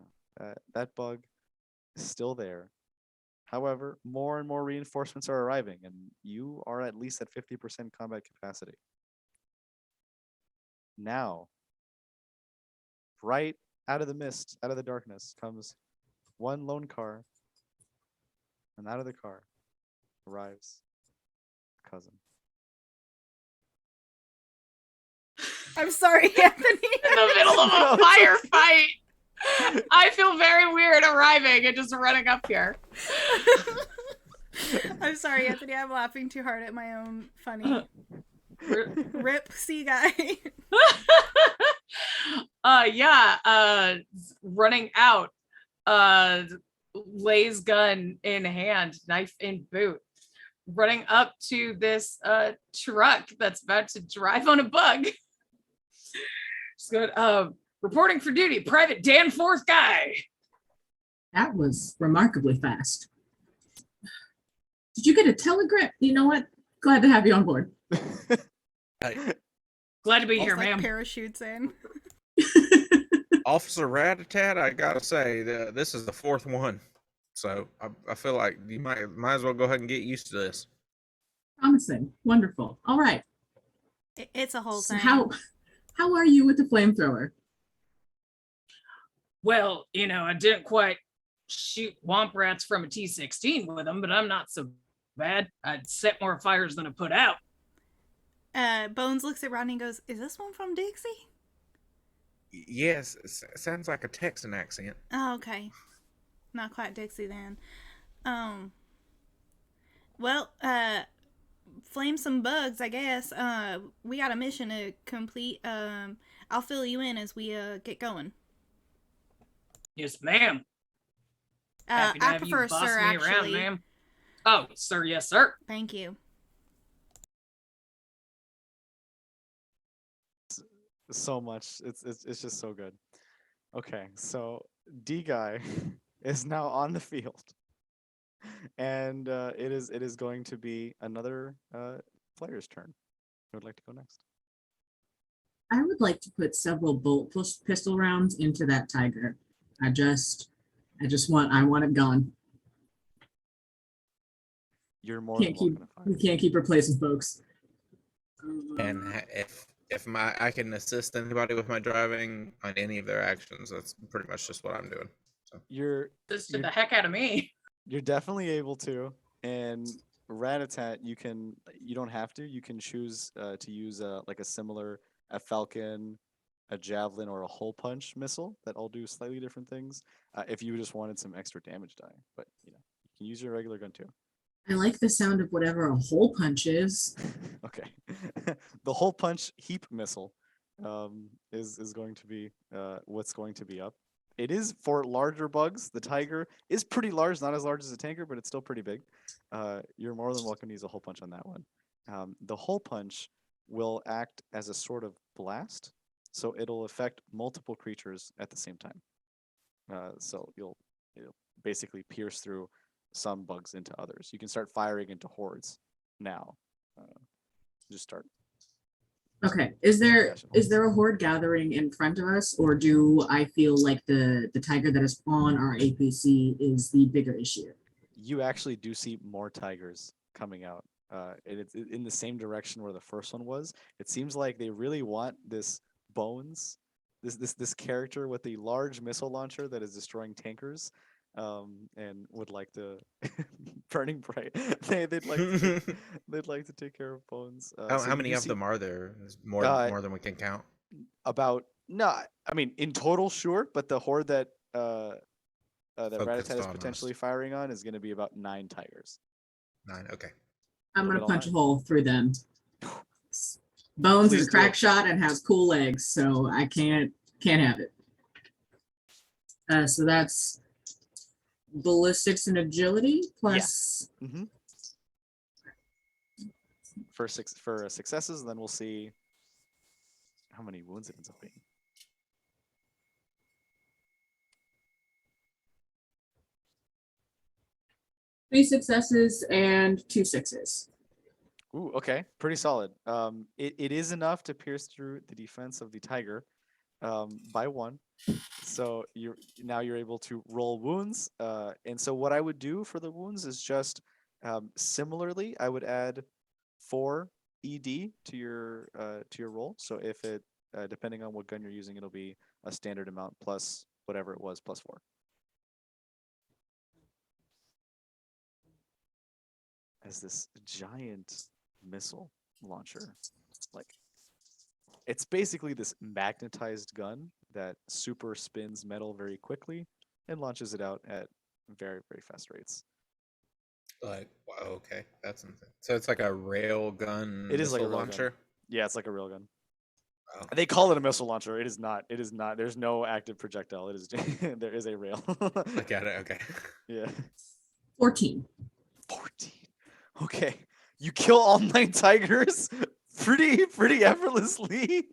that bug is still there. However, more and more reinforcements are arriving, and you are at least at 50% combat capacity. Now, right out of the mist, out of the darkness, comes one lone car, and out of the car arrives a cousin. I'm sorry, Anthony. In the middle of a firefight. I feel very weird arriving and just running up here. I'm sorry, Anthony. I'm laughing too hard at my own funny. Rip sea guy. Running out, lays gun in hand, knife in boot, running up to this truck that's about to drive on a bug. She's going, reporting for duty, Private Danforth Guy. That was remarkably fast. Did you get a telegram? You know what? Glad to have you on board. Glad to be here, Like ma'am. parachutes in. Officer Ratatat, I gotta say, this is the 4th one, so I feel like you might as well go ahead and get used to this. Promising. Wonderful. All right. It's a whole So thing. how are you with the flamethrower? Well, I didn't quite shoot womp rats from a T-16 with them, but I'm not so bad. I'd set more fires than I put out. Bones looks at Rodney and goes, "Is this one from Dixie?" Yes, it sounds like a Texan accent. Oh, okay. Not quite Dixie then. Well, flame some bugs, I guess. We got a mission to complete. I'll fill you in as we get going. Yes, ma'am. Happy to I have you prefer boss sir, me actually. around, ma'am. Oh, sir, yes, sir. Thank you. So much. It's just so good. Okay, so D guy is now on the field, and it is going to be another player's turn. Who would like to go next? I would like to put several bolt pistol rounds into that tiger. I want it gone. You're more than welcome to We fire. can't keep replacing folks. And if I can assist anybody with my driving on any of their actions, that's pretty much just what I'm doing. You're This did you're the heck out of me. you're definitely able to, and Ratatat, you don't have to. You can choose to use like a falcon, a javelin, or a hole punch missile that all do slightly different things. If you just wanted some extra damage die, but you can use your regular gun too. I like the sound of whatever a hole punch is. Okay, the hole punch heap missile is going to be what's going to be up. It is for larger bugs. The tiger is pretty large, not as large as a tanker, but it's still pretty big. You're more than welcome to use a hole punch on that one. The hole punch will act as a sort of blast, so it'll affect multiple creatures at the same time. So you'll basically pierce through some bugs into others. You can start firing into hordes now. Just start. Okay. Is there a horde gathering in front of us, or do I feel like the tiger that is on our APC is the bigger issue? You actually do see more tigers coming out. And it's in the same direction where the first one was. It seems like they really want this Bones, this character with the large missile launcher that is destroying tankers, and would like to burning bright. They'd like to, they'd like to take care of Bones. So How you many do of see them are there? Is more Uh, more than we can count. about no, I mean in total, sure, but the horde that that Focused Ratatat is on us. potentially firing on is going to be about 9 tigers. 9. Okay. I'm Look gonna at punch a all hole through them. Bones Please is a do. crack shot and has cool legs, so I can't have it. So that's ballistics and agility plus. Mm-hmm. For successes, then we'll see how many wounds it ends up being. Three successes and 2 6s. Ooh, okay, pretty solid. It is enough to pierce through the defense of the tiger, by 1. So you're able to roll wounds. And so what I would do for the wounds is just similarly, I would add 4 ED to your roll. So if it depending on what gun you're using, it'll be a standard amount plus whatever it was plus 4. As this giant missile launcher, like it's basically this magnetized gun that super spins metal very quickly and launches it out at very, very fast rates. Like, wow, okay, that's something. So it's like a rail gun It is like a missile rail launcher. gun. Yeah, it's like a rail gun. Wow. They call it a missile launcher. It is not. It is not. There's no active projectile. It is. There is a rail. I got it. Okay. Yeah. 14. 14. Okay. You kill all 9 tigers pretty effortlessly.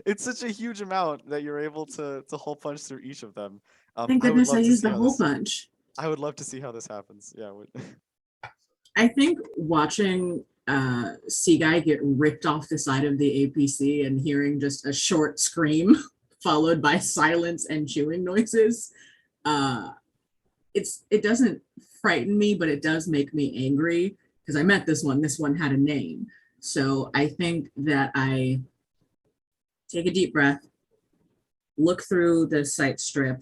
It's such a huge amount that you're able to hole punch through each of them. Thank I would goodness love I to used see the how hole this. punch. I would love to see how this happens. Yeah. I think watching Sea Guy get ripped off the side of the APC and hearing just a short scream followed by silence and chewing noises, it doesn't frighten me, but it does make me angry because I met this one. This one had a name. So I think that I take a deep breath, look through the sight strip,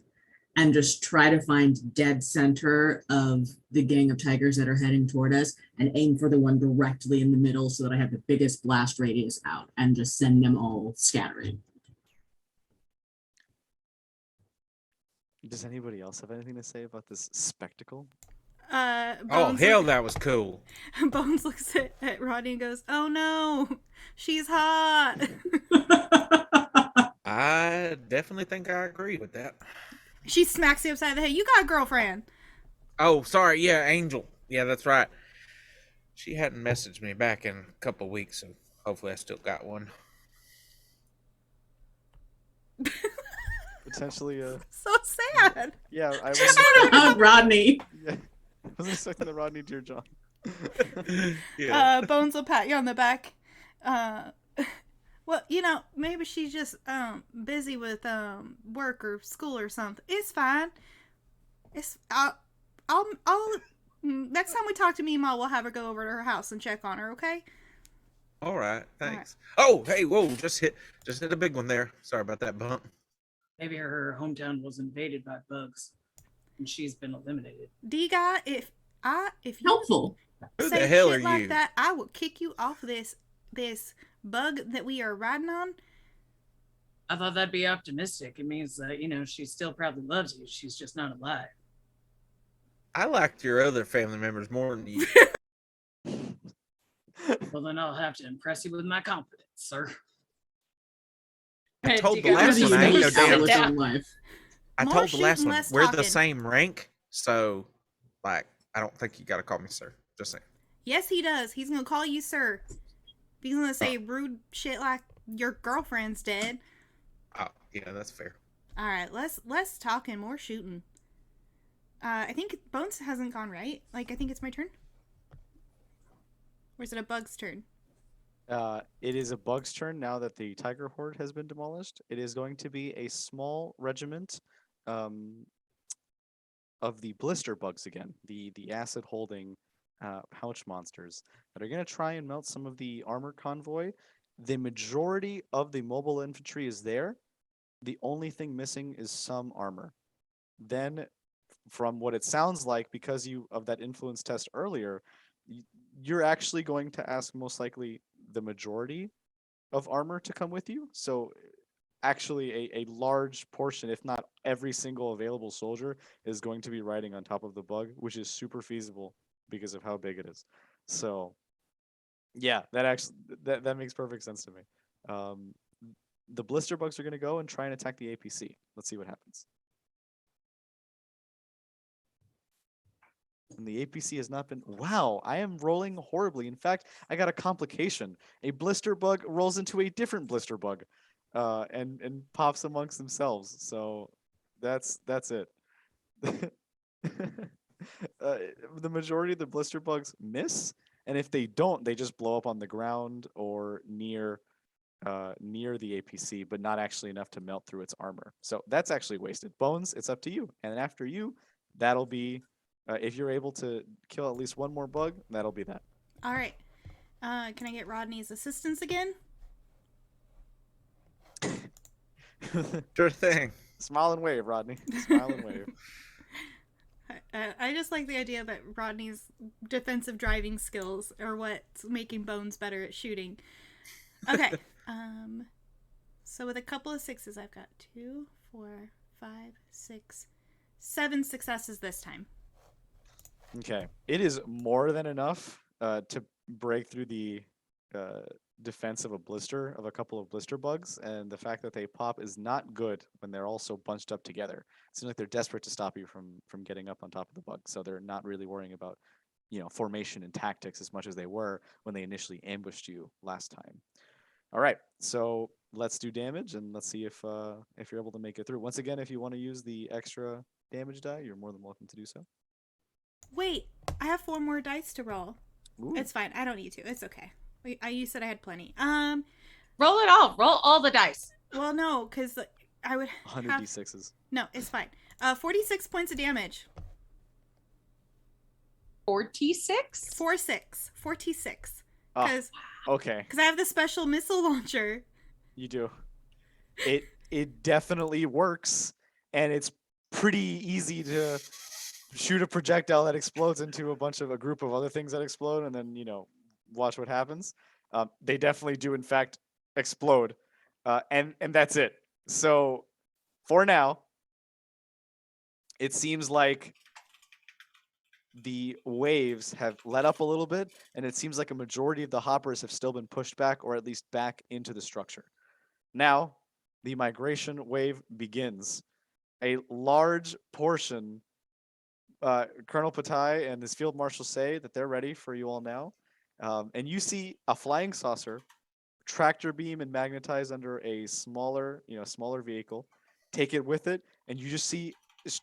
and just try to find dead center of the gang of tigers that are heading toward us and aim for the one directly in the middle so that I have the biggest blast radius out and just send them all scattering. Does anybody else have anything to say about this spectacle? Oh Bones hell, that was cool. Bones looks at Rodney and goes, "Oh no, she's hot." I definitely think I agree with that. She smacks you upside the head. You got a girlfriend. Oh, sorry. Yeah, Angel. Yeah, that's right. She hadn't messaged me back in a couple of weeks, so hopefully I still got one. Potentially, So sad. yeah, I Shut wasn't. up, Rodney. Yeah, I wasn't expecting the Rodney Dear John. Yeah. Bones will pat you on the back. Well, maybe she's just busy with work or school or something. It's fine. I'll next time we talk to Mima, we'll have her go over to her house and check on her. Okay? All right. Thanks. Oh, hey, whoa! Just hit a big one there. Sorry about that bump. Maybe her hometown was invaded by bugs, and she's been eliminated. D-Guy, if you Helpful. Who say the hell shit are like you? that, I will kick you off this bug that we are riding on. I thought that'd be optimistic. It means that, she still probably loves you. She's just not alive. I liked your other family members more than you. Well, then I'll have to impress you with my competence, sir. I Hey, told you the guys last one I ain't no just sit damn. down. life. I More told the last shooting, one less we're talking. the same rank, so like I don't think you got to call me sir. Just saying. Yes, he does. He's gonna call you sir. He's gonna say rude shit like your girlfriend's dead. Oh, yeah, that's fair. All right, less talking, more shooting. I think Bones hasn't gone right. Like I think it's my turn. Or is it a bug's turn? It is a bug's turn now that the tiger horde has been demolished. It is going to be a small regiment um, of the blister bugs again, the acid holding pouch monsters that are going to try and melt some of the armor convoy. The majority of the mobile infantry is there. The only thing missing is some armor. Then, from what it sounds like, because you of that influence test earlier, you're actually going to ask most likely the majority of armor to come with you. So actually a large portion, if not every single available soldier, is going to be riding on top of the bug, which is super feasible because of how big it is. So yeah, that makes perfect sense to me. Um, the blister bugs are going to go and try and attack the APC. Let's see what happens. And the APC has not been. Wow, I am rolling horribly. In fact, I got a complication. A blister bug rolls into a different blister bug, and pops amongst themselves. So that's it. The majority of the blister bugs miss, and if they don't, they just blow up on the ground or near the APC, but not actually enough to melt through its armor. So that's actually wasted. Bones, it's up to you. And after you, that'll be if you're able to kill at least one more bug, that'll be that. All right. Can I get Rodney's assistance again? Sure thing. Smile and wave, Rodney. Smile and wave. I just like the idea that Rodney's defensive driving skills are what's making Bones better at shooting. Okay. So with a couple of sixes, I've got 2, 4, 5, 6, 7 successes this time. Okay. It is more than enough to break through the defense of a couple of blister bugs, and the fact that they pop is not good when they're all so bunched up together. It seems like they're desperate to stop you from getting up on top of the bug, so they're not really worrying about formation and tactics as much as they were when they initially ambushed you last time. All right, so let's do damage and let's see if you're able to make it through. Once again, if you want to use the extra damage die, you're more than welcome to do so. Wait, I have 4 more dice to roll. Ooh. It's fine. I don't need to. It's okay. You said I had plenty. Roll it all. Roll all the dice. Well, no, because I would 100 have... d6s. No, it's fine. 46 points of damage. 46? 46. Oh, Because okay, I have the special missile launcher. you do. It definitely works, and it's pretty easy to shoot a projectile that explodes into a group of other things that explode, and then watch what happens. They definitely do, in fact, explode, and that's it. So for now, it seems like the waves have let up a little bit, and it seems like a majority of the hoppers have still been pushed back, or at least back into the structure. Now, the migration wave begins. A large portion, Colonel Patai and his field marshal say that they're ready for you all now. And you see a flying saucer, tractor beam and magnetize under a smaller vehicle. Take it with it, and you just see,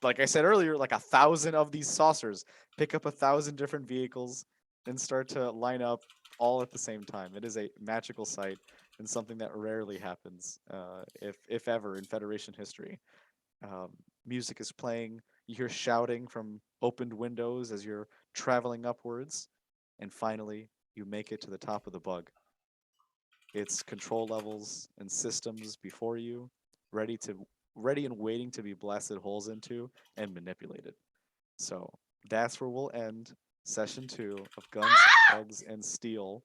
like I said earlier, like 1,000 of these saucers pick up 1,000 different vehicles and start to line up all at the same time. It is a magical sight and something that rarely happens, if ever, in Federation history. Music is playing. You hear shouting from opened windows as you're traveling upwards, and finally, you make it to the top of the bug. Its control levels and systems before you, ready to ready and waiting to be blasted holes into and manipulated. So that's where we'll end session 2 of Guns, Bugs, and Steel.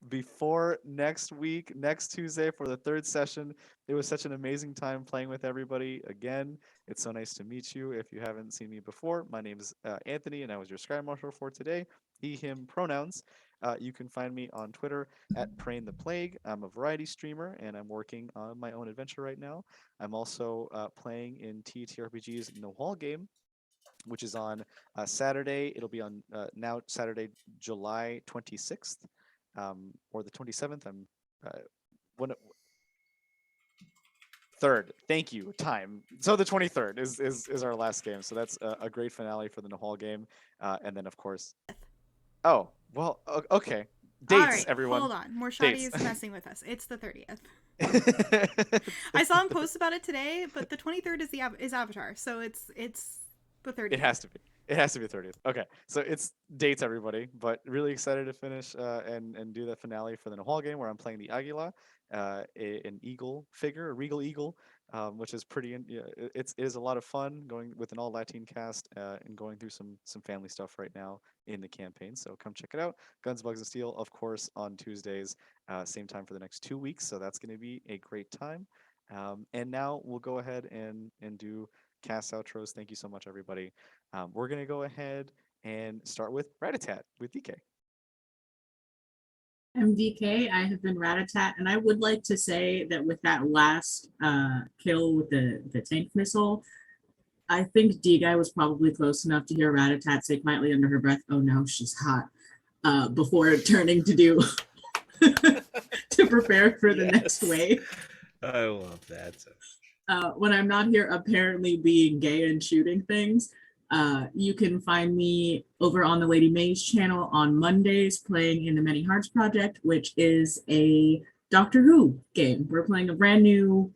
Before next week, next Tuesday for the third session. It was such an amazing time playing with everybody again. It's so nice to meet you. If you haven't seen me before, my name is Anthony, and I was your Sky Marshal for today. He, him pronouns. You can find me on Twitter at Prain the Plague. I'm a variety streamer, and I'm working on my own adventure right now. I'm also playing in TTRPG's No Hall game, which is on Saturday. It'll be on now Saturday, July 26th, or the 27th. I'm when third. Thank you. Time. So the 23rd is our last game. So that's a great finale for the Nahal game, and then of course. Oh well. Okay. Dates, All right, everyone. hold on. Morshadi Dates. is messing with us. It's the 30th. I saw him post about it today, but the 23rd is Avatar, so it's the 30th. It has to be. It has to be the 30th. Okay, so it's dates, everybody. But really excited to finish and do the finale for the Nahal game, where I'm playing the Aguila, an eagle figure, a regal eagle, which is pretty. Yeah, it is a lot of fun going with an all Latin cast and going through some family stuff right now in the campaign. So come check it out. Guns, Bugs, and Steel, of course, on Tuesdays, same time for the next 2 weeks. So that's going to be a great time. And now we'll go ahead and do cast outros. Thank you so much, everybody. We're going to go ahead and start with Ratatat with DK. I'm DK. I have been Ratatat, and I would like to say that with that last kill with the tank missile, I think D-Guy was probably close enough to hear Ratatat say quietly under her breath, "Oh no, she's hot," before turning to do to prepare for the next wave. I love that. When I'm not here apparently being gay and shooting things, you can find me over on the Lady May's channel on Mondays playing in the Many Hearts Project, which is a Doctor Who game. We're playing a brand new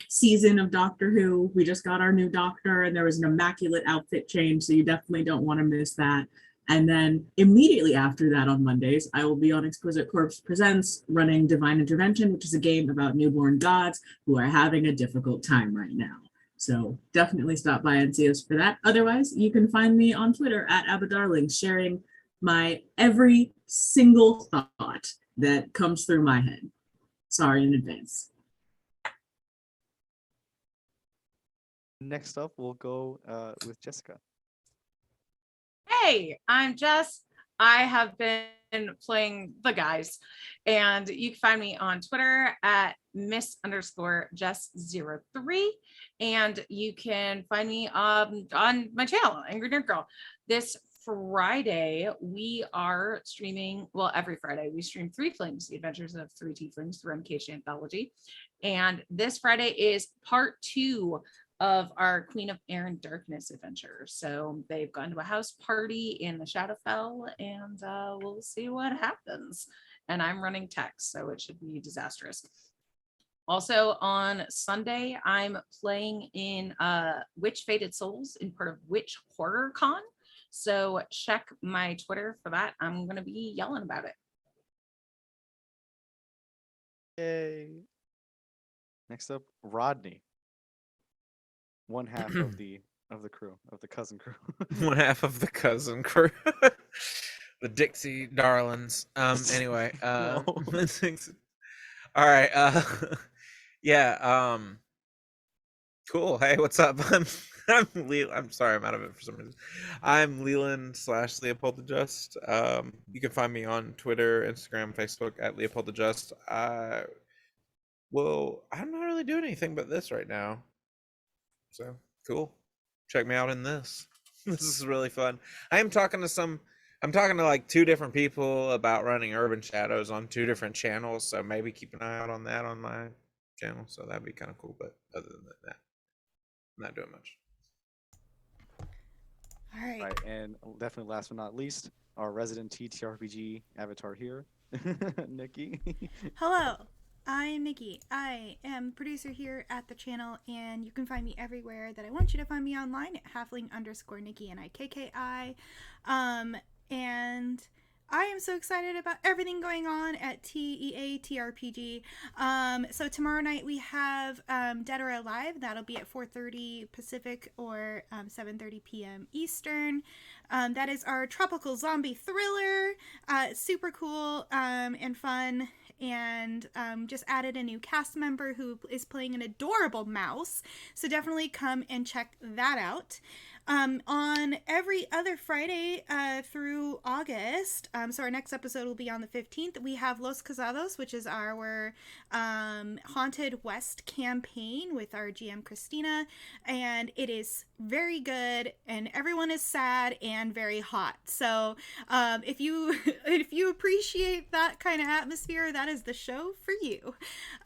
season of Doctor Who. We just got our new doctor and there was an immaculate outfit change, so you definitely don't want to miss that. And then immediately after that on Mondays, I will be on Exquisite Corpse Presents running Divine Intervention, which is a game about newborn gods who are having a difficult time right now. So definitely stop by and see us for that. Otherwise, you can find me on Twitter at AbbaDarling, sharing my every single thought that comes through my head. Sorry in advance. Next up, we'll go with Jessica. Hey, I'm Jess. I have been playing the guys, and you can find me on Twitter at Miss_Jess03, and you can find me on my channel, Angry Nerd Girl. This Friday, we are streaming, well, every Friday, we stream Three Flings, The Adventures of Three Tieflings through MKH Anthology. And this Friday is part 2 of our Queen of Air and Darkness adventure. So they've gone to a house party in the Shadowfell, and we'll see what happens. And I'm running text, so it should be disastrous. Also on Sunday, I'm playing in Witch Fated Souls in part of Witch Horror Con. So check my Twitter for that. I'm going to be yelling about it. Yay. Next up, Rodney. One half of the crew, of the cousin crew. One half of the cousin crew. The Dixie Darlings. Anyway, No. all right. Yeah. Cool. Hey, what's up? I'm sorry, I'm out of it for some reason. I'm Leland / Leopold the Just. You can find me on Twitter, Instagram, Facebook at Leopold the Just. Well, I'm not really doing anything but this right now. So cool. Check me out in this. This is really fun. I'm talking to like 2 different people about running Urban Shadows on 2 different channels. So maybe keep an eye out on that on my channel. So that'd be kind of cool. But other than that, I'm not doing much. All right. Right, and definitely last but not least, our resident TTRPG avatar here, Nikki. Hello, I'm Nikki. I am producer here at the channel, and you can find me everywhere that I want you to find me online at halfling_Nikki, NIKKI. And I am so excited about everything going on at TEA TRPG. So tomorrow night we have Dead or Alive. That'll be at 4:30 Pacific or 7:30 p.m. Eastern. That is our tropical zombie thriller. Super cool and fun. And just added a new cast member who is playing an adorable mouse. So definitely come and check that out. On every other Friday through August, so our next episode will be on the 15th, we have Los Casados, which is our Haunted West campaign with our GM Christina, and it is very good, and everyone is sad and very hot. So if you if you appreciate that kind of atmosphere, that is the show for you.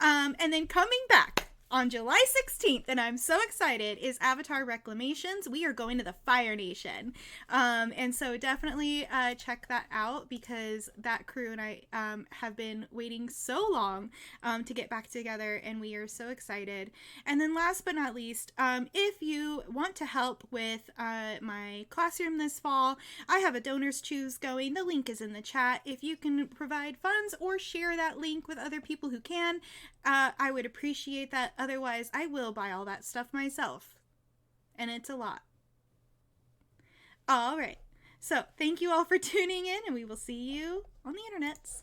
And then coming back on July 16th, and I'm so excited, is Avatar Reclamations. We are going to the Fire Nation. And so definitely check that out, because that crew and I have been waiting so long to get back together, and we are so excited. And then last but not least, if you want to help with my classroom this fall, I have a Donors Choose going. The link is in the chat. If you can provide funds or share that link with other people who can, I would appreciate that. Otherwise, I will buy all that stuff myself. And it's a lot. All right. So, thank you all for tuning in, and we will see you on the internets.